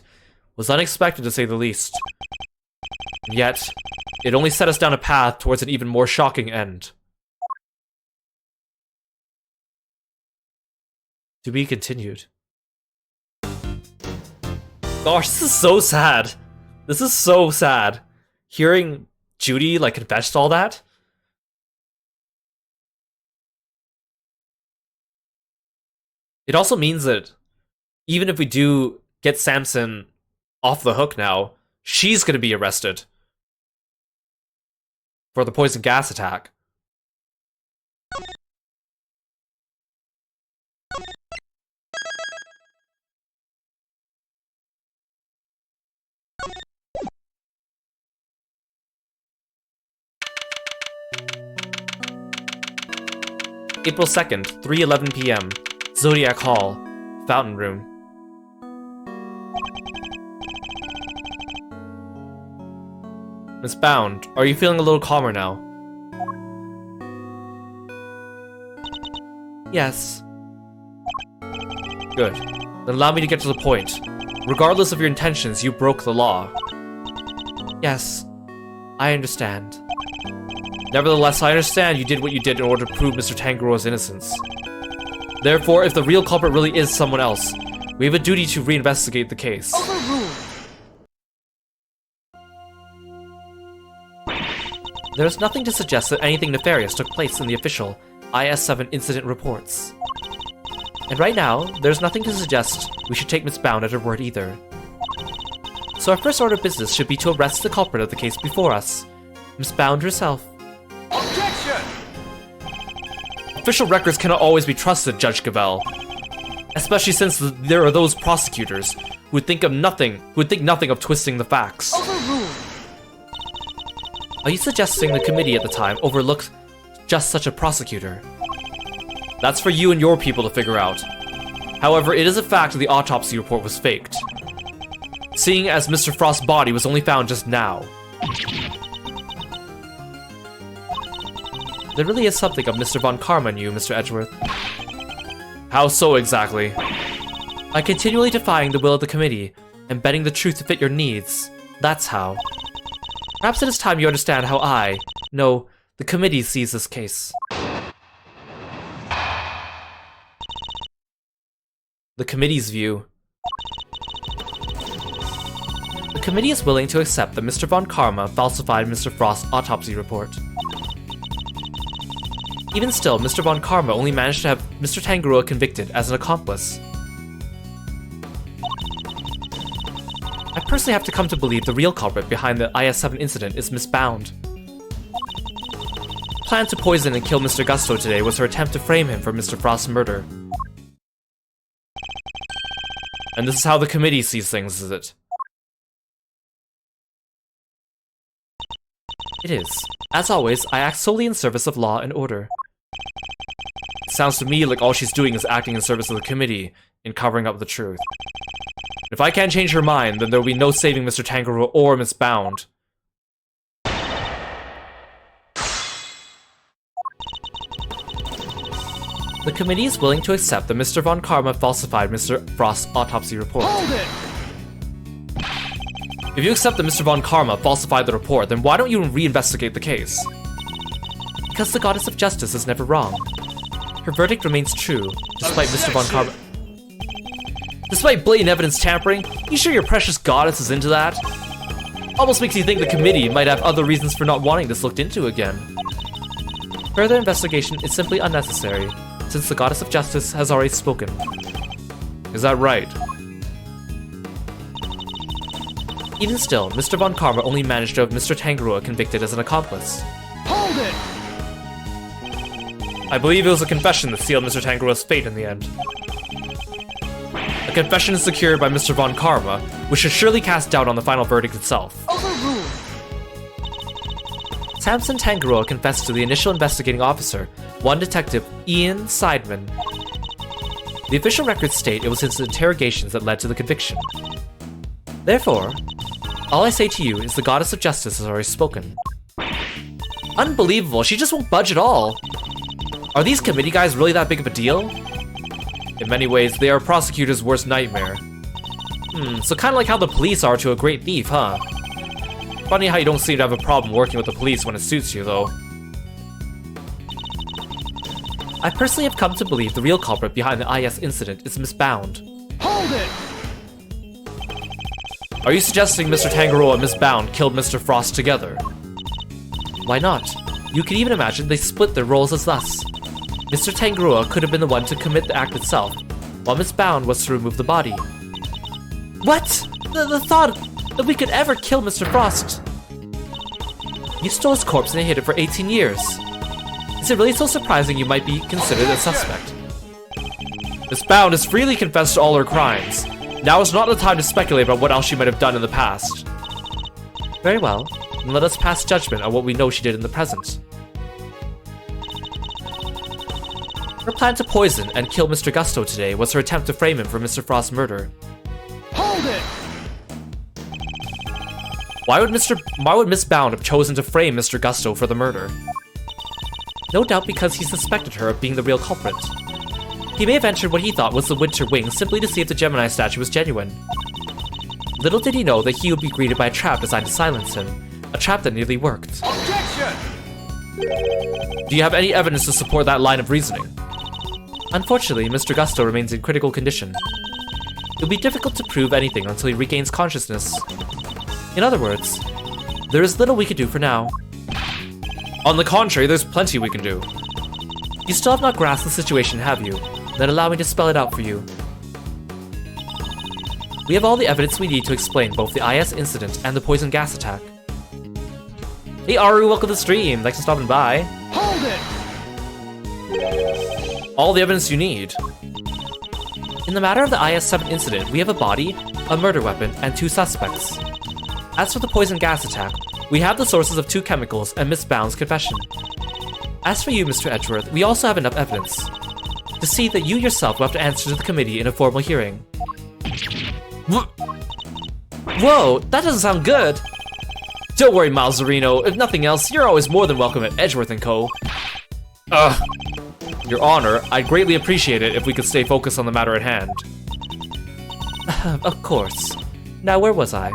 was unexpected, to say the least. And yet, it only set us down a path towards an even more shocking end. To be continued. Gosh, this is so sad. This is so sad. Hearing Judy, like, confess to all that. It also means that even if we do get Samson off the hook now, she's gonna be arrested for the poison gas attack. April 2nd, 3:11 p.m. Zodiac Hall, Fountain Room. Miss Bound, are you feeling a little calmer now? Yes. Good. Then allow me to get to the point. Regardless of your intentions, you broke the law. Yes, I understand. Nevertheless, I understand you did what you did in order to prove Mr. Tangaroa's innocence. Therefore, if the real culprit really is someone else, we have a duty to reinvestigate the case. Overruled. There is nothing to suggest that anything nefarious took place in the official IS-7 incident reports. And right now, there's nothing to suggest we should take Miss Bound at her word either. So our first order of business should be to arrest the culprit of the case before us, Miss Bound herself. Objection! Official records cannot always be trusted, Judge Gavel. Especially since there are those prosecutors who would think nothing of twisting the facts. Overruled. Are you suggesting the committee at the time overlooked just such a prosecutor? That's for you and your people to figure out. However, it is a fact that the autopsy report was faked, seeing as Mr. Frost's body was only found just now. There really is something of Mr. Von Karma in you, Mr. Edgeworth. How so exactly? By continually defying the will of the committee and bending the truth to fit your needs, that's how. Perhaps it is time you understand how no, the committee sees this case. The committee's view. The committee is willing to accept that Mr. Von Karma falsified Mr. Frost's autopsy report. Even still, Mr. Von Karma only managed to have Mr. Tangaroa convicted as an accomplice. I personally have to come to believe the real culprit behind the IS-7 incident is Miss Bound. Plan to poison and kill Mr. Gusto today was her attempt to frame him for Mr. Frost's murder. And this is how the committee sees things, is it? It is. As always, I act solely in service of law and order. It sounds to me like all she's doing is acting in service of the committee in covering up the truth. If I can't change her mind, then there will be no saving Mr. Tangaroa or Miss Bound. The committee is willing to accept that Mr. Von Karma falsified Mr. Frost's autopsy report. Hold it! If you accept that Mr. Von Karma falsified the report, then why don't you reinvestigate the case? Because the Goddess of Justice is never wrong. Her verdict remains true, despite Mr. Von Karma... Despite blatant evidence tampering, you sure your precious goddess is into that? Almost makes you think the committee might have other reasons for not wanting this looked into again. Further investigation is simply unnecessary, since the Goddess of Justice has already spoken. Is that right? Even still, Mr. Von Karma only managed to have Mr. Tangaroa convicted as an accomplice. Hold it! I believe it was a confession that sealed Mr. Tangaroa's fate in the end. A confession is secured by Mr. Von Karma, which should surely cast doubt on the final verdict itself. Overruled! Samson Tangaroa confessed to the initial investigating officer, one Detective Ian Seidman. The official records state it was his interrogations that led to the conviction. Therefore, all I say to you is the Goddess of Justice has already spoken. Unbelievable, she just won't budge at all. Are these committee guys really that big of a deal? In many ways, they are a prosecutor's worst nightmare. So kinda like how the police are to a great thief, huh? Funny how you don't seem to have a problem working with the police when it suits you, though. I personally have come to believe the real culprit behind the IS incident is Miss Bound. Hold it! Are you suggesting Mr. Tangaroa and Miss Bound killed Mr. Frost together? Why not? You could even imagine they split their roles as thus. Mr. Tangaroa could have been the one to commit the act itself, while Miss Bound was to remove the body. What? The thought that we could ever kill Mr. Frost! You stole his corpse and hid it for 18 years. Is it really so surprising you might be considered a suspect? Miss Bound has freely confessed to all her crimes. Now is not the time to speculate about what else she might have done in the past. Very well, then let us pass judgment on what we know she did in the present. Her plan to poison and kill Mr. Gusto today was her attempt to frame him for Mr. Frost's murder. Hold it! Why would Miss Bound have chosen to frame Mr. Gusto for the murder? No doubt because he suspected her of being the real culprit. He may have entered what he thought was the Winter Wing simply to see if the Gemini statue was genuine. Little did he know that he would be greeted by a trap designed to silence him, a trap that nearly worked. Objection! Do you have any evidence to support that line of reasoning? Unfortunately, Mr. Gusto remains in critical condition. It'll be difficult to prove anything until he regains consciousness. In other words, there is little we can do for now. On the contrary, there's plenty we can do. You still have not grasped the situation, have you? Then allow me to spell it out for you. We have all the evidence we need to explain both the IS incident and the poison gas attack. Hey Aru, welcome to the stream. Thanks for stopping by. Hold it! All the evidence you need. In the matter of the IS-7 incident, we have a body, a murder weapon, and 2 suspects. As for the poison gas attack, we have the sources of 2 chemicals and Miss Bound's confession. As for you, Mr. Edgeworth, we also have enough evidence to see that you yourself will have to answer to the committee in a formal hearing. Whoa, that doesn't sound good! Don't worry, Miles Zarino. If nothing else, you're always more than welcome at Edgeworth & Co. Ugh. Your Honor, I'd greatly appreciate it if we could stay focused on the matter at hand. Of course. Now, where was I?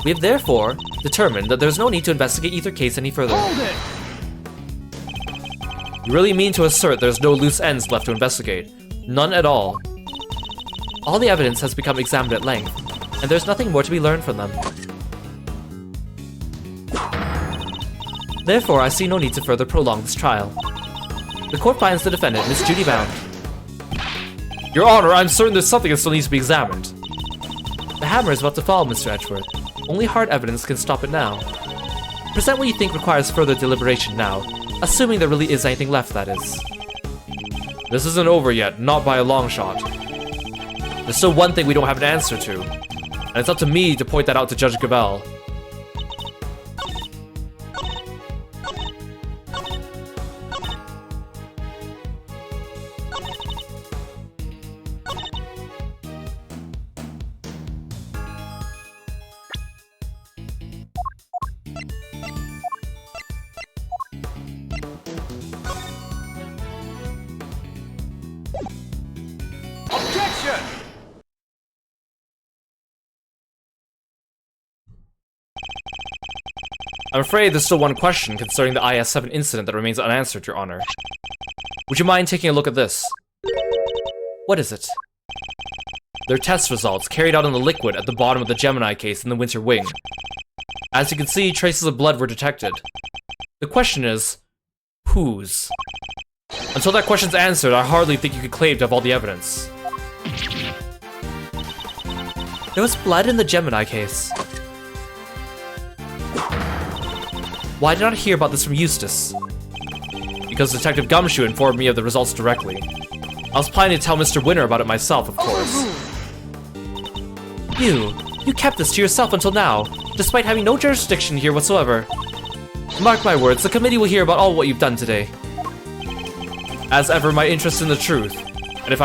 We have therefore determined that there's no need to investigate either case any further. Hold it! You really mean to assert there's no loose ends left to investigate? None at all. All the evidence has become examined at length, and there's nothing more to be learned from them. Therefore, I see no need to further prolong this trial. The court finds the defendant, Miss Judy Bound. Your Honor, I'm certain there's something that still needs to be examined. The hammer is about to fall, Mr. Edgeworth. Only hard evidence can stop it now. Present what you think requires further deliberation now, assuming there really is anything left, that is. This isn't over yet, not by a long shot. There's still one thing we don't have an answer to, and it's up to me to point that out to Judge Gabel. Objection! I'm afraid there's still one question concerning the IS-7 incident that remains unanswered, Your Honor. Would you mind taking a look at this? What is it? They're test results carried out in the liquid at the bottom of the Gemini case in the Winter Wing. As you can see, traces of blood were detected. The question is, whose? Until that question's answered, I hardly think you could claim to have all the evidence. There was blood in the Gemini case. Why did I not hear about this from Eustace? Because Detective Gumshoe informed me of the results directly. I was planning to tell Mr. Winter about it myself, of course. You kept this to yourself until now, despite having no jurisdiction here whatsoever. Mark my words, the committee will hear about all what you've done today. As ever, my interest in the truth, and if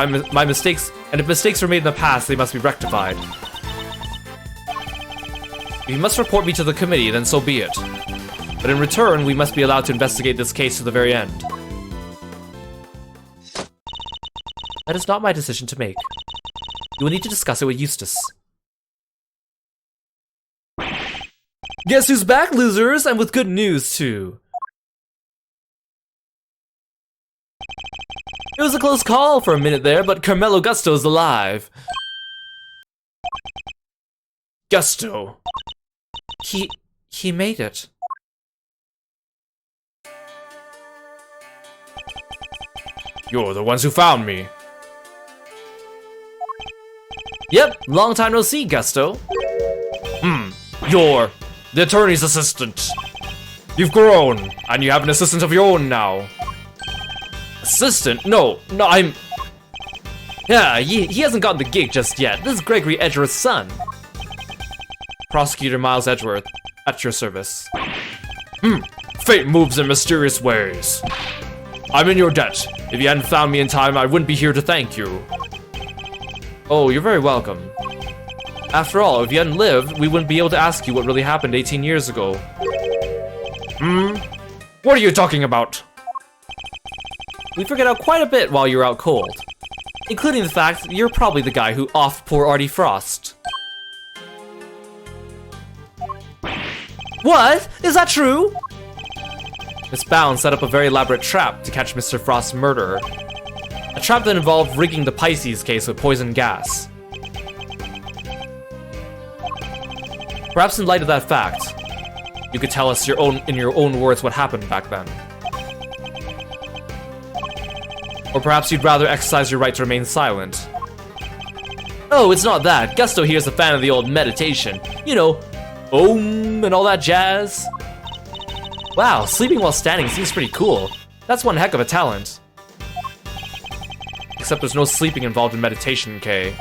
mistakes were made in the past, they must be rectified. If you must report me to the committee, then so be it. But in return, we must be allowed to investigate this case to the very end. That is not my decision to make. You will need to discuss it with Eustace. Guess who's back, losers? And with good news, too. It was a close call for a minute there, but Carmelo Gusto's alive. Gusto. He made it. You're the ones who found me. Yep, long time no see, Gusto. You're the attorney's assistant. You've grown, and you have an assistant of your own now. Assistant? No, I'm... Yeah, he hasn't gotten the gig just yet. This is Gregory Edgeworth's son. Prosecutor Miles Edgeworth, at your service. Fate moves in mysterious ways. I'm in your debt. If you hadn't found me in time, I wouldn't be here to thank you. Oh, you're very welcome. After all, if you hadn't lived, we wouldn't be able to ask you what really happened 18 years ago. What are you talking about? We figured out quite a bit while you were out cold. Including the fact that you're probably the guy who offed poor Artie Frost. What? Is that true? Miss Bound set up a very elaborate trap to catch Mr. Frost's murderer. A trap that involved rigging the Pisces case with poison gas. Perhaps in light of that fact, you could tell us in your own words what happened back then. Or perhaps you'd rather exercise your right to remain silent. Oh, it's not that. Gusto here is a fan of the old meditation. You know, Om and all that jazz. Wow, sleeping while standing seems pretty cool. That's one heck of a talent. Except there's no sleeping involved in meditation, Kay.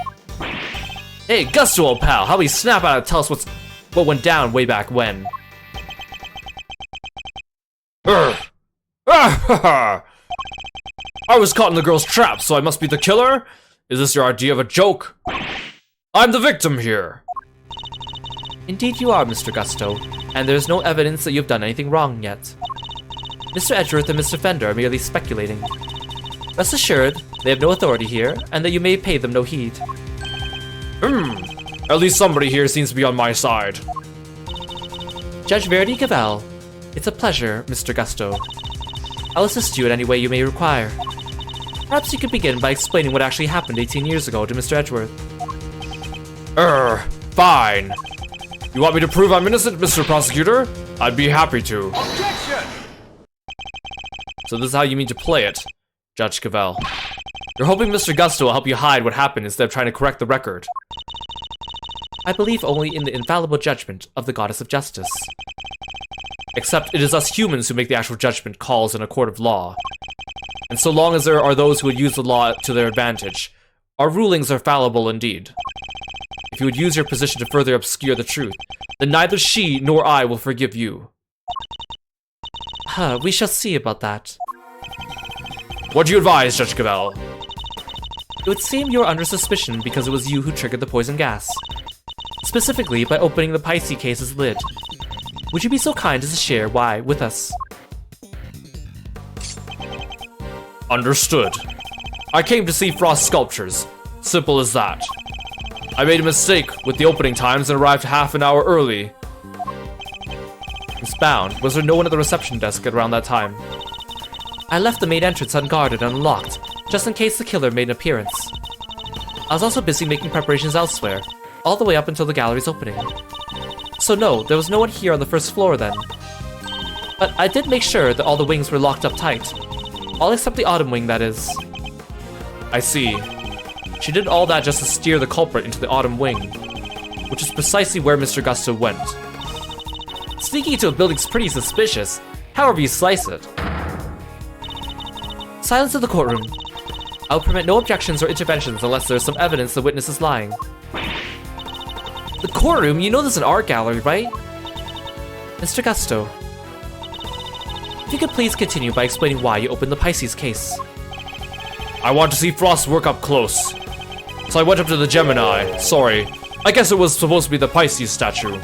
Hey, Gusto, old pal, how about you snap out and tell us what went down way back when? I was caught in the girl's trap, so I must be the killer? Is this your idea of a joke? I'm the victim here. Indeed you are, Mr. Gusto, and there's no evidence that you've done anything wrong yet. Mr. Edgeworth and Mr. Fender are merely speculating. Rest assured, they have no authority here, and that you may pay them no heed. At least somebody here seems to be on my side. Judge Verity Cavell, it's a pleasure, Mr. Gusto. I'll assist you in any way you may require. Perhaps you could begin by explaining what actually happened 18 years ago to Mr. Edgeworth. Fine. You want me to prove I'm innocent, Mr. Prosecutor? I'd be happy to. Objection! So this is how you mean to play it, Judge Cavell. You're hoping Mr. Gusto will help you hide what happened instead of trying to correct the record. I believe only in the infallible judgment of the Goddess of Justice. Except it is us humans who make the actual judgment calls in a court of law. And so long as there are those who would use the law to their advantage, our rulings are fallible indeed. If you would use your position to further obscure the truth, then neither she nor I will forgive you. We shall see about that. What do you advise, Judge Cavell? It would seem you are under suspicion because it was you who triggered the poison gas. Specifically by opening the Pisces case's lid. Would you be so kind as to share why with us? Understood. I came to see Frost sculptures. Simple as that. I made a mistake with the opening times and arrived half an hour early. Miss Bound, was there no one at the reception desk at around that time? I left the main entrance unguarded and unlocked, just in case the killer made an appearance. I was also busy making preparations elsewhere, all the way up until the gallery's opening. So no, there was no one here on the first floor then. But I did make sure that all the wings were locked up tight. All except the autumn wing, that is. I see. She did all that just to steer the culprit into the autumn wing, which is precisely where Mr. Gusto went. Sneaking into a building's pretty suspicious, however you slice it. Silence in the courtroom. I will permit no objections or interventions unless there is some evidence the witness is lying. The courtroom? You know this is an art gallery, right? Mr. Gusto. If you could please continue by explaining why you opened the Pisces case. I want to see Frost's work up close. So I went up to the Gemini. Sorry. I guess it was supposed to be the Pisces statue.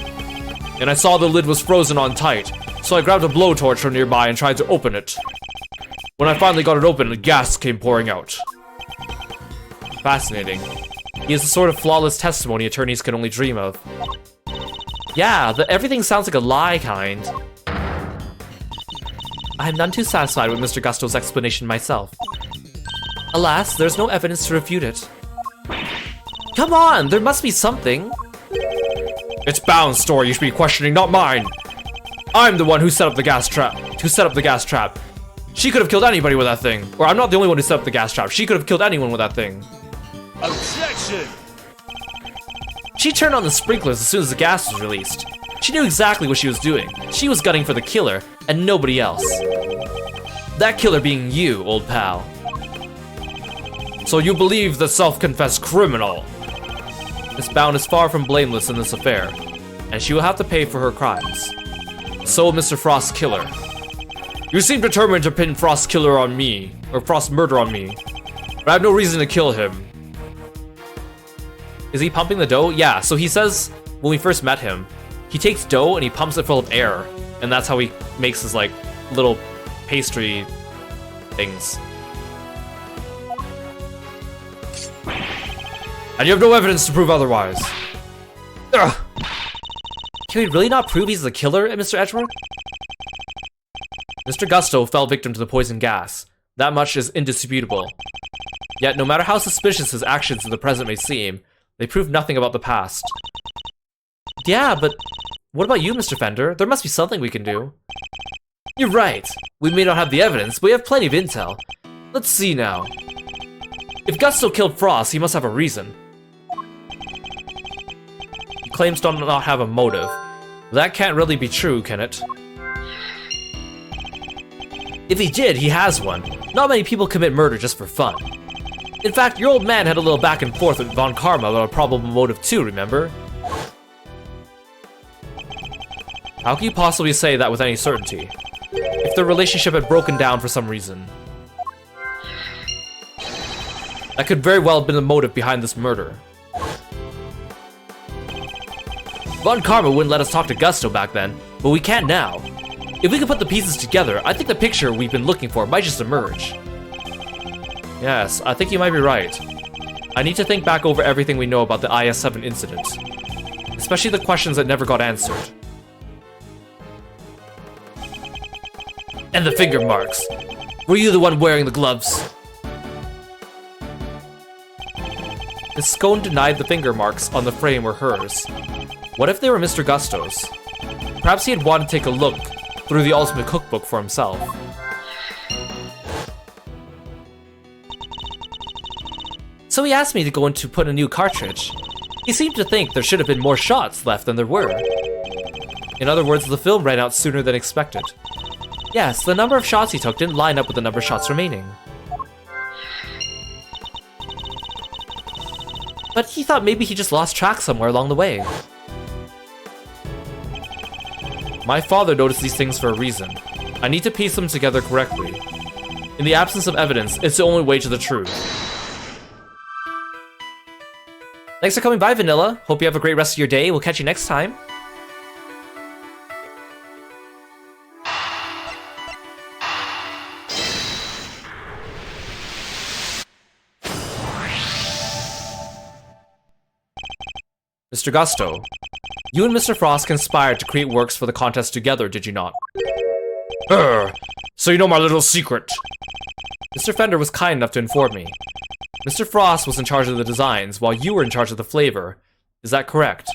And I saw the lid was frozen on tight, so I grabbed a blowtorch from nearby and tried to open it. When I finally got it open, the gas came pouring out. Fascinating. He is the sort of flawless testimony attorneys can only dream of. Yeah, everything sounds like a lie kind. I am none too satisfied with Mr. Gusto's explanation myself. Alas, there's no evidence to refute it. Come on, there must be something. It's Bound's story you should be questioning, not mine. I'm the one who set up the gas trap. She could have killed anybody with that thing. Or I'm not the only one who set up the gas trap. She could have killed anyone with that thing. Objection! She turned on the sprinklers as soon as the gas was released. She knew exactly what she was doing. She was gunning for the killer, and nobody else. That killer being you, old pal. So you believe the self-confessed criminal? Miss Bound is far from blameless in this affair, and she will have to pay for her crimes. So will Mr. Frost's killer. You seem determined to pin Frost's killer on me, or Frost's murder on me, but I have no reason to kill him. Is he pumping the dough? Yeah, so he says, when we first met him, he takes dough and he pumps it full of air, and that's how he makes his, like, little pastry things. And you have no evidence to prove otherwise. Ugh. Can we really not prove he's the killer, Mr. Edgeworth? Mr. Gusto fell victim to the poison gas. That much is indisputable. Yet, no matter how suspicious his actions in the present may seem, they prove nothing about the past. Yeah, but what about you, Mr. Fender? There must be something we can do. You're right. We may not have the evidence, but we have plenty of intel. Let's see now. If Gusto killed Frost, he must have a reason. He claims to not have a motive. That can't really be true, can it? If he did, he has one. Not many people commit murder just for fun. In fact, your old man had a little back and forth with Von Karma about a probable motive too, remember? How can you possibly say that with any certainty? If their relationship had broken down for some reason. That could very well have been the motive behind this murder. Von Karma wouldn't let us talk to Gusto back then, but we can now. If we could put the pieces together, I think the picture we've been looking for might just emerge. Yes, I think you might be right. I need to think back over everything we know about the IS-7 incident. Especially the questions that never got answered. And the finger marks. Were you the one wearing the gloves? Miss Scone denied the finger marks on the frame were hers. What if they were Mr. Gusto's? Perhaps he had wanted to take a look through the Ultimate Cookbook for himself. So he asked me to go in to put a new cartridge. He seemed to think there should have been more shots left than there were. In other words, the film ran out sooner than expected. Yes, the number of shots he took didn't line up with the number of shots remaining. But he thought maybe he just lost track somewhere along the way. My father noticed these things for a reason. I need to piece them together correctly. In the absence of evidence, it's the only way to the truth. Thanks for coming by, Vanilla. Hope you have a great rest of your day. We'll catch you next time. Mr. Gusto, you and Mr. Frost conspired to create works for the contest together, did you not? So you know my little secret. Mr. Fender was kind enough to inform me. Mr. Frost was in charge of the designs, while you were in charge of the flavor. Is that correct?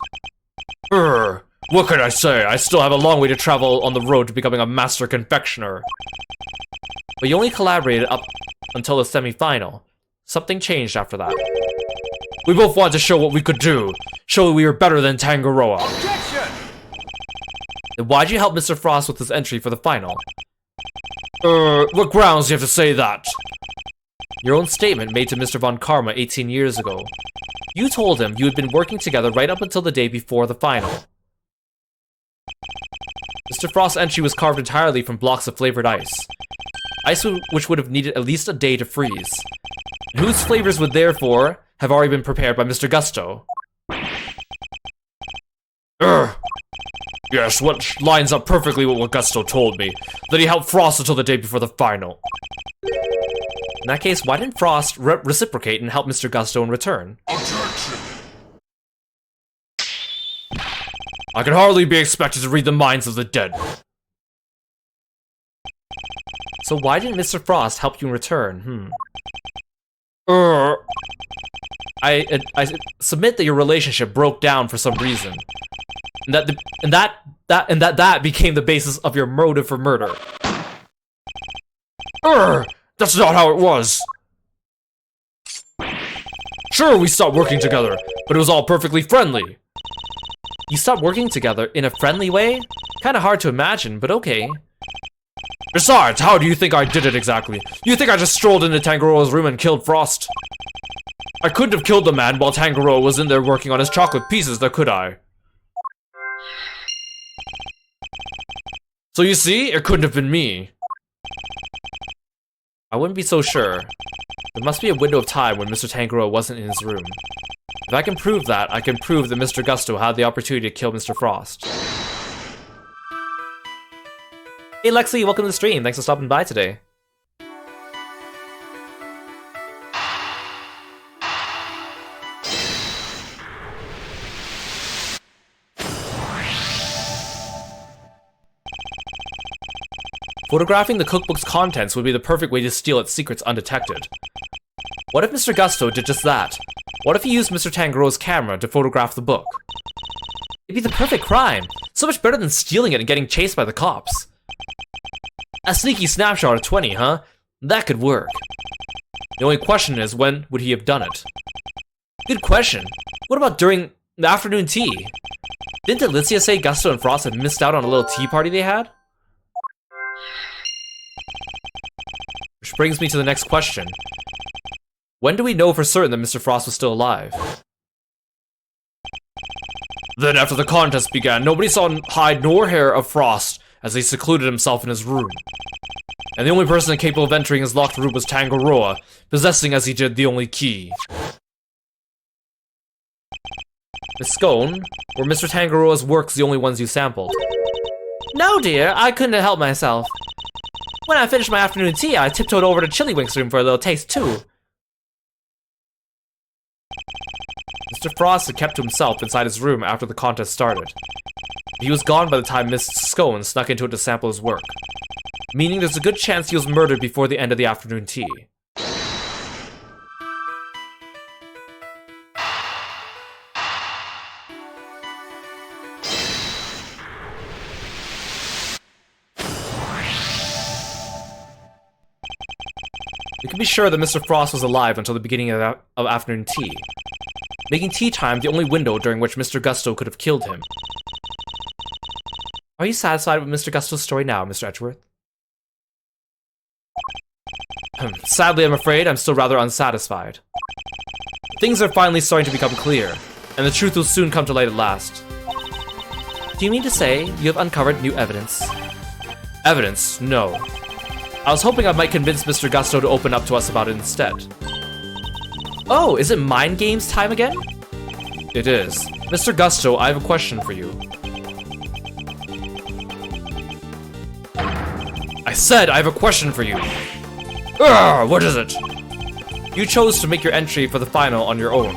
What can I say? I still have a long way to travel on the road to becoming a master confectioner. But you only collaborated up until the semi-final. Something changed after that. We both wanted to show what we could do. Show that we were better than Tangaroa. Objection! Then why'd you help Mr. Frost with his entry for the final? What grounds do you have to say that? Your own statement made to Mr. Von Karma 18 years ago. You told him you had been working together right up until the day before the final. Mr. Frost's entry was carved entirely from blocks of flavored ice. Ice which would have needed at least a day to freeze. And whose flavors would therefore have already been prepared by Mr. Gusto. Yes, what lines up perfectly with what Gusto told me. That he helped Frost until the day before the final. In that case, why didn't Frost reciprocate and help Mr. Gusto in return? Objection! I can hardly be expected to read the minds of the dead. So why didn't Mr. Frost help you in return? I submit that your relationship broke down for some reason, and that became the basis of your motive for murder. That's not how it was. Sure, we stopped working together, but it was all perfectly friendly. You stopped working together in a friendly way? Kinda hard to imagine, but okay. Besides, how do you think I did it exactly? You think I just strolled into Tangaroa's room and killed Frost? I couldn't have killed the man while Tangaroa was in there working on his chocolate pieces, though, could I? So you see, it couldn't have been me. I wouldn't be so sure. There must be a window of time when Mr. Tangaroa wasn't in his room. If I can prove that, I can prove that Mr. Gusto had the opportunity to kill Mr. Frost. Hey Lexi, welcome to the stream. Thanks for stopping by today. Photographing the cookbook's contents would be the perfect way to steal its secrets undetected. What if Mr. Gusto did just that? What if he used Mr. Tangaroa's camera to photograph the book? It'd be the perfect crime. So much better than stealing it and getting chased by the cops. A sneaky snapshot of 20, huh? That could work. The only question is, when would he have done it? Good question. What about during the afternoon tea? Didn't Alicia say Gusto and Frost had missed out on a little tea party they had? Which brings me to the next question. When do we know for certain that Mr. Frost was still alive? Then after the contest began, nobody saw hide nor hair of Frost as he secluded himself in his room. And the only person capable of entering his locked room was Tangaroa, possessing as he did the only key. Miss Scone, were Mr. Tangaroa's works the only ones you sampled? No, dear, I couldn't have helped myself. When I finished my afternoon tea, I tiptoed over to Chillywink's room for a little taste, too. Mr. Frost had kept to himself inside his room after the contest started. He was gone by the time Miss Scone snuck into it to sample his work, meaning there's a good chance he was murdered before the end of the afternoon tea. We can be sure that Mr. Frost was alive until the beginning of afternoon tea, making tea time the only window during which Mr. Gusto could have killed him. Are you satisfied with Mr. Gusto's story now, Mr. Edgeworth? Sadly, I'm afraid I'm still rather unsatisfied. Things are finally starting to become clear, and the truth will soon come to light at last. Do you mean to say you have uncovered new evidence? Evidence? No. I was hoping I might convince Mr. Gusto to open up to us about it instead. Oh, is it mind games time again? It is. Mr. Gusto, I have a question for you. I said I have a question for you. Urgh, what is it? You chose to make your entry for the final on your own.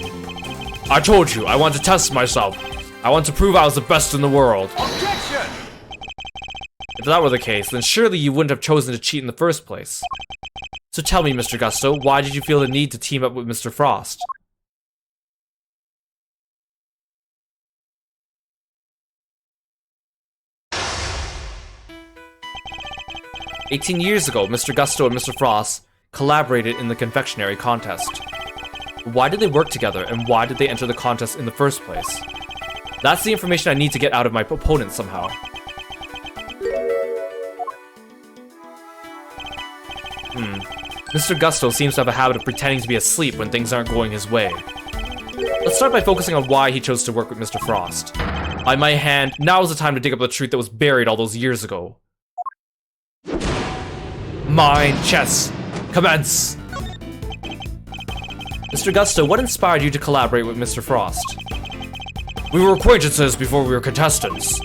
I told you, I want to test myself. I want to prove I was the best in the world. Objection! If that were the case, then surely you wouldn't have chosen to cheat in the first place. So tell me, Mr. Gusto, why did you feel the need to team up with Mr. Frost? "18 years ago, Mr. Gusto and Mr. Frost collaborated in the confectionery contest. Why did they work together, and why did they enter the contest in the first place? That's the information I need to get out of my opponent somehow. Mr. Gusto seems to have a habit of pretending to be asleep when things aren't going his way. Let's start by focusing on why he chose to work with Mr. Frost. By my hand, now is the time to dig up the truth that was buried all those years ago. Mind chess, commence! Mr. Gusto, what inspired you to collaborate with Mr. Frost? We were acquaintances before we were contestants.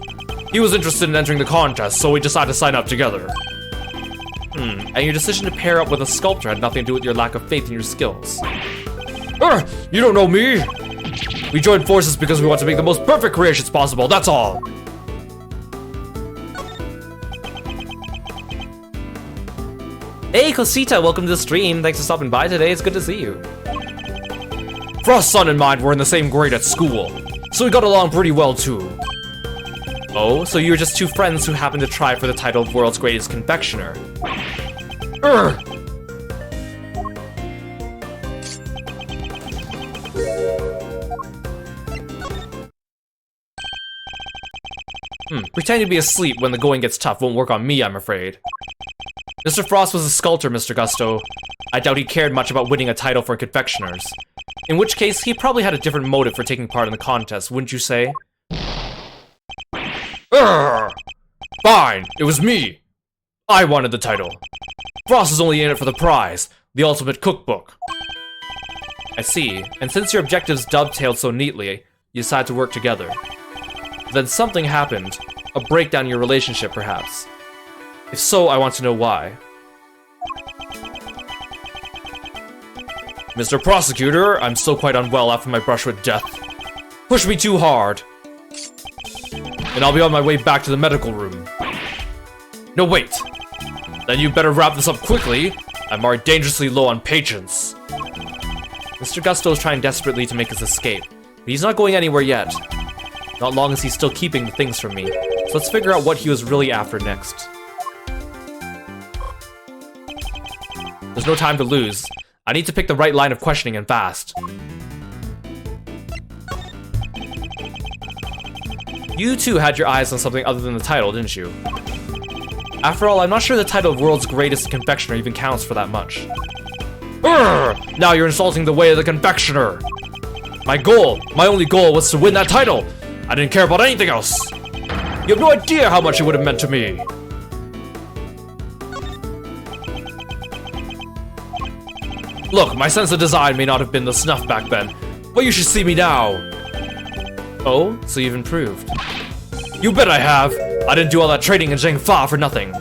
He was interested in entering the contest, so we decided to sign up together. And your decision to pair up with a sculptor had nothing to do with your lack of faith in your skills. You don't know me! We joined forces because we want to make the most perfect creations possible, that's all! Hey, Cosita, welcome to the stream. Thanks for stopping by today, it's good to see you. Frost's son and mine were in the same grade at school, so we got along pretty well too. Oh, so you were just two friends who happened to try for the title of World's Greatest Confectioner. Pretending to be asleep when the going gets tough won't work on me, I'm afraid. Mr. Frost was a sculptor, Mr. Gusto. I doubt he cared much about winning a title for confectioners. In which case, he probably had a different motive for taking part in the contest, wouldn't you say? Fine, it was me. I wanted the title. Frost is only in it for the prize, the ultimate cookbook. I see, and since your objectives dovetailed so neatly, you decided to work together. Then something happened, a breakdown in your relationship perhaps. If so, I want to know why. Mr. Prosecutor, I'm still quite unwell after my brush with death. Push me too hard. And I'll be on my way back to the medical room. No, wait. Then you better wrap this up quickly. I'm already dangerously low on patience. Mr. Gusto is trying desperately to make his escape, but he's not going anywhere yet. Not long as he's still keeping the things from me. So let's figure out what he was really after next. There's no time to lose. I need to pick the right line of questioning and fast. You too had your eyes on something other than the title, didn't you? After all, I'm not sure the title of World's Greatest Confectioner even counts for that much. Urgh! Now you're insulting the way of the confectioner! My only goal was to win that title! I didn't care about anything else! You have no idea how much it would have meant to me! Look, my sense of design may not have been the snuff back then, but you should see me now! Oh, so you've improved. You bet I have! I didn't do all that training in Zhengfa for nothing.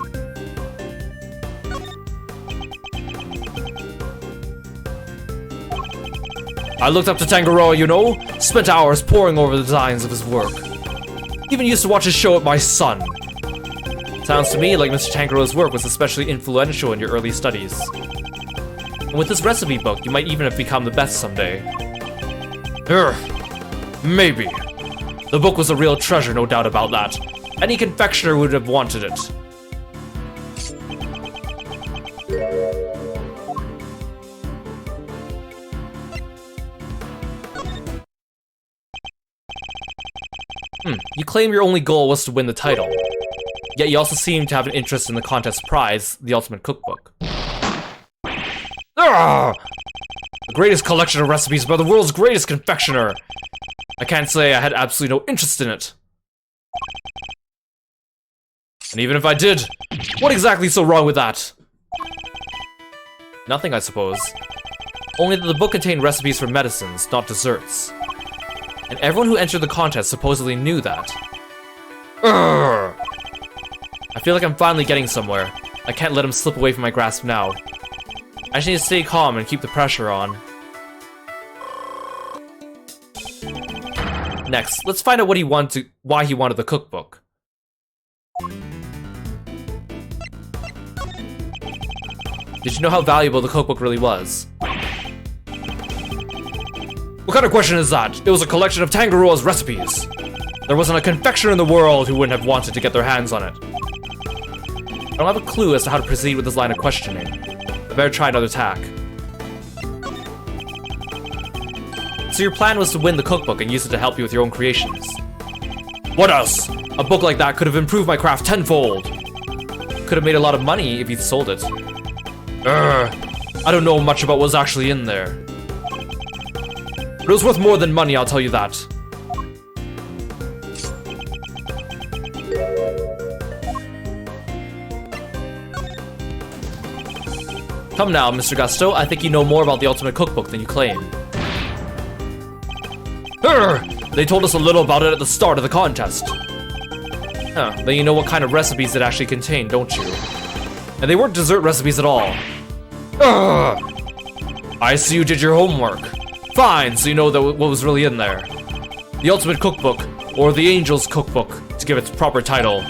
I looked up to Tangaroa, you know? Spent hours poring over the designs of his work. Even used to watch his show at my son. Sounds to me like Mr. Tangaroa's work was especially influential in your early studies. And with this recipe book, you might even have become the best someday. Maybe. The book was a real treasure, no doubt about that. Any confectioner would have wanted it. You claim your only goal was to win the title. Yet you also seem to have an interest in the contest prize, the Ultimate Cookbook. The greatest collection of recipes by the world's greatest confectioner! I can't say I had absolutely no interest in it. And even if I did, what exactly is so wrong with that? Nothing, I suppose. Only that the book contained recipes for medicines, not desserts. And everyone who entered the contest supposedly knew that. I feel like I'm finally getting somewhere. I can't let him slip away from my grasp now. I just need to stay calm and keep the pressure on. Next, let's find out what he wanted why he wanted the cookbook. Did you know how valuable the cookbook really was? What kind of question is that? It was a collection of Tangaroa's recipes. There wasn't a confectioner in the world who wouldn't have wanted to get their hands on it. I don't have a clue as to how to proceed with this line of questioning. I better try another tack. So your plan was to win the cookbook and use it to help you with your own creations. What else? A book like that could have improved my craft tenfold. Could have made a lot of money if you'd sold it. I don't know much about what's actually in there. But it was worth more than money, I'll tell you that. Come now, Mr. Gusto, I think you know more about the Ultimate Cookbook than you claim. They told us a little about it at the start of the contest. Then you know what kind of recipes it actually contained, don't you? And they weren't dessert recipes at all. I see you did your homework. Fine, so you know what was really in there. The Ultimate Cookbook, or the Angel's Cookbook, to give its proper title.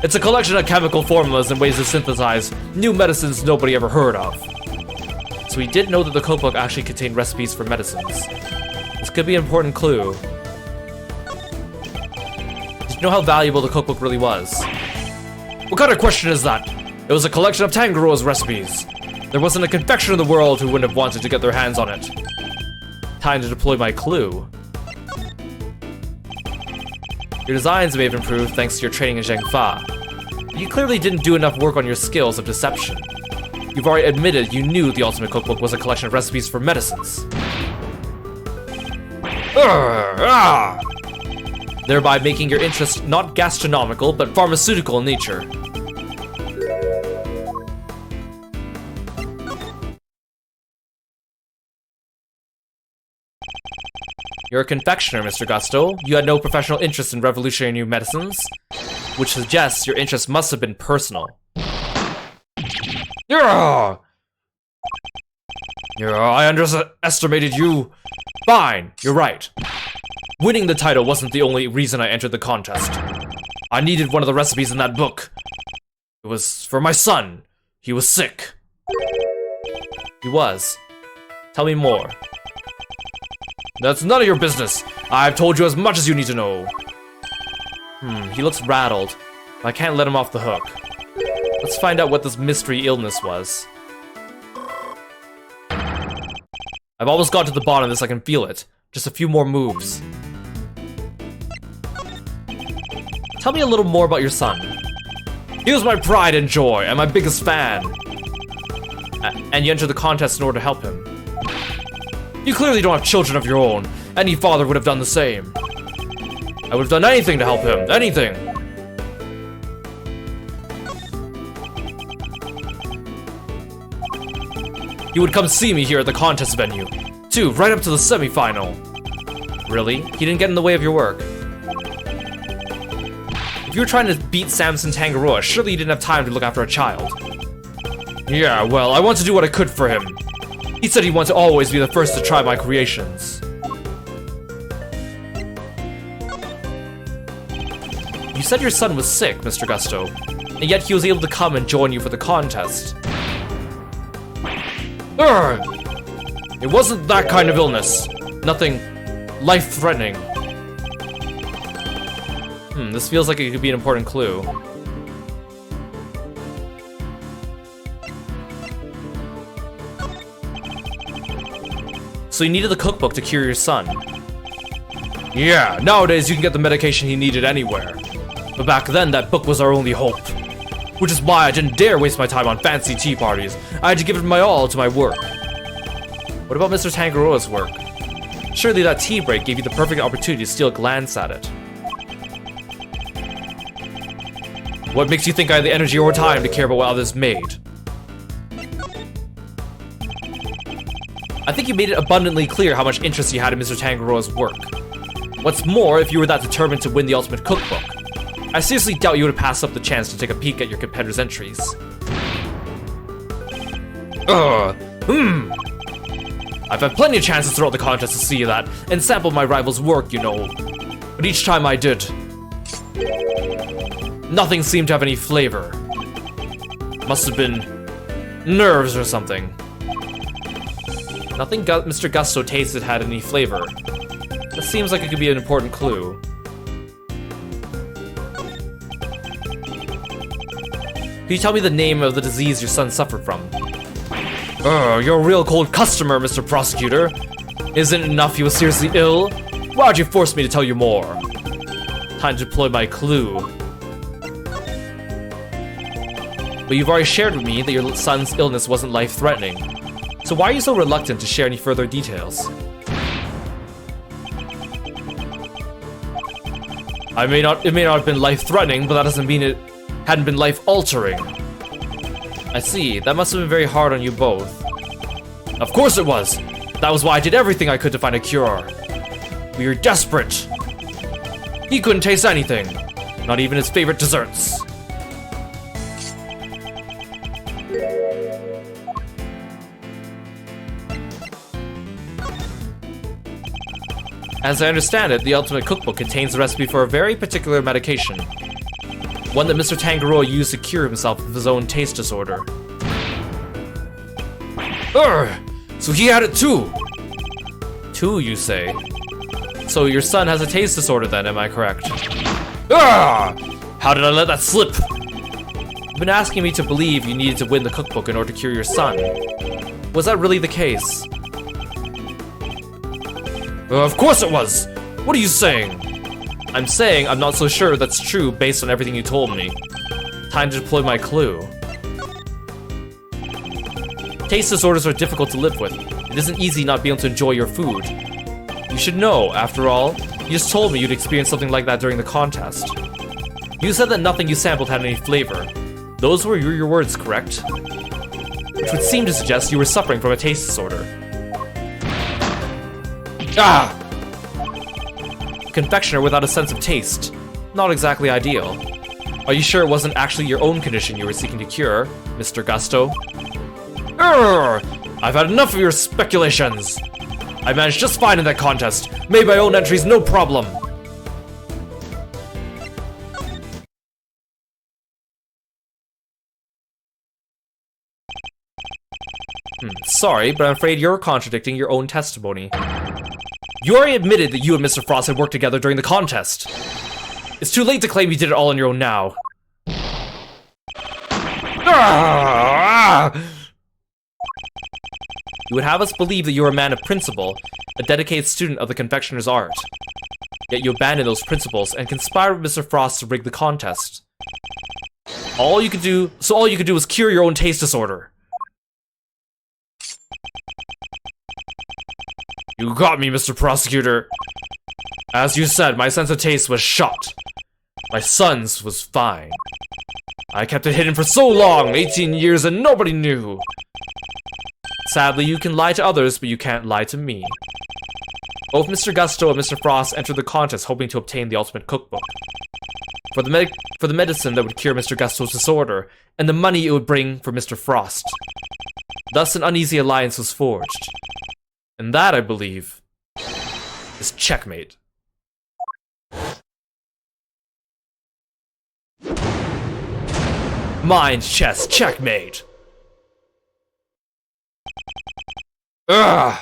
It's a collection of chemical formulas and ways to synthesize new medicines nobody ever heard of. So he did know that the cookbook actually contained recipes for medicines. This could be an important clue. Did you know how valuable the cookbook really was? What kind of question is that? It was a collection of Tangaroa's recipes. There wasn't a confectioner in the world who wouldn't have wanted to get their hands on it. Time to deploy my clue. Your designs may have improved thanks to your training in Zhengfa. But you clearly didn't do enough work on your skills of deception. You've already admitted you knew the Ultimate Cookbook was a collection of recipes for medicines. Thereby making your interest not gastronomical, but pharmaceutical in nature. You're a confectioner, Mr. Gusto. You had no professional interest in revolutionary new medicines, which suggests your interest must have been personal. I underestimated you. Fine, you're right. Winning the title wasn't the only reason I entered the contest. I needed one of the recipes in that book. It was for my son, He was sick. He was. Tell me more. That's none of your business. I've told you as much as you need to know. He looks rattled. I can't let him off the hook. Let's find out what this mystery illness was. I've almost got to the bottom of this, I can feel it. Just a few more moves. Tell me a little more about your son. He was my pride and joy, and my biggest fan. And you entered the contest in order to help him. You clearly don't have children of your own. Any father would have done the same. I would have done anything to help him. Anything. He would come see me here at the contest venue. Too, right up to the semi-final. Really? He didn't get in the way of your work. If you were trying to beat Samson Tangaroa, surely you didn't have time to look after a child. Yeah, well, I want to do what I could for him. He said he wanted to always be the first to try my creations. You said your son was sick, Mr. Gusto, and yet he was able to come and join you for the contest. Urgh! It wasn't that kind of illness. Nothing life-threatening. This feels like it could be an important clue. So you needed the cookbook to cure your son. Yeah, nowadays you can get the medication he needed anywhere. But back then, that book was our only hope. Which is why I didn't dare waste my time on fancy tea parties. I had to give it my all to my work. What about Mr. Tangaroa's work? Surely that tea break gave you the perfect opportunity to steal a glance at it. What makes you think I have the energy or time to care about what others made? I think you made it abundantly clear how much interest you had in Mr. Tangaroa's work. What's more, if you were that determined to win the ultimate cookbook, I seriously doubt you would have passed up the chance to take a peek at your competitor's entries. I've had plenty of chances throughout the contest to see that, and sample my rival's work, you know. But each time I did, nothing seemed to have any flavor. Must have been nerves or something. Nothing Mr. Gusto tasted had any flavor. That seems like it could be an important clue. Can you tell me the name of the disease your son suffered from? You're a real cold customer, Mr. Prosecutor. Isn't it enough he was seriously ill? Why'd you force me to tell you more? Time to deploy my clue. But you've already shared with me that your son's illness wasn't life-threatening. So why are you so reluctant to share any further details? It may not have been life-threatening, but that doesn't mean it hadn't been life-altering. I see, that must have been very hard on you both. Of course it was! That was why I did everything I could to find a cure. We were desperate. He couldn't taste anything, not even his favorite desserts. As I understand it, the Ultimate Cookbook contains the recipe for a very particular medication. One that Mr. Tangaroa used to cure himself of his own taste disorder. So he had it too! Two, you say? So your son has a taste disorder then, am I correct? How did I let that slip? You've been asking me to believe you needed to win the cookbook in order to cure your son. Was that really the case? Of course it was! What are you saying? I'm saying I'm not so sure that's true based on everything you told me. Time to deploy my clue. Taste disorders are difficult to live with. It isn't easy not being able to enjoy your food. You should know, after all, you just told me you'd experienced something like that during the contest. You said that nothing you sampled had any flavor. Those were your words, correct? Which would seem to suggest you were suffering from a taste disorder. Confectioner without a sense of taste. Not exactly ideal. Are you sure it wasn't actually your own condition you were seeking to cure, Mr. Gusto? I've had enough of your speculations. I managed just fine in that contest. Made my own entries no problem. Sorry, but I'm afraid you're contradicting your own testimony. You already admitted that you and Mr. Frost had worked together during the contest. It's too late to claim you did it all on your own now. You would have us believe that you are a man of principle, a dedicated student of the confectioner's art. Yet you abandoned those principles and conspired with Mr. Frost to rig the contest. All you could do was cure your own taste disorder. You got me, Mr. Prosecutor. As you said, my sense of taste was shot. My son's was fine. I kept it hidden for so long, 18 years, and nobody knew. Sadly, you can lie to others, but you can't lie to me. Both Mr. Gusto and Mr. Frost entered the contest hoping to obtain the ultimate cookbook. For the medicine that would cure Mr. Gusto's disorder, and the money it would bring for Mr. Frost. Thus, an uneasy alliance was forged. And that, I believe, is checkmate. Mind chess checkmate. Ugh.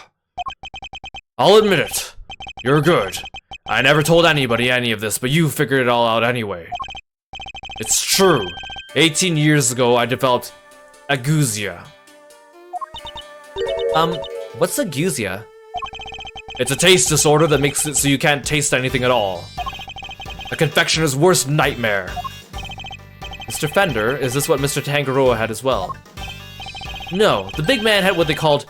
I'll admit it. You're good. I never told anybody any of this, but you figured it all out anyway. It's true. 18 years ago, I developed agousia. What's agousia? It's a taste disorder that makes it so you can't taste anything at all. A confectioner's worst nightmare. Mr. Fender, is this what Mr. Tangaroa had as well? No, the big man had what they called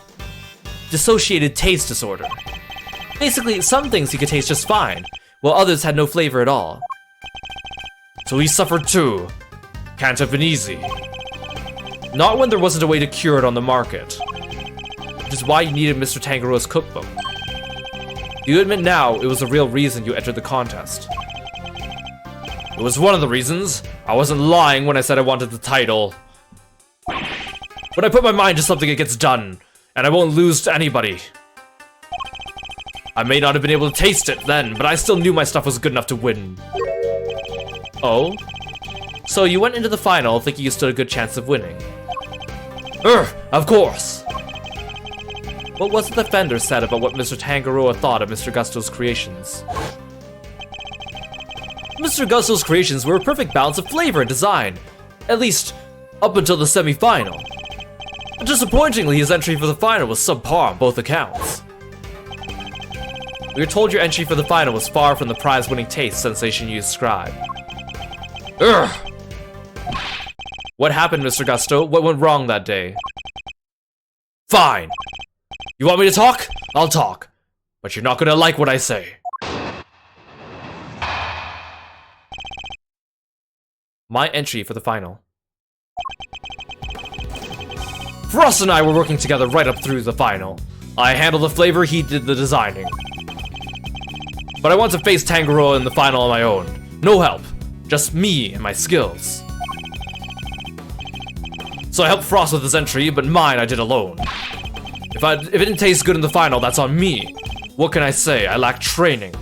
dissociated taste disorder. Basically, some things he could taste just fine, while others had no flavor at all. So he suffered too. Can't have been easy. Not when there wasn't a way to cure it on the market. Which is why you needed Mr. Tangaroa's cookbook. You admit now it was the real reason you entered the contest. It was one of the reasons. I wasn't lying when I said I wanted the title. When I put my mind to something, it gets done, and I won't lose to anybody. I may not have been able to taste it then, but I still knew my stuff was good enough to win. Oh? So you went into the final thinking you stood a good chance of winning? Of course! What was it the Fender said about what Mr. Tangaroa thought of Mr. Gusto's creations? Mr. Gusto's creations were a perfect balance of flavor and design. At least, up until the semi-final. But disappointingly, his entry for the final was subpar on both accounts. We were told your entry for the final was far from the prize-winning taste sensation you described. What happened, Mr. Gusto? What went wrong that day? Fine. You want me to talk? I'll talk. But you're not gonna like what I say. My entry for the final. Frost and I were working together right up through the final. I handled the flavor, he did the designing. But I want to face Tangaroa in the final on my own. No help. Just me and my skills. So I helped Frost with his entry, but mine I did alone. If it didn't taste good in the final, that's on me. What can I say? I lack training.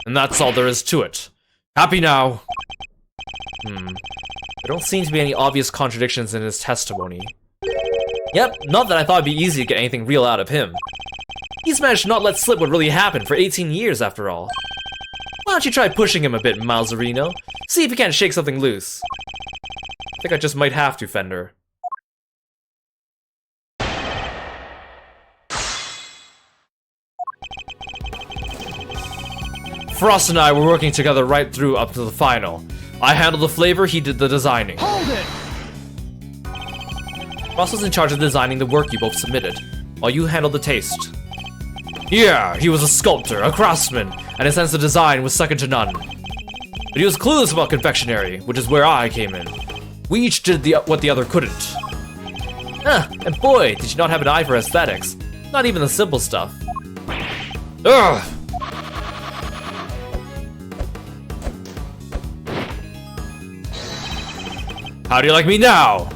And that's all there is to it. Happy now? There don't seem to be any obvious contradictions in his testimony. Yep, not that I thought it'd be easy to get anything real out of him. He's managed to not let slip what really happened for 18 years after all. Why don't you try pushing him a bit, Miles Edgeworth? See if you can't shake something loose. I think I just might have to, Fender. Frost and I were working together right through up to the final. I handled the flavor, he did the designing. Hold it! Frost was in charge of designing the work you both submitted, while you handled the taste. Yeah, he was a sculptor, a craftsman, and his sense of design was second to none. But he was clueless about confectionery, which is where I came in. We each did what the other couldn't. And boy, did you not have an eye for aesthetics. Not even the simple stuff. Ugh! How do you like me now?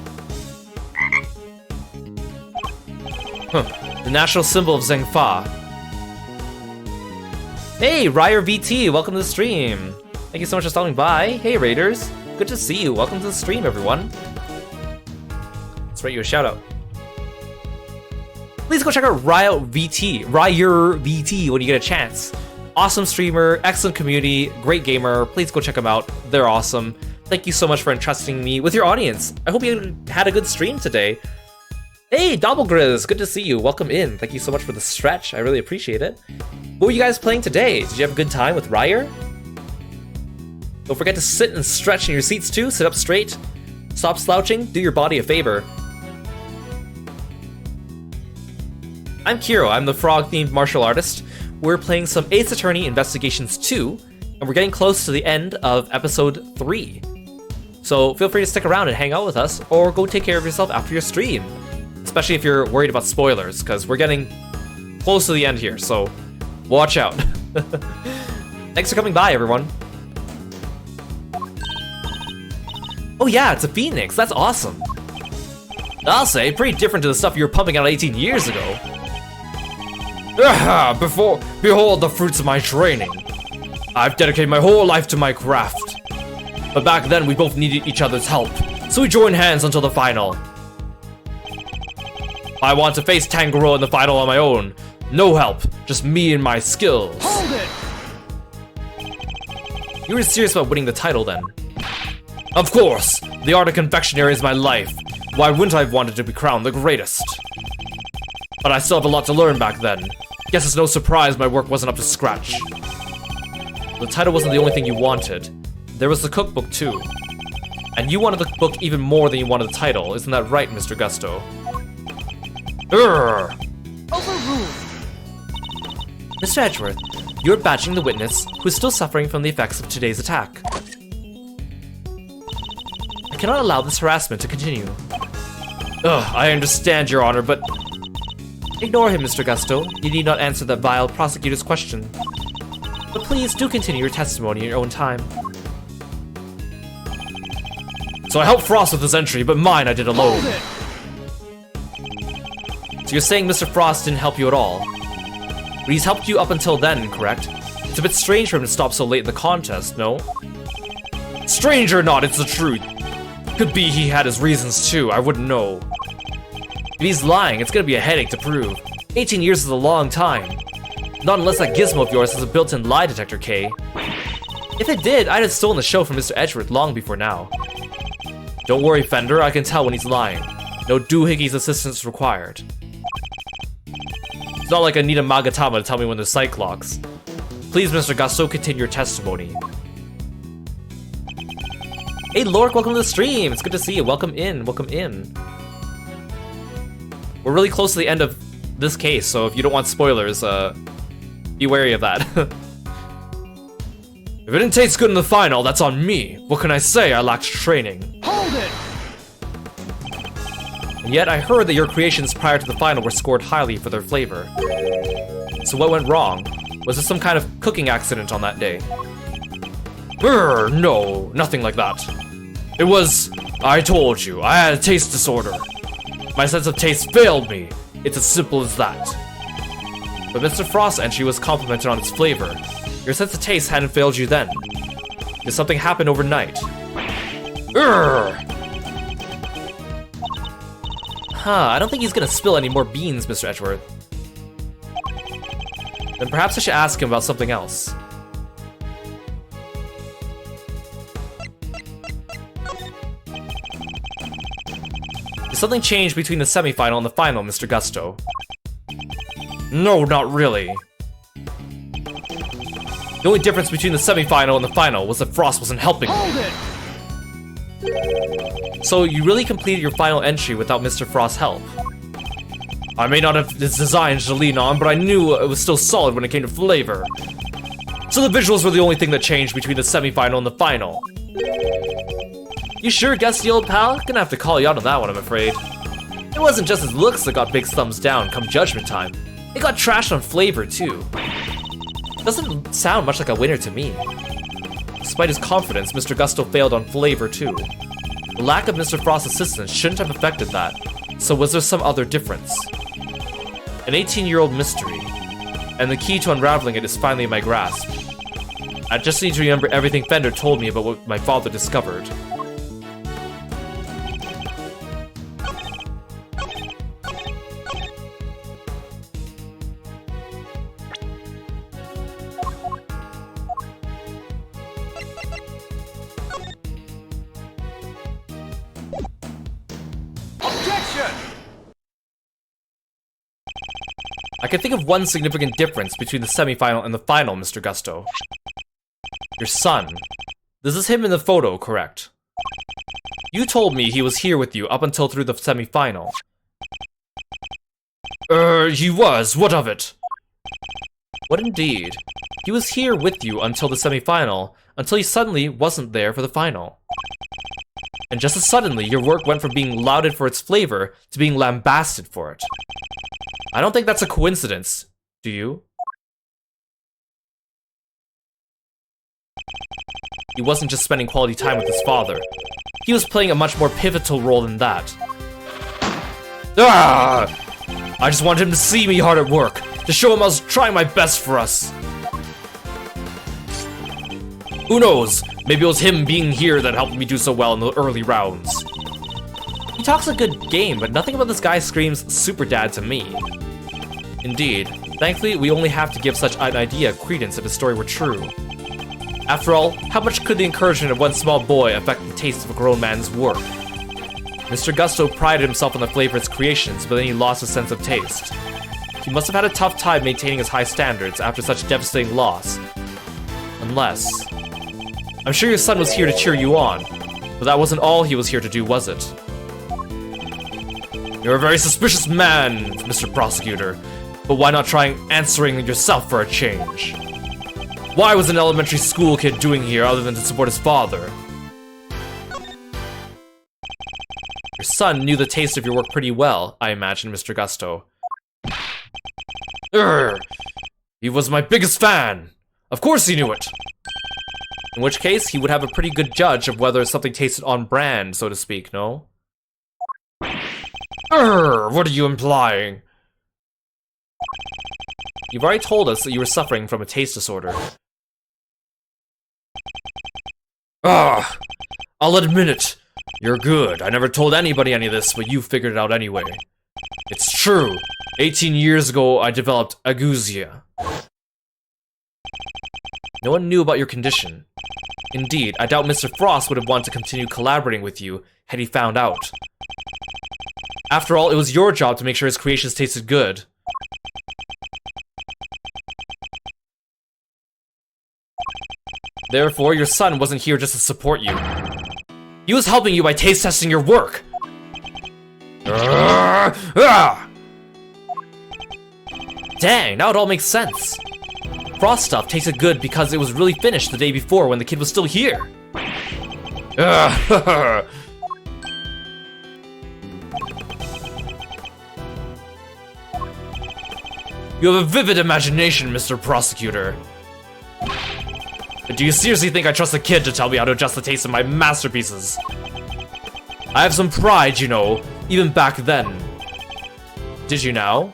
The national symbol of Zhengfa. Hey, Ryer VT, welcome to the stream. Thank you so much for stopping by. Hey, Raiders. Good to see you. Welcome to the stream, everyone. Let's write you a shout out. Please go check out Ryer VT when you get a chance. Awesome streamer, excellent community, great gamer. Please go check them out. They're awesome. Thank you so much for entrusting me with your audience. I hope you had a good stream today. Hey, Doppelgrizz, good to see you. Welcome in. Thank you so much for the stretch. I really appreciate it. What were you guys playing today? Did you have a good time with Ryer? Don't forget to sit and stretch in your seats too. Sit up straight. Stop slouching. Do your body a favor. I'm Kiro. I'm the frog-themed martial artist. We're playing some Ace Attorney Investigations 2, and we're getting close to the end of episode 3. So feel free to stick around and hang out with us, or go take care of yourself after your stream. Especially if you're worried about spoilers, because we're getting close to the end here, so watch out. Thanks for coming by, everyone. Oh yeah, it's a phoenix. That's awesome. I'll say, pretty different to the stuff you were pumping out 18 years ago. Behold the fruits of my training. I've dedicated my whole life to my craft. But back then, we both needed each other's help, so we joined hands until the final. I want to face Tanjiro in the final on my own. No help, just me and my skills. Hold it! You were serious about winning the title then? Of course! The art of confectionery is my life. Why wouldn't I have wanted to be crowned the greatest? But I still have a lot to learn back then. Guess it's no surprise my work wasn't up to scratch. The title wasn't the only thing you wanted. There was the cookbook too. And you wanted the book even more than you wanted the title, isn't that right, Mr. Gusto? Urgh. Overruled. Mr. Edgeworth, you're badging the witness who is still suffering from the effects of today's attack. I cannot allow this harassment to continue. I understand, Your Honor, but... Ignore him, Mr. Gusto. You need not answer that vile prosecutor's question. But please do continue your testimony in your own time. So I helped Frost with his entry, but mine I did alone. Hold it! So you're saying Mr. Frost didn't help you at all? But he's helped you up until then, correct? It's a bit strange for him to stop so late in the contest, no? Strange or not, it's the truth. Could be he had his reasons too, I wouldn't know. If he's lying, it's gonna be a headache to prove. 18 years is a long time. Not unless that gizmo of yours has a built-in lie detector, Kay. If it did, I'd have stolen the show from Mr. Edgeworth long before now. Don't worry, Fender, I can tell when he's lying. No doohickeys assistance required. It's not like I need a Magatama to tell me when there's sight clocks. Please, Mr. Gusto, continue your testimony. Hey, Lork, welcome to the stream. It's good to see you. Welcome in, welcome in. We're really close to the end of this case, so if you don't want spoilers, be wary of that. If it didn't taste good in the final, that's on me. What can I say? I lacked training. Hold it! And yet, I heard that your creations prior to the final were scored highly for their flavor. So what went wrong? Was there some kind of cooking accident on that day? No, nothing like that. It was... I told you, I had a taste disorder. My sense of taste failed me. It's as simple as that. But Mr. Frost's entry was complimented on its flavor. Your sense of taste hadn't failed you then. Did something happen overnight? I don't think he's gonna spill any more beans, Mr. Edgeworth. Then perhaps I should ask him about something else. Did something change between the semi-final and the final, Mr. Gusto? No, not really. The only difference between the semi-final and the final was that Frost wasn't helping me. Hold it! So you really completed your final entry without Mr. Frost's help? I may not have his designs to lean on, but I knew it was still solid when it came to flavor. So the visuals were the only thing that changed between the semi-final and the final. You sure, Gusty, old pal? Gonna have to call you out on that one, I'm afraid. It wasn't just his looks that got big thumbs down come judgment time. It got trashed on flavor, too. Doesn't sound much like a winner to me. Despite his confidence, Mr. Gusto failed on flavor, too. The lack of Mr. Frost's assistance shouldn't have affected that, so was there some other difference? An 18-year-old mystery, and the key to unraveling it is finally in my grasp. I just need to remember everything Fender told me about what my father discovered. I can think of one significant difference between the semifinal and the final, Mr. Gusto. Your son. This is him in the photo, correct? You told me he was here with you up until through the semifinal. He was. What of it? What indeed? He was here with you until the semifinal, until he suddenly wasn't there for the final. And just as suddenly, your work went from being lauded for its flavor to being lambasted for it. I don't think that's a coincidence, do you? He wasn't just spending quality time with his father. He was playing a much more pivotal role than that. Ah! I just wanted him to see me hard at work, to show him I was trying my best for us. Who knows? Maybe it was him being here that helped me do so well in the early rounds. He talks a good game, but nothing about this guy screams super dad to me. Indeed. Thankfully, we only have to give such an idea credence if his story were true. After all, how much could the encouragement of one small boy affect the taste of a grown man's work? Mr. Gusto prided himself on the flavor of his creations, but then he lost his sense of taste. He must have had a tough time maintaining his high standards after such devastating loss. Unless... I'm sure your son was here to cheer you on, but that wasn't all he was here to do, was it? You're a very suspicious man, Mr. Prosecutor, but why not try answering yourself for a change? Why was an elementary school kid doing here other than to support his father? Your son knew the taste of your work pretty well, I imagine, Mr. Gusto. He was my biggest fan! Of course he knew it! In which case, he would have a pretty good judge of whether something tasted on brand, so to speak, no? What are you implying? You've already told us that you were suffering from a taste disorder. I'll admit it. You're good. I never told anybody any of this, but you figured it out anyway. It's true. 18 years ago, I developed agousia. No one knew about your condition. Indeed, I doubt Mr. Frost would have wanted to continue collaborating with you had he found out. After all, it was your job to make sure his creations tasted good. Therefore, your son wasn't here just to support you. He was helping you by taste testing your work! Dang, now it all makes sense. Frost stuff tasted good because it was really finished the day before when the kid was still here. You have a vivid imagination, Mr. Prosecutor. But do you seriously think I trust a kid to tell me how to adjust the taste of my masterpieces? I have some pride, you know, even back then. Did you now?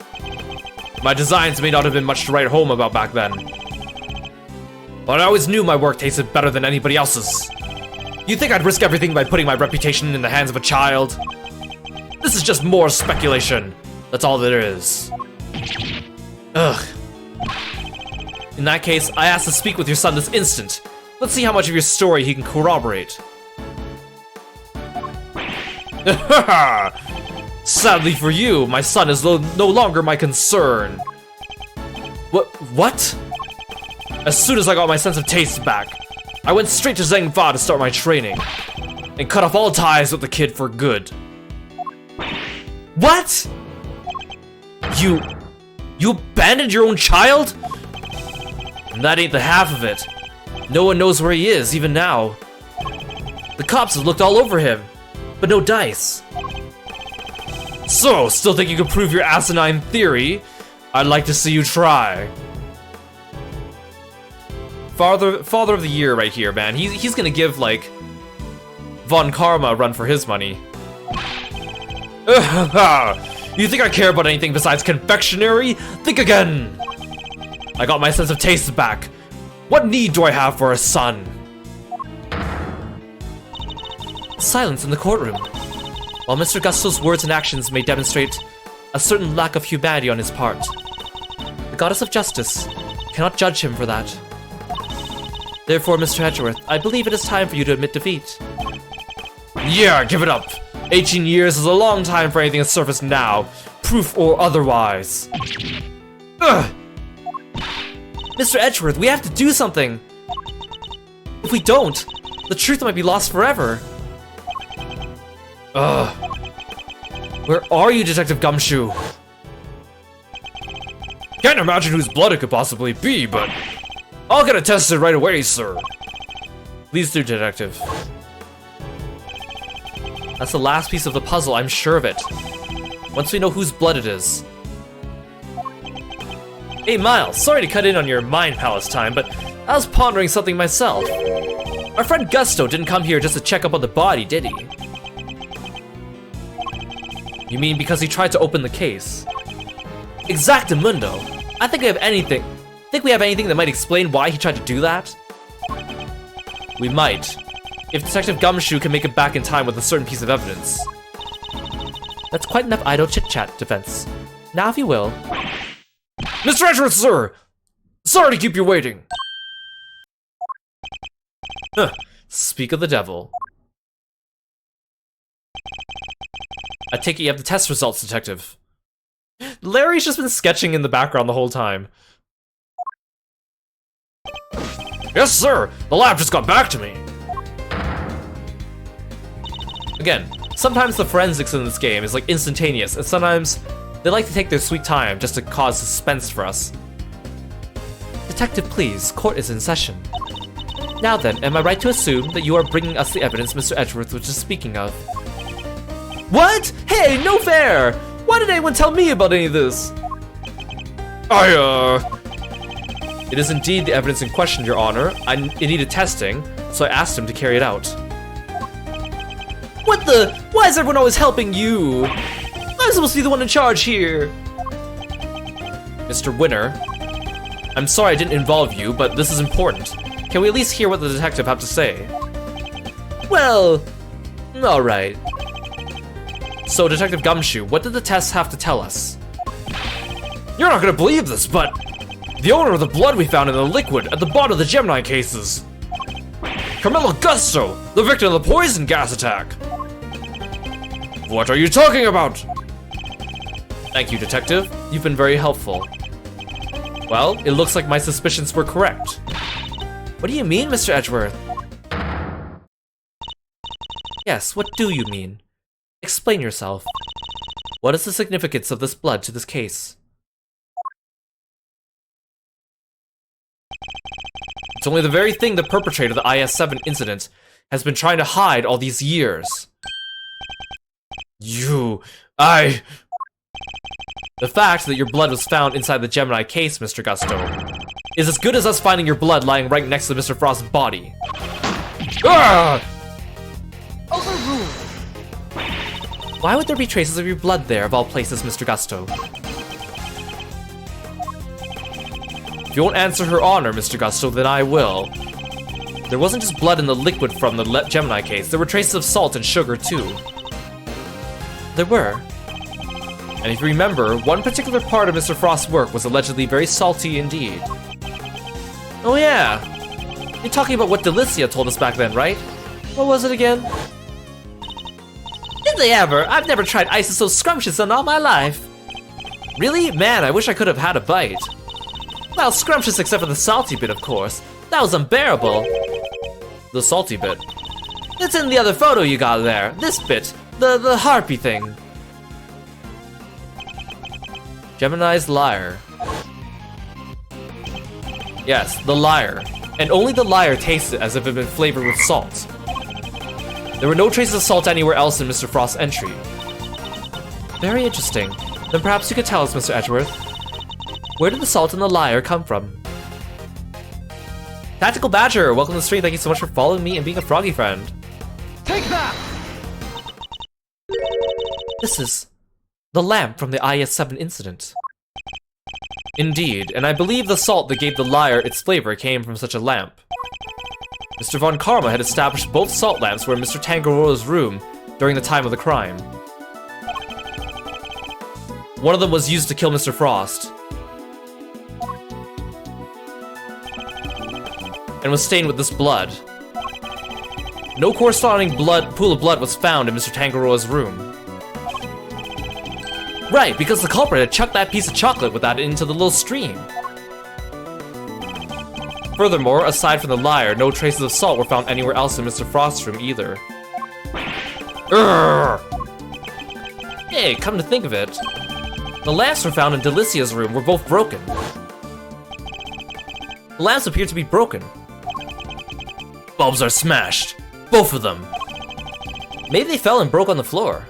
My designs may not have been much to write home about back then. But I always knew my work tasted better than anybody else's. You think I'd risk everything by putting my reputation in the hands of a child? This is just more speculation. That's all there is. Ugh. In that case, I ask to speak with your son this instant. Let's see how much of your story he can corroborate. Sadly for you, my son is no longer my concern. What? As soon as I got my sense of taste back, I went straight to Zhengfa to start my training, and cut off all ties with the kid for good. What? You abandoned your own child? And that ain't the half of it. No one knows where he is, even now. The cops have looked all over him, but no dice. So, still think you can prove your asinine theory? I'd like to see you try. Father of the Year right here, man. He's gonna give, like, Von Karma a run for his money. You think I care about anything besides confectionery? Think again! I got my sense of taste back. What need do I have for a son? Silence in the courtroom. While Mr. Gusto's words and actions may demonstrate a certain lack of humanity on his part, the goddess of justice cannot judge him for that. Therefore, Mr. Edgeworth, I believe it is time for you to admit defeat. Yeah, give it up. 18 years is a long time for anything to surface now, proof or otherwise. Ugh! Mr. Edgeworth, we have to do something! If we don't, the truth might be lost forever. Ugh. Where are you, Detective Gumshoe? Can't imagine whose blood it could possibly be, but I'll get it tested right away, sir. Please do, Detective. That's the last piece of the puzzle, I'm sure of it. Once we know whose blood it is. Hey, Miles, sorry to cut in on your mind palace time, but I was pondering something myself. Our friend Gusto didn't come here just to check up on the body, did he? You mean because he tried to open the case? Exactamundo! I think we have anything that might explain why he tried to do that? We might. If Detective Gumshoe can make it back in time with a certain piece of evidence. That's quite enough idle chit-chat, Defense. Now if you will. Mr. Edgeworth, sir! Sorry to keep you waiting! Huh. Speak of the devil. I take it you have the test results, Detective. Larry's just been sketching in the background the whole time. Yes, sir! The lab just got back to me! Again, sometimes the forensics in this game is like instantaneous, and sometimes they like to take their sweet time just to cause suspense for us. Detective, please, court is in session. Now then, am I right to assume that you are bringing us the evidence Mr. Edgeworth was just speaking of? What? Hey, no fair! Why did anyone tell me about any of this? It is indeed the evidence in question, Your Honor. It needed testing, so I asked him to carry it out. What the? Why is everyone always helping you? I'm supposed to be the one in charge here. Mr. Winner, I'm sorry I didn't involve you, but this is important. Can we at least hear what the detective have to say? Well, alright. So, Detective Gumshoe, what did the tests have to tell us? You're not gonna believe this, but the owner of the blood we found in the liquid at the bottom of the Gemini cases. Carmelo Gusto, the victim of the poison gas attack. What are you talking about? Thank you, Detective. You've been very helpful. Well, it looks like my suspicions were correct. What do you mean, Mr. Edgeworth? Yes, what do you mean? Explain yourself. What is the significance of this blood to this case? It's only the very thing the perpetrator of the IS-7 incident has been trying to hide all these years. The fact that your blood was found inside the Gemini case, Mr. Gusto, is as good as us finding your blood lying right next to Mr. Frost's body. Ah! Overruled. Why would there be traces of your blood there, of all places, Mr. Gusto? If you won't answer her honor, Mr. Gusto, then I will. There wasn't just blood in the liquid from the Gemini case, there were traces of salt and sugar, too. There were. And if you remember, one particular part of Mr. Frost's work was allegedly very salty indeed. Oh yeah! You're talking about what Delicia told us back then, right? What was it again? Did they ever? I've never tried ice so scrumptious in all my life. Really? Man, I wish I could have had a bite. Well, scrumptious except for the salty bit, of course. That was unbearable. The salty bit? It's in the other photo you got there. This bit. The harpy thing. Gemini's liar. Yes, the liar. And only the liar tasted as if it had been flavored with salt. There were no traces of salt anywhere else in Mr. Frost's entry. Very interesting. Then perhaps you could tell us, Mr. Edgeworth. Where did the salt and the liar come from? Tactical Badger, welcome to the stream. Thank you so much for following me and being a froggy friend. Take that! This is the lamp from the IS-7 incident. Indeed, and I believe the salt that gave the liar its flavor came from such a lamp. Mr. Von Karma had established both salt lamps were in Mr. Tangaroa's room during the time of the crime. One of them was used to kill Mr. Frost, and was stained with this blood. No corresponding pool of blood was found in Mr. Tangaroa's room. Right, because the culprit had chucked that piece of chocolate with that into the little stream. Furthermore, aside from the liar, no traces of salt were found anywhere else in Mr. Frost's room either. Urgh. Hey, come to think of it, the lamps were found in Delicia's room were both broken. The lamps appear to be broken. Bulbs are smashed. Both of them. Maybe they fell and broke on the floor.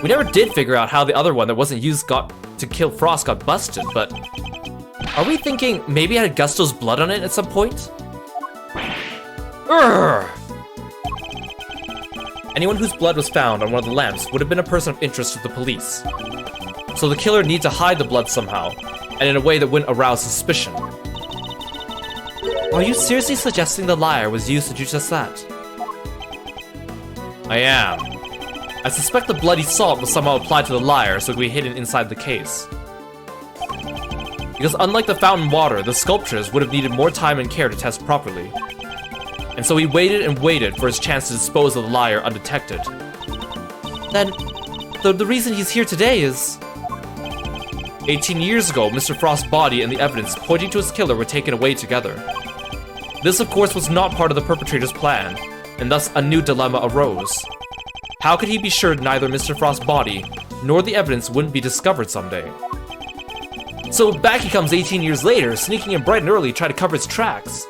We never did figure out how the other one that wasn't used to kill Frost got busted, but... Are we thinking maybe it had Gusto's blood on it at some point? Urgh. Anyone whose blood was found on one of the lamps would have been a person of interest to the police. So the killer needs to hide the blood somehow, and in a way that wouldn't arouse suspicion. Are you seriously suggesting the liar was used to do just that? I am. I suspect the bloody salt was somehow applied to the liar so it could be hidden inside the case. Because unlike the fountain water, the sculptures would have needed more time and care to test properly. And so he waited and waited for his chance to dispose of the liar undetected. Then, the reason he's here today is... 18 years ago, Mr. Frost's body and the evidence pointing to his killer were taken away together. This, of course, was not part of the perpetrator's plan, and thus a new dilemma arose. How could he be sure neither Mr. Frost's body nor the evidence wouldn't be discovered someday? So back he comes 18 years later, sneaking in bright and early to try to cover his tracks.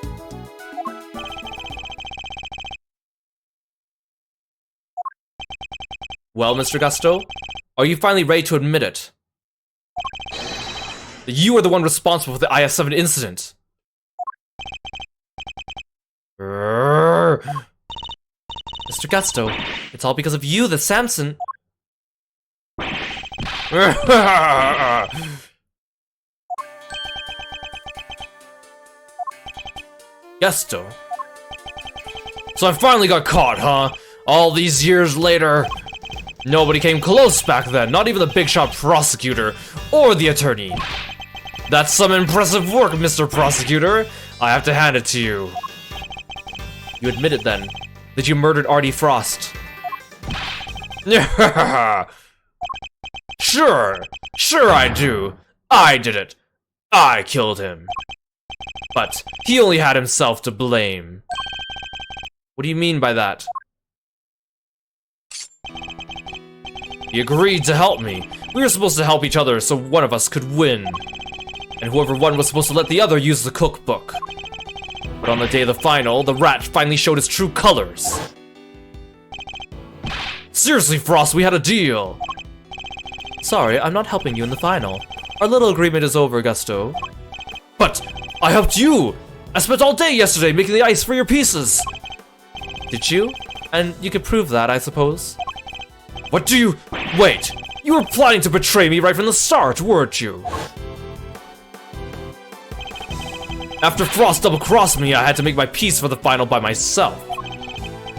Well, Mr. Gusto, are you finally ready to admit it? That you are the one responsible for the IS-7 incident. Mr. Gusto, it's all because of you that Samson... Gusto. So I finally got caught, huh? All these years later. Nobody came close back then, not even the big shot prosecutor or the attorney. That's some impressive work, Mr. Prosecutor. I have to hand it to you. You admit it then, that you murdered Artie Frost. Sure I do. I did it. I killed him. But he only had himself to blame. What do you mean by that? He agreed to help me. We were supposed to help each other so one of us could win. And whoever won was supposed to let the other use the cookbook. But on the day of the final, the rat finally showed its true colors. Seriously, Frost, we had a deal. Sorry, I'm not helping you in the final. Our little agreement is over, Gusto. But I helped you! I spent all day yesterday making the ice for your pieces! Did you? And you could prove that, I suppose. What do you... Wait! You were planning to betray me right from the start, weren't you? After Frost double-crossed me, I had to make my piece for the final by myself.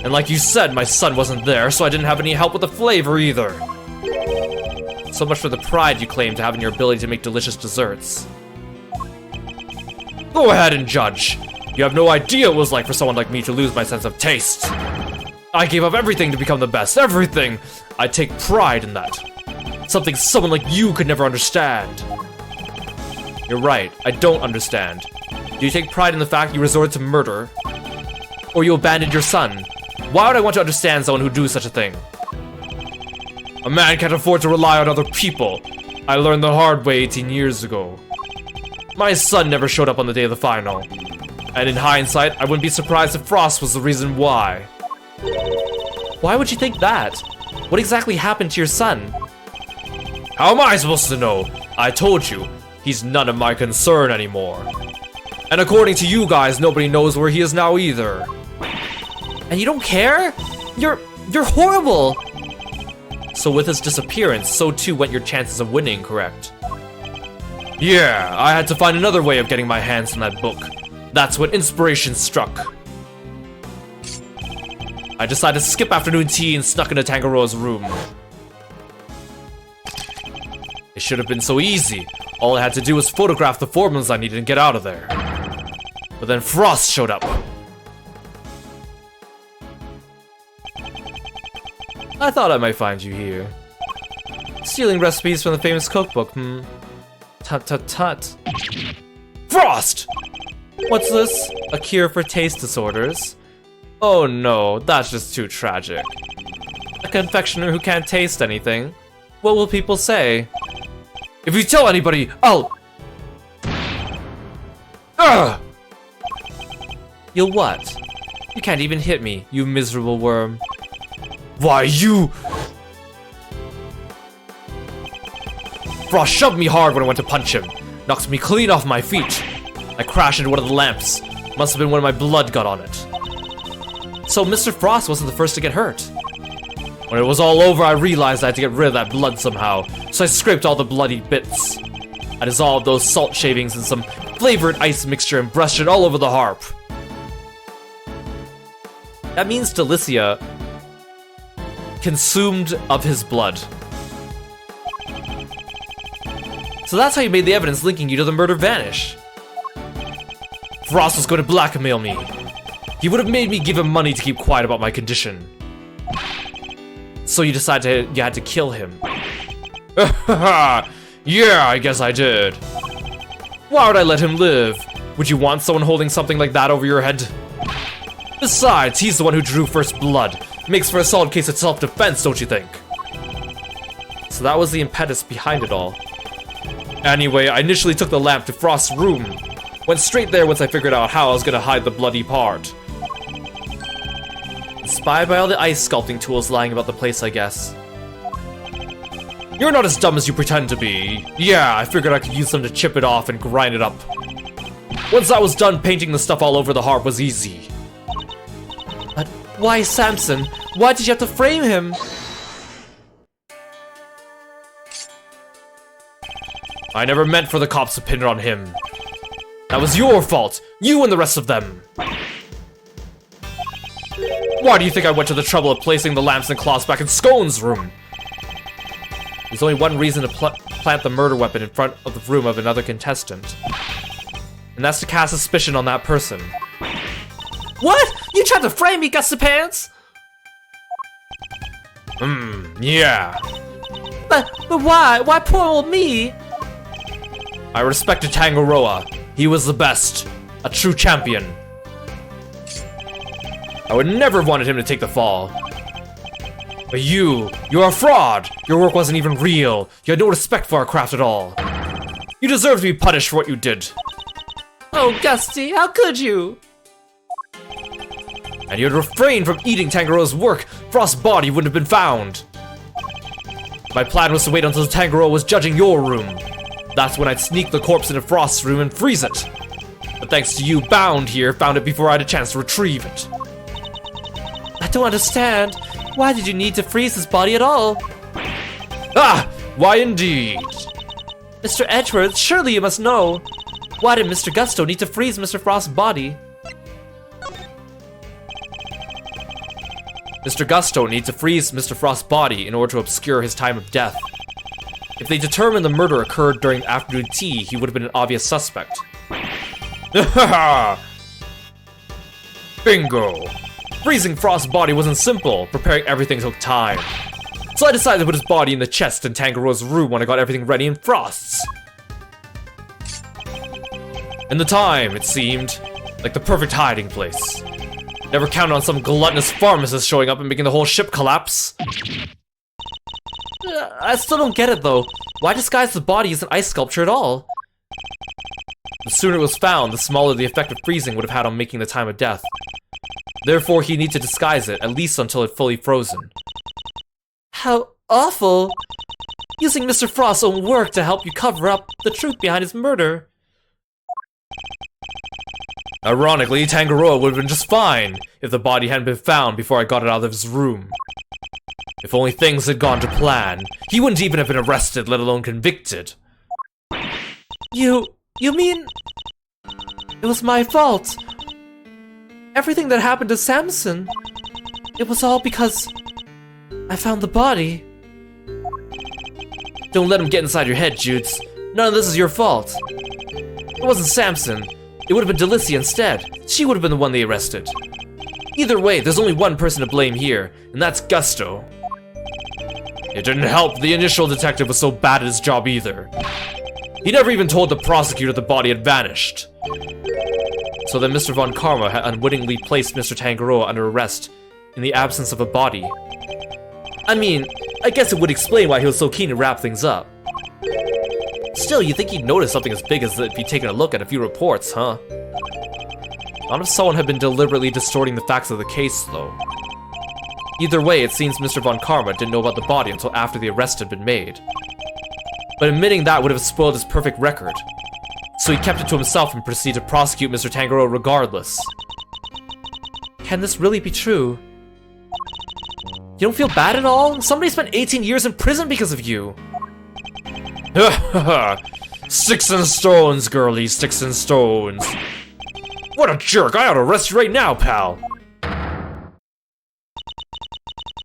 And like you said, my son wasn't there, so I didn't have any help with the flavor either. So much for the pride you claim to have in your ability to make delicious desserts. Go ahead and judge. You have no idea what it was like for someone like me to lose my sense of taste. I gave up everything to become the best, everything! I take pride in that. Something someone like you could never understand. You're right, I don't understand. Do you take pride in the fact you resorted to murder? Or you abandoned your son? Why would I want to understand someone who'd do such a thing? A man can't afford to rely on other people. I learned the hard way 18 years ago. My son never showed up on the day of the final. And in hindsight, I wouldn't be surprised if Frost was the reason why. Why would you think that? What exactly happened to your son? How am I supposed to know? I told you, he's none of my concern anymore. And according to you guys, nobody knows where he is now either. And you don't care? You're horrible! So with his disappearance, so too went your chances of winning, correct? Yeah, I had to find another way of getting my hands on that book. That's when inspiration struck. I decided to skip afternoon tea and snuck into Tangaroa's room. It should have been so easy. All I had to do was photograph the formulas I needed and get out of there. But then Frost showed up. I thought I might find you here. Stealing recipes from the famous cookbook, Tut tut tut. Frost! What's this? A cure for taste disorders? Oh no, that's just too tragic. A confectioner who can't taste anything? What will people say? If you tell anybody, I'll... Ugh! You'll what? You can't even hit me, you miserable worm. Why, you... Frost shoved me hard when I went to punch him. Knocked me clean off my feet. I crashed into one of the lamps. Must have been when my blood got on it. So Mr. Frost wasn't the first to get hurt. When it was all over, I realized I had to get rid of that blood somehow, so I scraped all the bloody bits. I dissolved those salt shavings in some flavored ice mixture and brushed it all over the harp. That means Delicia consumed of his blood. So that's how you made the evidence linking you to the murder vanish. Frost was going to blackmail me. He would have made me give him money to keep quiet about my condition. So you decided you had to kill him. Yeah, I guess I did. Why would I let him live? Would you want someone holding something like that over your head? Besides, he's the one who drew first blood. Makes for a solid case of self-defense, don't you think? So that was the impetus behind it all. Anyway, I initially took the lamp to Frost's room. Went straight there once I figured out how I was gonna hide the bloody part. Inspired by all the ice sculpting tools lying about the place, I guess. You're not as dumb as you pretend to be. Yeah, I figured I could use them to chip it off and grind it up. Once I was done, painting the stuff all over the harp was easy. But why Samson? Why did you have to frame him? I never meant for the cops to pin it on him. That was your fault, you and the rest of them. Why do you think I went to the trouble of placing the lamps and cloths back in Scone's room? There's only one reason to plant the murder weapon in front of the room of another contestant. And that's to cast suspicion on that person. What? You tried to frame me, Gusty Pants? Yeah. But why? Why poor old me? I respected Tangaroa. He was the best. A true champion. I would never have wanted him to take the fall. But you're a fraud! Your work wasn't even real. You had no respect for our craft at all. You deserve to be punished for what you did. Oh, Gusty, how could you? And you had refrained from eating Tangaroa's work, Frost's body wouldn't have been found. My plan was to wait until Tangaroa was judging your room. That's when I'd sneak the corpse into Frost's room and freeze it. But thanks to you, Bound here found it before I had a chance to retrieve it. I don't understand. Why did you need to freeze his body at all? Ah! Why indeed? Mr. Edgeworth, surely you must know. Why did Mr. Gusto need to freeze Mr. Frost's body? Mr. Gusto needs to freeze Mr. Frost's body in order to obscure his time of death. If they determined the murder occurred during afternoon tea, he would have been an obvious suspect. Bingo! Freezing Frost's body wasn't simple, preparing everything took time. So I decided to put his body in the chest in Tangaroa's room when I got everything ready in Frost's. And the time, it seemed, like the perfect hiding place. Never counted on some gluttonous pharmacist showing up and making the whole ship collapse. I still don't get it though. Why disguise the body as an ice sculpture at all? The sooner it was found, the smaller the effect of freezing would have had on making the time of death. Therefore, he needs to disguise it, at least until it's fully frozen. How awful! Using Mr. Frost's own work to help you cover up the truth behind his murder. Ironically, Tangaroa would have been just fine if the body hadn't been found before I got it out of his room. If only things had gone to plan, he wouldn't even have been arrested, let alone convicted. You mean... It was my fault. Everything that happened to Samson, it was all because I found the body. Don't let him get inside your head, Jutes. None of this is your fault. It wasn't Samson. It would have been Delicia instead. She would have been the one they arrested. Either way, there's only one person to blame here, and that's Gusto. It didn't help the initial detective was so bad at his job either. He never even told the prosecutor the body had vanished. So then Mr. Von Karma had unwittingly placed Mr. Tangaroa under arrest in the absence of a body. I mean, I guess it would explain why he was so keen to wrap things up. Still, you'd think he'd notice something as big as if he'd taken a look at a few reports, huh? Not if someone had been deliberately distorting the facts of the case, though. Either way, it seems Mr. Von Karma didn't know about the body until after the arrest had been made. But admitting that would have spoiled his perfect record. So he kept it to himself and proceeded to prosecute Mr. Tangaroa regardless. Can this really be true? You don't feel bad at all? Somebody spent 18 years in prison because of you. Sticks and stones, girlie, sticks and stones. What a jerk, I ought to arrest you right now, pal.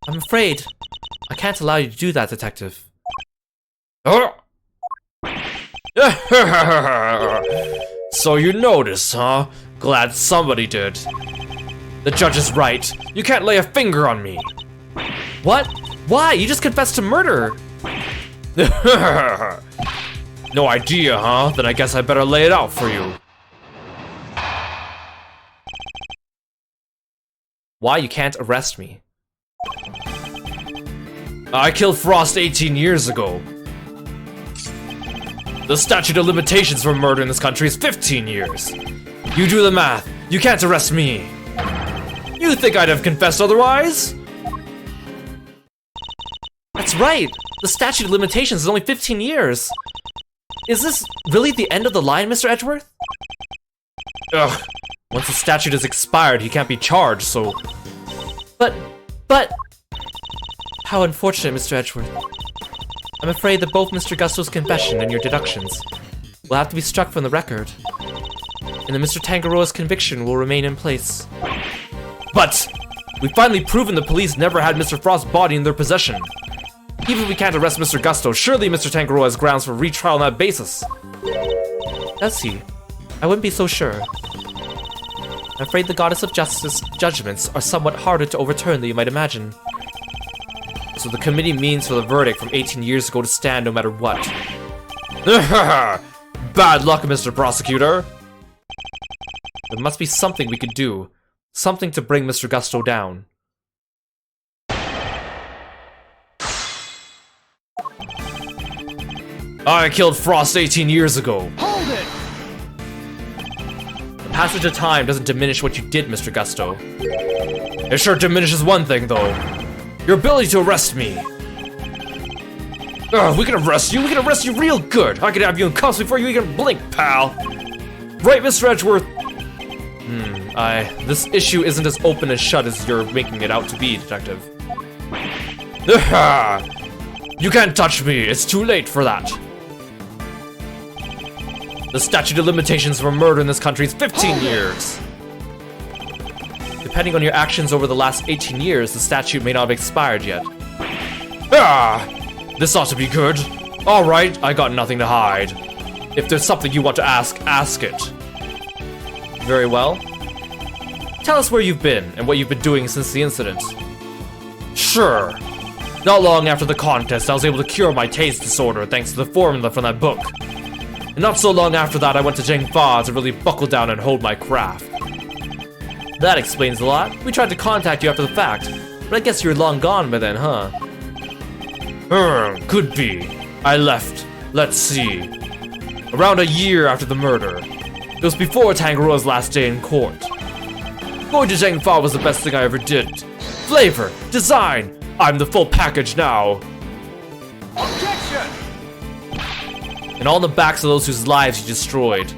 I'm afraid I can't allow you to do that, detective. So you noticed, huh? Glad somebody did. The judge is right. You can't lay a finger on me. What? Why? You just confessed to murder. No idea, huh? Then I guess I better lay it out for you. Why you can't arrest me? I killed Frost 18 years ago. The statute of limitations for murder in this country is 15 years. You do the math. You can't arrest me. You think I'd have confessed otherwise? That's right. The statute of limitations is only 15 years. Is this really the end of the line, Mr. Edgeworth? Ugh. Once the statute is expired, he can't be charged, so... But... How unfortunate, Mr. Edgeworth. I'm afraid that both Mr. Gusto's confession and your deductions will have to be struck from the record, and that Mr. Tangaroa's conviction will remain in place. But we've finally proven the police never had Mr. Frost's body in their possession. Even if we can't arrest Mr. Gusto, surely Mr. Tangaroa has grounds for retrial on that basis. Does he? I wouldn't be so sure. I'm afraid the goddess of justice judgments are somewhat harder to overturn than you might imagine. So the committee means for the verdict from 18 years ago to stand no matter what. Bad luck, Mr. Prosecutor! There must be something we could do. Something to bring Mr. Gusto down. I killed Frost 18 years ago. Hold it! The passage of time doesn't diminish what you did, Mr. Gusto. It sure diminishes one thing, though. Your ability to arrest me. We can arrest you. We can arrest you real good. I can have you in cuffs before you even blink, pal. Right, Mr. Edgeworth? This issue isn't as open and shut as you're making it out to be, detective. You can't touch me. It's too late for that. The statute of limitations for murder in this country is 15 years. Depending on your actions over the last 18 years, the statute may not have expired yet. This ought to be good. Alright, I got nothing to hide. If there's something you want to ask, ask it. Very well. Tell us where you've been, and what you've been doing since the incident. Sure. Not long after the contest, I was able to cure my taste disorder thanks to the formula from that book. And not so long after that, I went to Zhengfa to really buckle down and hold my craft. That explains a lot. We tried to contact you after the fact, but I guess you were long gone by then, huh? Could be. I left, let's see, around a year after the murder. It was before Tangaroa's last day in court. Going to Zhengfa was the best thing I ever did. Flavor, design, I'm the full package now. Objection! And all on the backs of those whose lives you destroyed.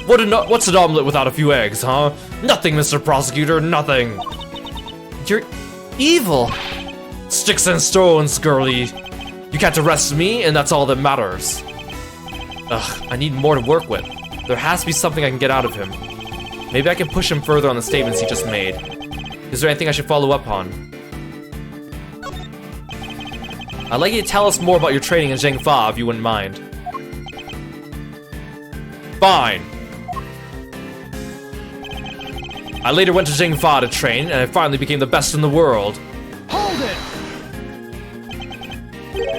What's an omelet without a few eggs, huh? Nothing, Mr. Prosecutor, nothing. You're evil. Sticks and stones, girlie. You can't arrest me, and that's all that matters. Ugh, I need more to work with. There has to be something I can get out of him. Maybe I can push him further on the statements he just made. Is there anything I should follow up on? I'd like you to tell us more about your training in Zhengfa, if you wouldn't mind. Fine. I later went to Zhengfa to train, and I finally became the best in the world. Hold it!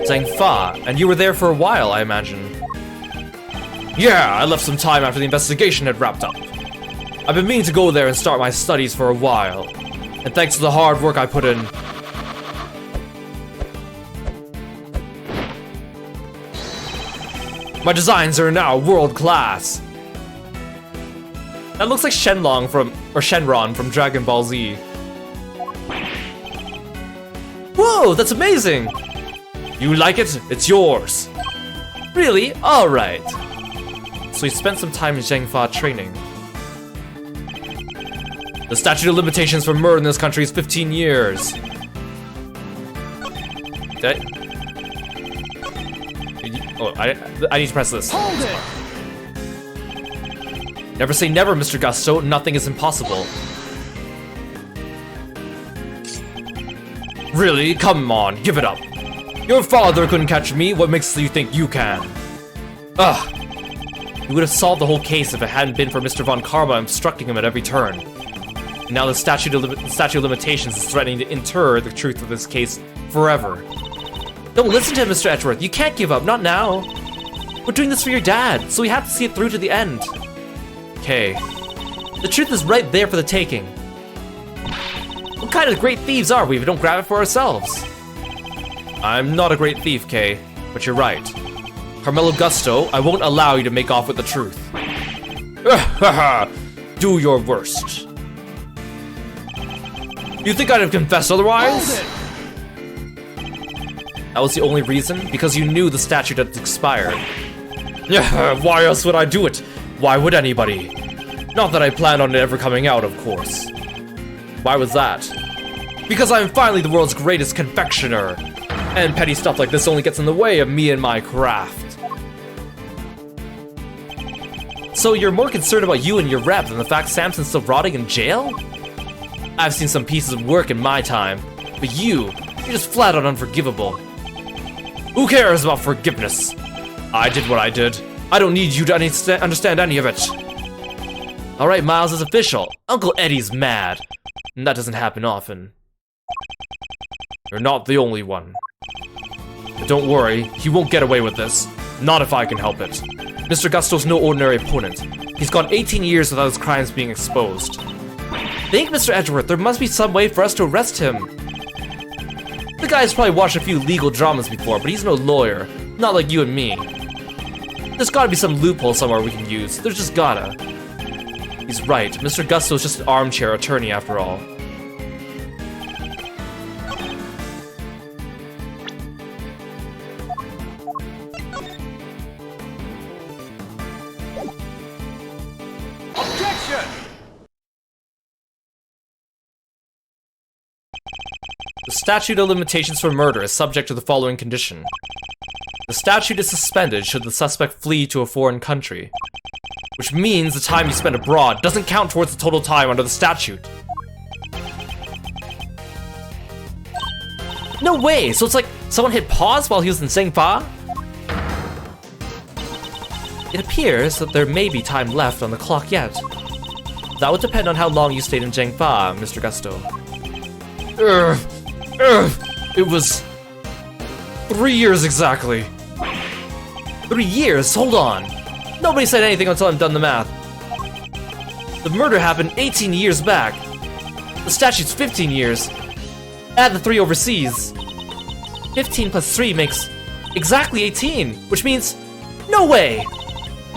Zhengfa, and you were there for a while, I imagine. Yeah, I left some time after the investigation had wrapped up. I've been meaning to go there and start my studies for a while, and thanks to the hard work I put in, my designs are now world class. That looks like Shenron from Dragon Ball Z. Whoa, that's amazing! You like it? It's yours. Really? Alright. So he spent some time in Zhengfa training. The statute of limitations for murder in this country is 15 years. I need to press this. Hold it! Never say never, Mr. Gusto. Nothing is impossible. Really? Come on, give it up. Your father couldn't catch me. What makes you think you can? Ugh. He would have solved the whole case if it hadn't been for Mr. Von Karma obstructing him at every turn. And now the statute of limitations is threatening to inter the truth of this case forever. Don't listen to him, Mr. Edgeworth. You can't give up. Not now. We're doing this for your dad, so we have to see it through to the end. Okay. The truth is right there for the taking. What kind of great thieves are we if we don't grab it for ourselves? I'm not a great thief, Kay, but you're right. Carmelo Gusto, I won't allow you to make off with the truth. Do your worst. You think I'd have confessed otherwise? Hold it! That was the only reason? Because you knew the statute had expired. Why else would I do it? Why would anybody? Not that I planned on it ever coming out, of course. Why was that? Because I'm finally the world's greatest confectioner. And petty stuff like this only gets in the way of me and my craft. So you're more concerned about you and your rep than the fact Samson's still rotting in jail? I've seen some pieces of work in my time, but you're just flat out unforgivable. Who cares about forgiveness? I did what I did. I don't need you to understand any of it. Alright, Miles, is official. Uncle Eddie's mad. And that doesn't happen often. You're not the only one. But don't worry, he won't get away with this. Not if I can help it. Mr. Gusto's no ordinary opponent. He's gone 18 years without his crimes being exposed. Think, Mr. Edgeworth, there must be some way for us to arrest him. The guy's probably watched a few legal dramas before, but he's no lawyer. Not like you and me. There's gotta be some loophole somewhere we can use. There's just gotta. He's right. Mr. Gusto's just an armchair attorney after all. Objection! The statute of limitations for murder is subject to the following condition. The statute is suspended should the suspect flee to a foreign country. Which means the time you spend abroad doesn't count towards the total time under the statute. No way! So it's like someone hit pause while he was in Zhengfa? It appears that there may be time left on the clock yet. That would depend on how long you stayed in Zhengfa, Mr. Gusto. It was 3 years exactly. 3 years? Hold on. Nobody said anything until I'm done the math. The murder happened 18 years back. The statute's 15 years. Add the 3 overseas. 15 plus 3 makes exactly 18, which means no way!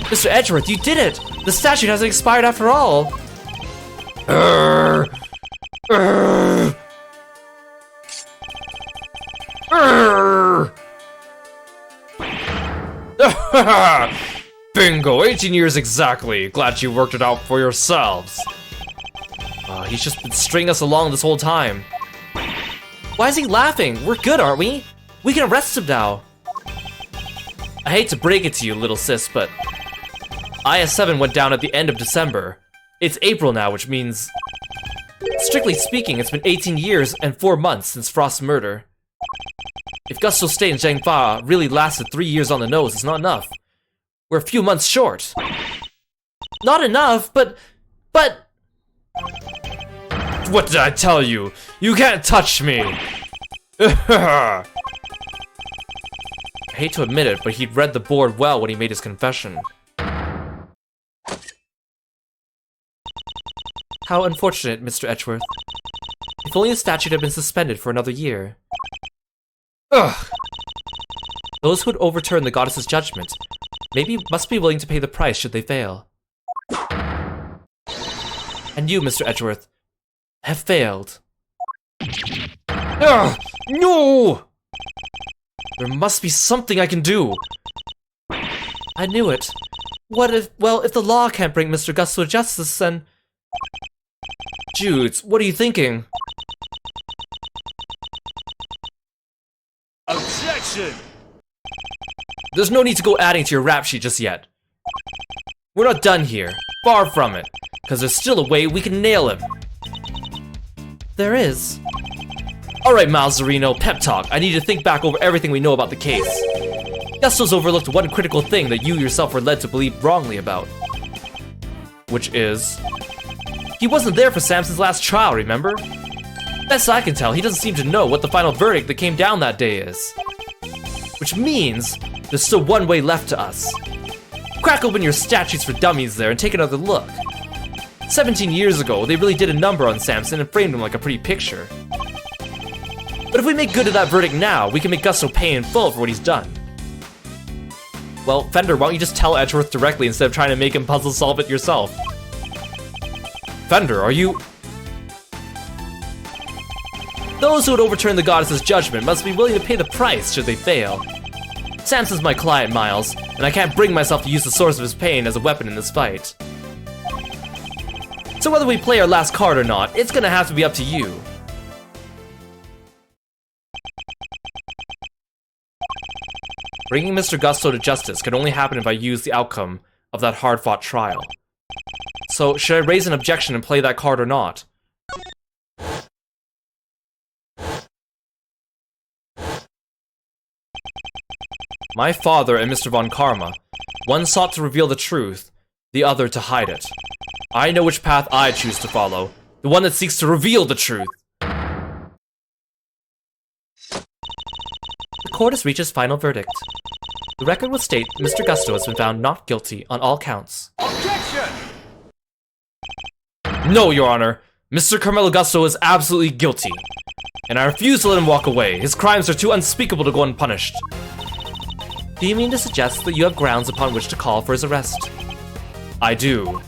Mr. Edgeworth, you did it! The statute hasn't expired after all! Bingo! 18 years exactly! Glad you worked it out for yourselves. He's just been stringing us along this whole time. Why is he laughing? We're good, aren't we? We can arrest him now. I hate to break it to you, little sis, but IS-7 went down at the end of December. It's April now, which means, strictly speaking, it's been 18 years and 4 months since Frost's murder. If Gusto's stay in Zhengfa really lasted 3 years on the nose, it's not enough. We're a few months short. Not enough, but... What did I tell you? You can't touch me! I hate to admit it, but he'd read the board well when he made his confession. How unfortunate, Mr. Edgeworth. If only the statute had been suspended for another year. Ugh! Those who would overturn the goddess's judgment must be willing to pay the price should they fail. And you, Mr. Edgeworth, have failed. Ugh! No! There must be something I can do. I knew it. If the law can't bring Mr. Gusto to justice, then... Judes, what are you thinking? Objection! There's no need to go adding to your rap sheet just yet. We're not done here. Far from it. Because there's still a way we can nail him. There is. Alright, Miles Zarino, pep talk. I need you to think back over everything we know about the case. Gusto's overlooked one critical thing that you yourself were led to believe wrongly about. Which is... he wasn't there for Samson's last trial, remember? Best I can tell, he doesn't seem to know what the final verdict that came down that day is. Which means, there's still one way left to us. Crack open your statutes for dummies there and take another look. 17 years ago, they really did a number on Samson and framed him like a pretty picture. But if we make good of that verdict now, we can make Gusto pay in full for what he's done. Well, Fender, why don't you just tell Edgeworth directly instead of trying to make him puzzle solve it yourself? Fender, are you... Those who would overturn the goddess's judgment must be willing to pay the price should they fail. Samson's my client, Miles, and I can't bring myself to use the source of his pain as a weapon in this fight. So whether we play our last card or not, it's gonna have to be up to you. Bringing Mr. Gusto to justice can only happen if I use the outcome of that hard-fought trial. So, should I raise an objection and play that card or not? My father and Mr. Von Karma, one sought to reveal the truth, the other to hide it. I know which path I choose to follow, the one that seeks to reveal the truth. The court has reached its final verdict. The record will state Mr. Gusto has been found not guilty on all counts. Objection! No, Your Honor. Mr. Carmelo Gusto is absolutely guilty. And I refuse to let him walk away. His crimes are too unspeakable to go unpunished. Do you mean to suggest that you have grounds upon which to call for his arrest? I do.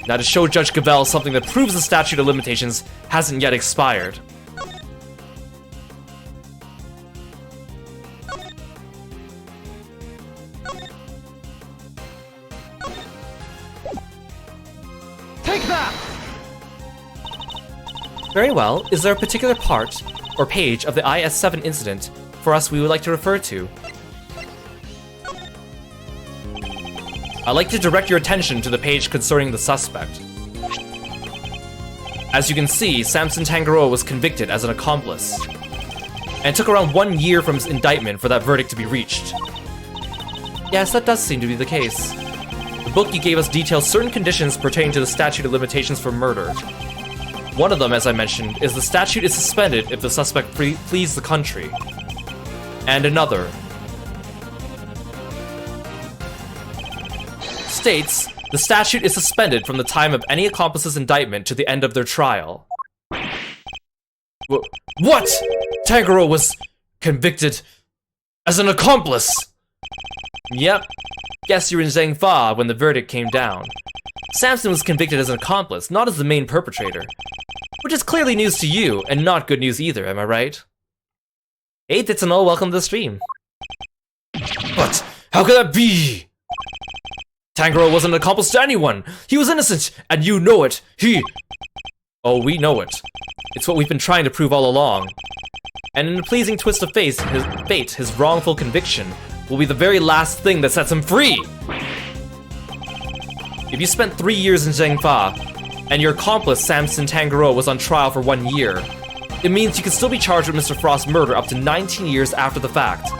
Now to show Judge Gabel something that proves the statute of limitations hasn't yet expired. Take that! Very well. Is there a particular part or page of the IS-7 incident for us we would like to refer to? I'd like to direct your attention to the page concerning the suspect. As you can see, Samson Tangaroa was convicted as an accomplice. And it took around 1 year from his indictment for that verdict to be reached. Yes, that does seem to be the case. The book you gave us details certain conditions pertaining to the statute of limitations for murder. One of them, as I mentioned, is the statute is suspended if the suspect flees the country. And another states the statute is suspended from the time of any accomplice's indictment to the end of their trial. What? Tangaroa was convicted as an accomplice! Yep. Guess you were in Zhengfa when the verdict came down. Samson was convicted as an accomplice, not as the main perpetrator. Which is clearly news to you, and not good news either, am I right? Hey, Titsuno, welcome to the stream. But, how could that be? Tangaroa wasn't an accomplice to anyone! He was innocent, and you know it! Oh, we know it. It's what we've been trying to prove all along. And in a pleasing twist of fate, his wrongful conviction will be the very last thing that sets him free! If you spent 3 years in Zhengfa, and your accomplice Samson Tangaroa was on trial for 1 year, it means you can still be charged with Mr. Frost's murder up to 19 years after the fact.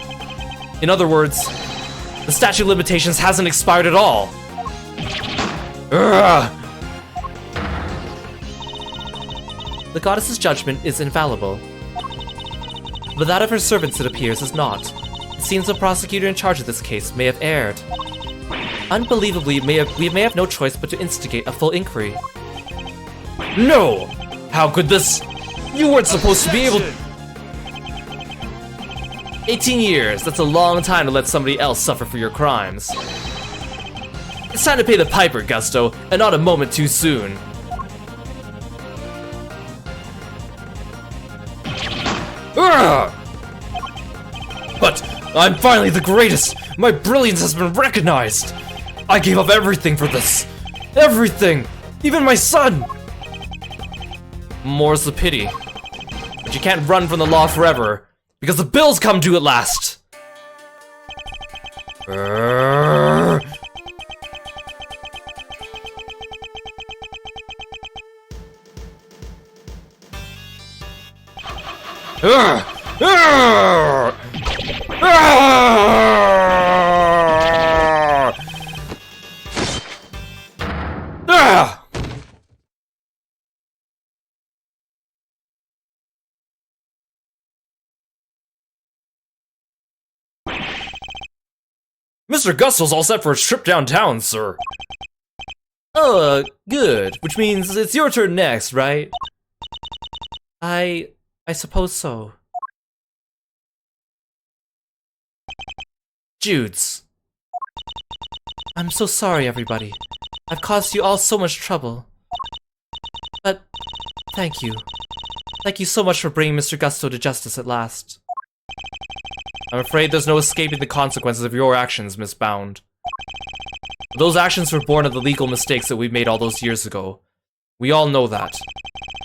In other words, the statute of limitations hasn't expired at all. Ugh. The goddess's judgment is infallible. But that of her servants, it appears, is not. It seems the prosecutor in charge of this case may have erred. Unbelievably, we may have no choice but to instigate a full inquiry. No! How could this? You weren't supposed to be able. 18 years, that's a long time to let somebody else suffer for your crimes. It's time to pay the piper, Gusto, and not a moment too soon. Ugh! But I'm finally the greatest! My brilliance has been recognized! I gave up everything for this! Everything! Even my son! More's the pity. But you can't run from the law forever, because the bills come due at last! Mr. Gusto's all set for a trip downtown, sir. Good. Which means it's your turn next, right? I suppose so. Judes. I'm so sorry, everybody. I've caused you all so much trouble. But, thank you. Thank you so much for bringing Mr. Gusto to justice at last. I'm afraid there's no escaping the consequences of your actions, Miss Bound. Those actions were born of the legal mistakes that we made all those years ago. We all know that.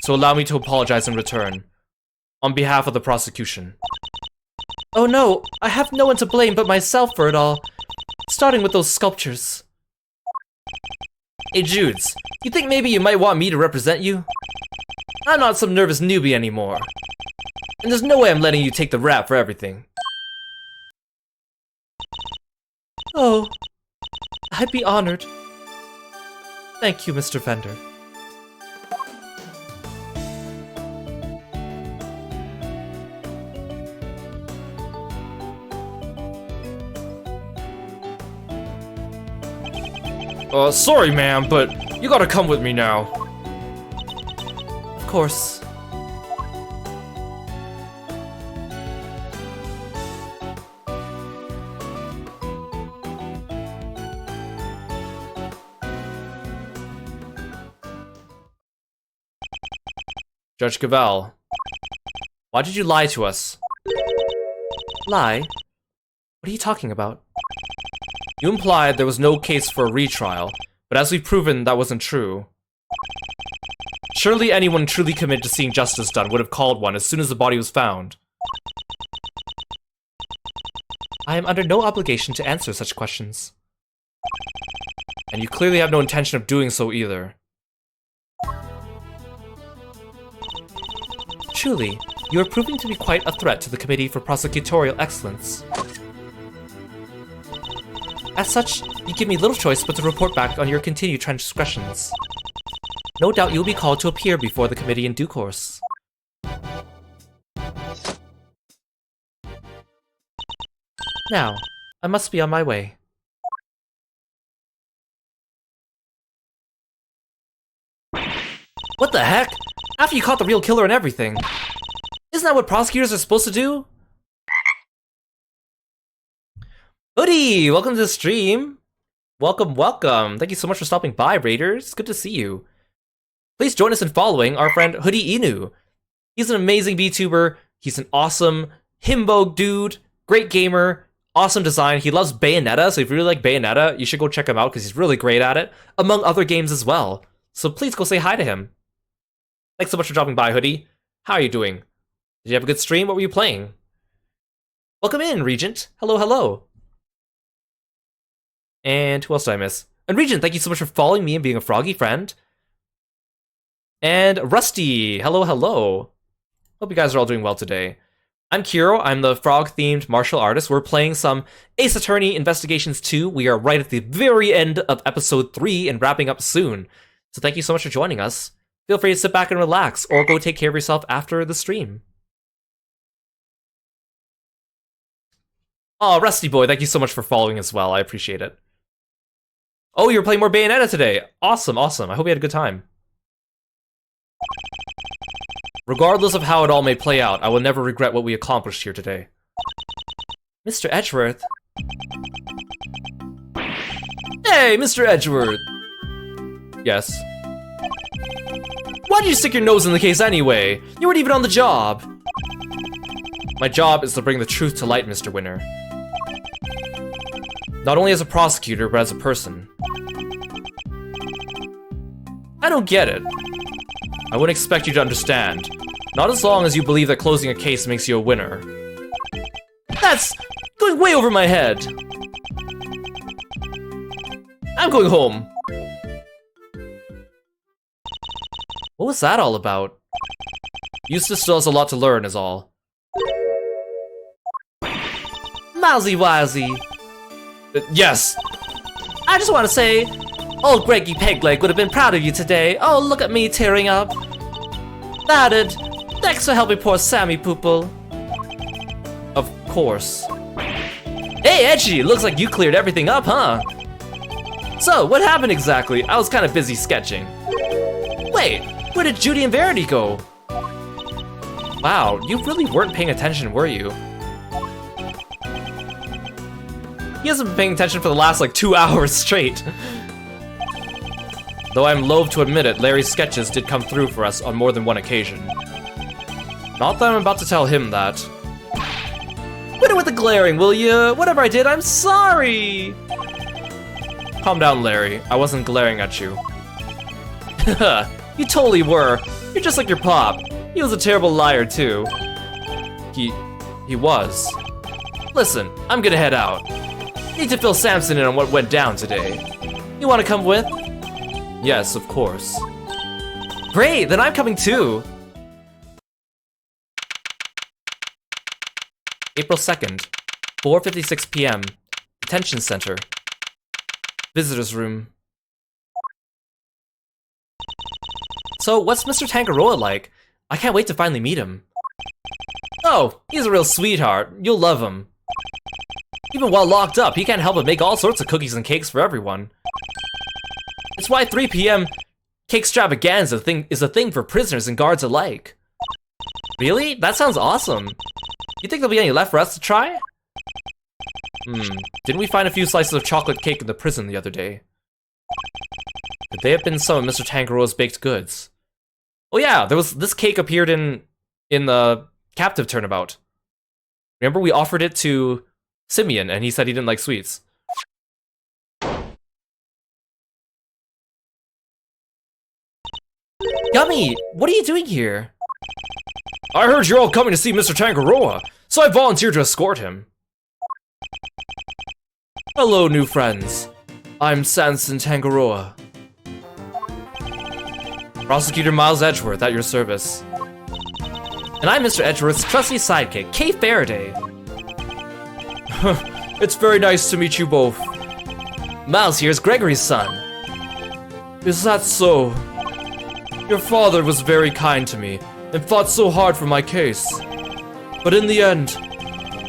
So allow me to apologize in return. On behalf of the prosecution. Oh no, I have no one to blame but myself for it all. Starting with those sculptures. Hey Judes, you think maybe you might want me to represent you? I'm not some nervous newbie anymore. And there's no way I'm letting you take the rap for everything. Oh, I'd be honored. Thank you, Mr. Vendor. Sorry, ma'am, but you gotta come with me now. Of course. Judge Cavell, Why did you lie to us? Lie? What are you talking about? you implied there was no case for a retrial, but as we've proven, that wasn't true. Surely anyone truly committed to seeing justice done would have called one as soon as the body was found. I am under no obligation to answer such questions. And you clearly have no intention of doing so either. Truly, you are proving to be quite a threat to the Committee for Prosecutorial Excellence. As such, you give me little choice but to report back on your continued transgressions. No doubt you will be called to appear before the committee in due course. Now, I must be on my way. What the heck? After you caught the real killer and everything. Isn't that what prosecutors are supposed to do? Hoodie, welcome to the stream. Welcome, welcome. Thank you so much for stopping by, Raiders. Good to see you. Please join us in following our friend Hoodie Inu. He's an amazing VTuber. He's an awesome himbo dude, great gamer, awesome design. He loves Bayonetta, so if you really like Bayonetta, you should go check him out because he's really great at it, among other games as well. So please go say hi to him. Thanks so much for dropping by, Hoodie. How are you doing? Did you have a good stream? What were you playing? Welcome in, Regent. Hello, hello. And who else did I miss? And Regent, thank you so much for following me and being a froggy friend. And Rusty, hello, hello. Hope you guys are all doing well today. I'm Kiro, I'm the frog-themed martial artist. We're playing some Ace Attorney Investigations 2. We are right at the very end of episode 3 and wrapping up soon. So thank you so much for joining us. feel free to sit back and relax, or go take care of yourself after the stream. Oh, Rusty Boy, thank you so much for following as well. I appreciate it. Oh, you were playing more Bayonetta today. Awesome, awesome. I hope you had a good time. Regardless of how it all may play out, I will never regret what we accomplished here today. Mr. Edgeworth? Hey, Mr. Edgeworth! Yes. Why did you stick your nose in the case anyway? You weren't even on the job! My job is to bring the truth to light, Mr. Winner. Not only as a prosecutor, but as a person. I don't get it. I wouldn't expect you to understand. Not as long as you believe that closing a case makes you a winner. That's going way over my head. I'm going home. What was that all about? Eustace still has a lot to learn, is all. Mousy Wowsy. Yes! I just want to say, old Greggy Pegleg would have been proud of you today. Oh, look at me tearing up. That'd. Thanks for helping poor Sammy Poople. Of course. Hey, Edgy! Looks like you cleared everything up, huh? So, what happened exactly? I was kind of busy sketching. Wait, where did Judy and Verity go? Wow, you really weren't paying attention, were you? He hasn't been paying attention for the last, like, 2 hours straight. Though I'm loath to admit it, Larry's sketches did come through for us on more than one occasion. Not that I'm about to tell him that. Quit it with the glaring, will you? Whatever I did, I'm sorry! Calm down, Larry. I wasn't glaring at you. You totally were. You're just like your pop. He was a terrible liar, too. He was. Listen, I'm gonna head out. Need to fill Samson in on what went down today. You wanna come with? Yes, of course. Great, then I'm coming too! April 2nd, 4:56 p.m. Detention Center. Visitor's room. So, what's Mr. Tangaroa like? I can't wait to finally meet him. Oh, he's a real sweetheart. You'll love him. Even while locked up, he can't help but make all sorts of cookies and cakes for everyone. It's why 3 p.m. cake extravaganza is a thing for prisoners and guards alike. Really? That sounds awesome. You think there'll be any left for us to try? Didn't we find a few slices of chocolate cake in the prison the other day? Could they have been some of Mr. Tangaroa's baked goods? Oh yeah, this cake appeared in the captive turnabout. Remember we offered it to Simeon and he said he didn't like sweets. Gummy, what are you doing here? I heard you're all coming to see Mr. Tangaroa, so I volunteered to escort him. Hello, new friends. I'm Sanson Tangaroa. Prosecutor Miles Edgeworth at your service. And I'm Mr. Edgeworth's trusty sidekick, Kay Faraday. It's very nice to meet you both. Miles here is Gregory's son. Is that so? Your father was very kind to me and fought so hard for my case. But in the end,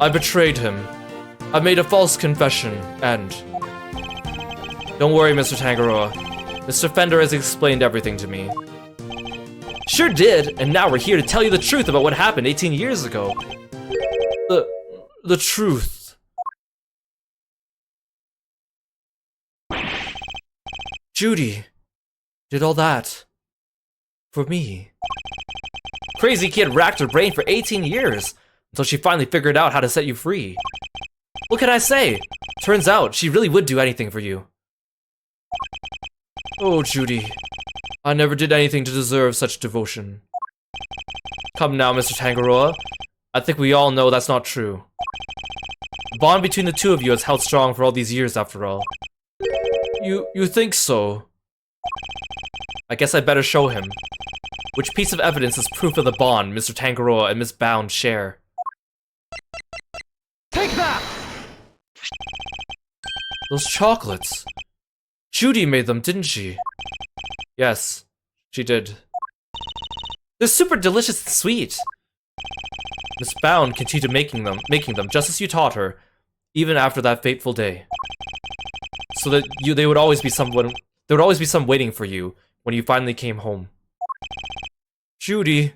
I betrayed him. I made a false confession, and... Don't worry, Mr. Tangaroa. Mr. Fender has explained everything to me. Sure did, and now we're here to tell you the truth about what happened 18 years ago. The truth. Judy did all that for me. Crazy kid racked her brain for 18 years until she finally figured out how to set you free. What can I say? Turns out she really would do anything for you. Oh, Judy. I never did anything to deserve such devotion. Come now, Mr. Tangaroa. I think we all know that's not true. The bond between the two of you has held strong for all these years, after all. You think so? I guess I better show him. Which piece of evidence is proof of the bond Mr. Tangaroa and Miss Bound share? Take that! Those chocolates. Judy made them, didn't she? Yes, she did. They're super delicious and sweet. Miss Bound continued making them just as you taught her, even after that fateful day. So that there would always be some waiting for you when you finally came home. Judy.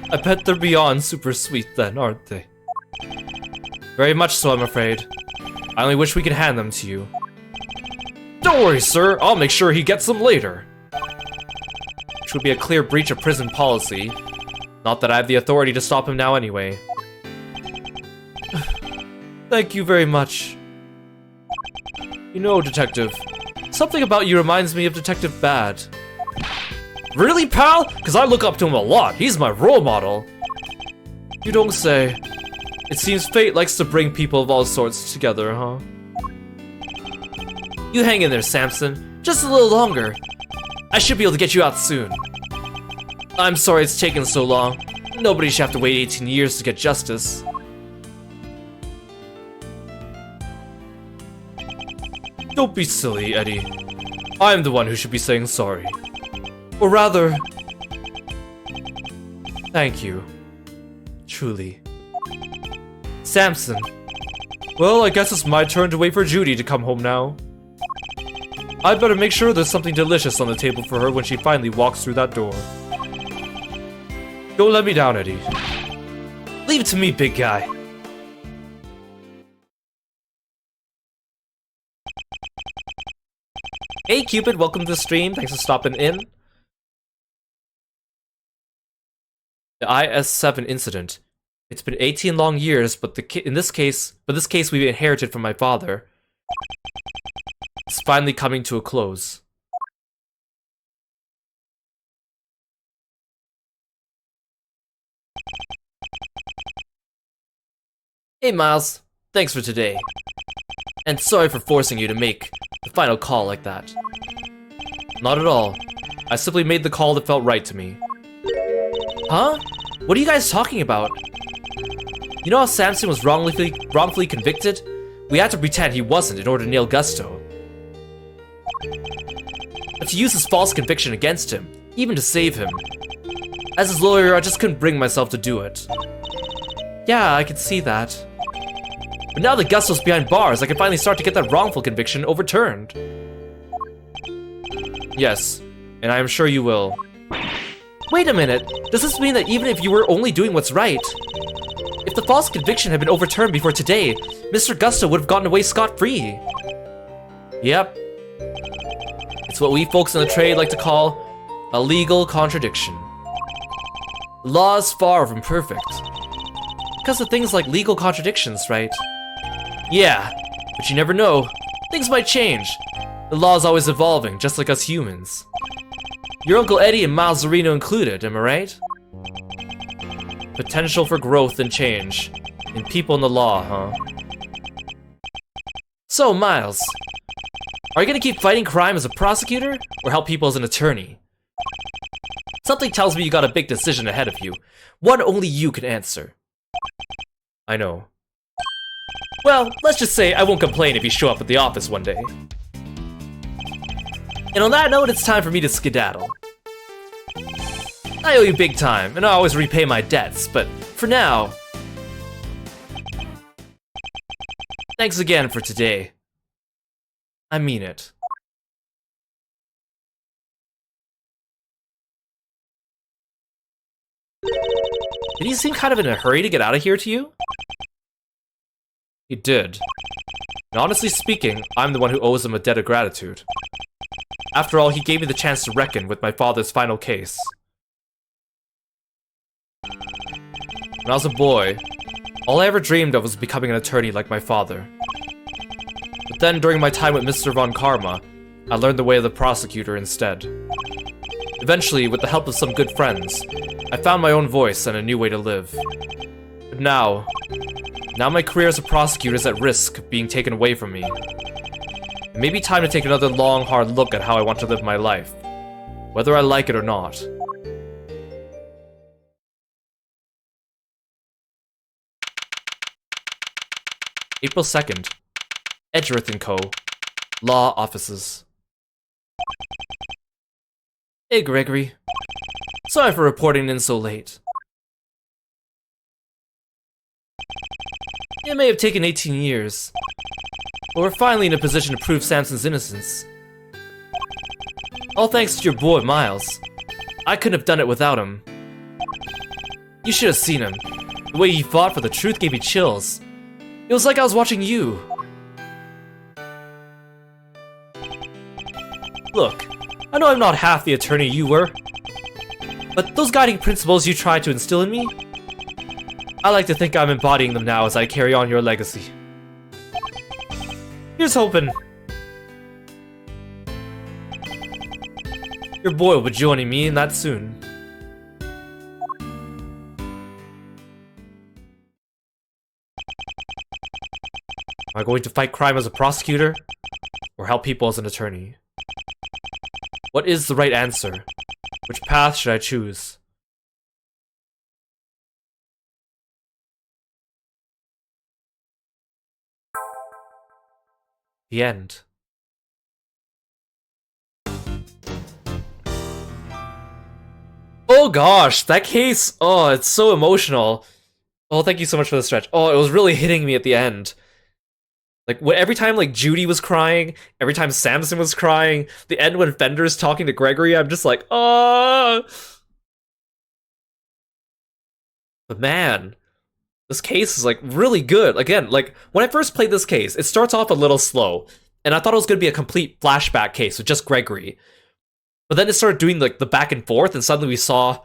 I bet they're beyond super sweet then, aren't they? Very much so, I'm afraid. I only wish we could hand them to you. Don't worry, sir. I'll make sure he gets them later. Which would be a clear breach of prison policy. Not that I have the authority to stop him now anyway. Thank you very much. You know, Detective, something about you reminds me of Detective Bad. Really, pal? Because I look up to him a lot. He's my role model. You don't say. It seems fate likes to bring people of all sorts together, huh? You hang in there, Samson. Just a little longer. I should be able to get you out soon. I'm sorry it's taken so long. Nobody should have to wait 18 years to get justice. Don't be silly, Eddie. I'm the one who should be saying sorry. Or rather... Thank you. Truly. Samson. Well, I guess it's my turn to wait for Judy to come home now. I'd better make sure there's something delicious on the table for her when she finally walks through that door. Don't let me down, Eddie. Leave it to me, big guy. Hey Cupid, welcome to the stream. Thanks for stopping in. The IS-7 incident. It's been 18 long years, but this case we inherited from my father. It's finally coming to a close. Hey Miles, thanks for today. And sorry for forcing you to make the final call like that. Not at all. I simply made the call that felt right to me. Huh? What are you guys talking about? You know how Samson was wrongfully convicted? We had to pretend he wasn't in order to nail Gusto. But to use his false conviction against him, even to save him. As his lawyer, I just couldn't bring myself to do it. Yeah, I could see that. But now that Gusto's behind bars, I can finally start to get that wrongful conviction overturned. Yes, and I am sure you will. Wait a minute, does this mean that even if you were only doing what's right, if the false conviction had been overturned before today, Mr. Gusto would have gotten away scot-free? Yep. It's what we folks in the trade like to call a legal contradiction. The law is far from perfect. Because of things like legal contradictions, right? Yeah, but you never know. Things might change. The law is always evolving, just like us humans. Your Uncle Eddie and Miles Zarino included, am I right? Potential for growth and change. In people in the law, huh? So, Miles, are you gonna keep fighting crime as a prosecutor, or help people as an attorney? Something tells me you got a big decision ahead of you. One only you can answer. I know. Well, let's just say I won't complain if you show up at the office one day. And on that note, it's time for me to skedaddle. I owe you big time, and I always repay my debts, but for now... Thanks again for today. I mean it. Did he seem kind of in a hurry to get out of here to you? He did. And honestly speaking, I'm the one who owes him a debt of gratitude. After all, he gave me the chance to reckon with my father's final case. When I was a boy, all I ever dreamed of was becoming an attorney like my father. But then, during my time with Mr. Von Karma, I learned the way of the prosecutor instead. Eventually, with the help of some good friends, I found my own voice and a new way to live. But now my career as a prosecutor is at risk of being taken away from me. It may be time to take another long, hard look at how I want to live my life, whether I like it or not. April 2nd. Edgeworth & Co. Law Offices. Hey, Gregory. Sorry for reporting in so late. It may have taken 18 years, but we're finally in a position to prove Samson's innocence. All thanks to your boy, Miles. I couldn't have done it without him. You should have seen him. The way he fought for the truth gave me chills. It was like I was watching you. Look, I know I'm not half the attorney you were, but those guiding principles you tried to instill in me, I like to think I'm embodying them now as I carry on your legacy. Here's hoping. Your boy will be joining me in that soon. Am I going to fight crime as a prosecutor, or help people as an attorney? What is the right answer? Which path should I choose? The end. Oh gosh, that case, oh, it's so emotional. Oh, thank you so much for the stretch. Oh, it was really hitting me at the end. Like, every time, like, Judy was crying, every time Samson was crying, the end when Fender's talking to Gregory, I'm just like, oh. But man, this case is, like, really good. Again, like, when I first played this case, it starts off a little slow, and I thought it was going to be a complete flashback case with just Gregory. But then it started doing, like, the back and forth, and suddenly we saw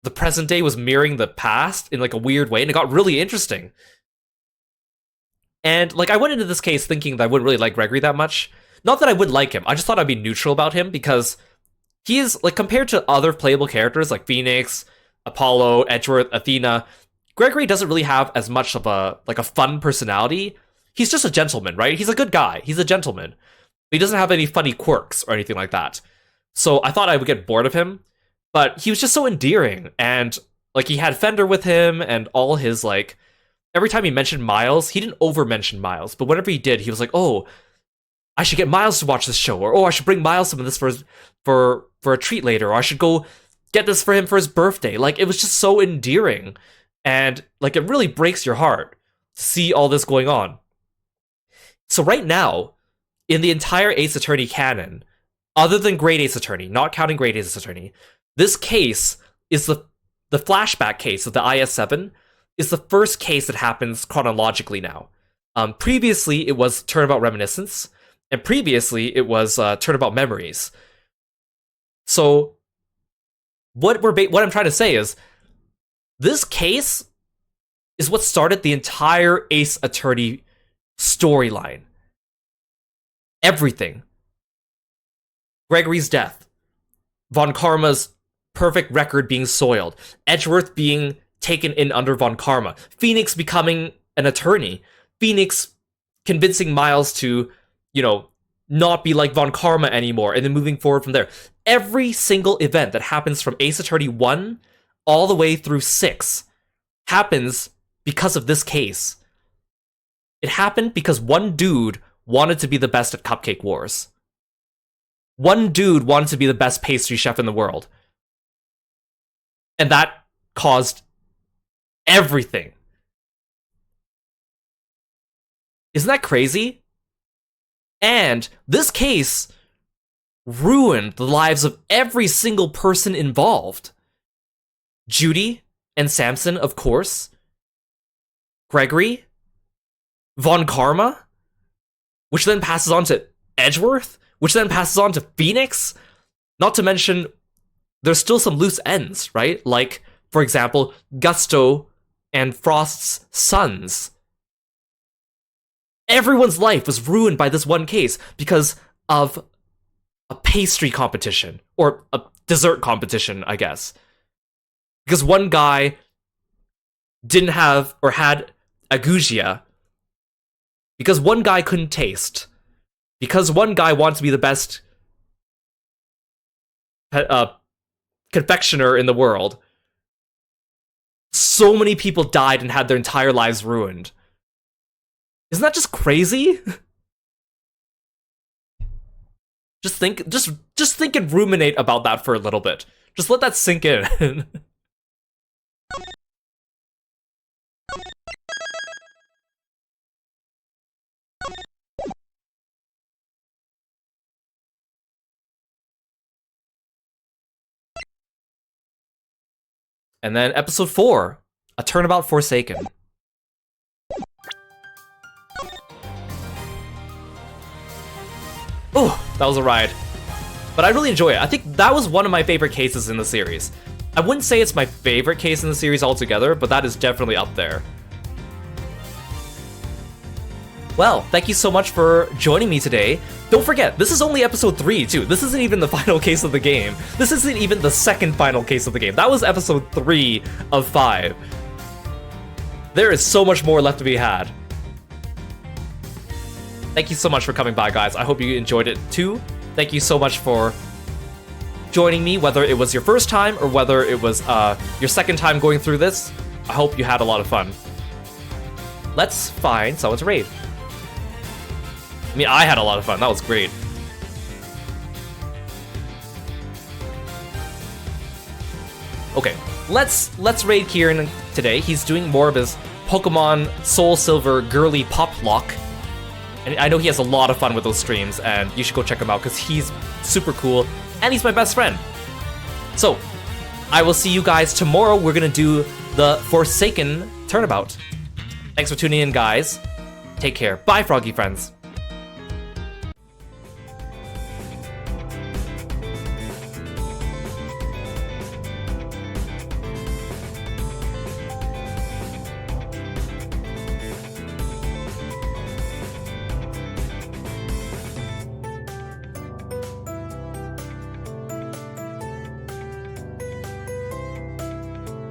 the present day was mirroring the past in, like, a weird way, and it got really interesting. And, like, I went into this case thinking that I wouldn't really like Gregory that much. Not that I would like him, I just thought I'd be neutral about him, because he is, like, compared to other playable characters like Phoenix, Apollo, Edgeworth, Athena, Gregory doesn't really have as much of a, like, a fun personality. He's just a gentleman, right? He's a good guy. He's a gentleman. He doesn't have any funny quirks or anything like that. So I thought I would get bored of him, but he was just so endearing, and, like, he had Fender with him, and all his, like, every time he mentioned Miles, he didn't over-mention Miles, but whenever he did, he was like, oh, I should get Miles to watch this show, or oh, I should bring Miles some of this for a treat later, or I should go get this for him for his birthday. Like, it was just so endearing, and, like, it really breaks your heart to see all this going on. So right now, in the entire Ace Attorney canon, other than Great Ace Attorney, not counting Great Ace Attorney, this case is the flashback case of the IS-7, is the first case that happens chronologically now. Previously, it was Turnabout Reminiscence, and previously, it was Turnabout Memories. So, what I'm trying to say is, this case is what started the entire Ace Attorney storyline. Everything. Gregory's death. Von Karma's perfect record being soiled. Edgeworth being taken in under Von Karma. Phoenix becoming an attorney. Phoenix convincing Miles to, you know, not be like Von Karma anymore, and then moving forward from there. Every single event that happens from Ace Attorney 1 all the way through 6 happens because of this case. It happened because one dude wanted to be the best at Cupcake Wars. One dude wanted to be the best pastry chef in the world. And that caused everything. Isn't that crazy? And this case ruined the lives of every single person involved. Judy and Samson, of course. Gregory. Von Karma. Which then passes on to Edgeworth. Which then passes on to Phoenix. Not to mention, there's still some loose ends, right? Like, for example, Gusto and Frost's sons. Everyone's life was ruined by this one case because of a pastry competition, or a dessert competition, I guess. Because one guy didn't have, or had agousia, because one guy couldn't taste, because one guy wanted to be the best confectioner in the world. So many people died and had their entire lives ruined. Isn't that just crazy? Just think and ruminate about that for a little bit. Just let that sink in. And then episode 4, a Turnabout Forsaken. Oh, that was a ride. But I really enjoy it. I think that was one of my favorite cases in the series. I wouldn't say it's my favorite case in the series altogether, but that is definitely up there. Well, thank you so much for joining me today. Don't forget, this is only episode 3 too. This isn't even the final case of the game. This isn't even the second final case of the game. That was episode 3 of 5. There is so much more left to be had. Thank you so much for coming by, guys. I hope you enjoyed it too. Thank you so much for joining me, whether it was your first time or whether it was your second time going through this. I hope you had a lot of fun. Let's find someone to raid. I mean, I had a lot of fun. That was great. Okay, let's raid Kieran today. He's doing more of his Pokemon Soul Silver girly pop lock. And I know he has a lot of fun with those streams, and you should go check him out because he's super cool, and he's my best friend. So, I will see you guys tomorrow. We're gonna do the Forsaken Turnabout. Thanks for tuning in, guys. Take care. Bye, froggy friends.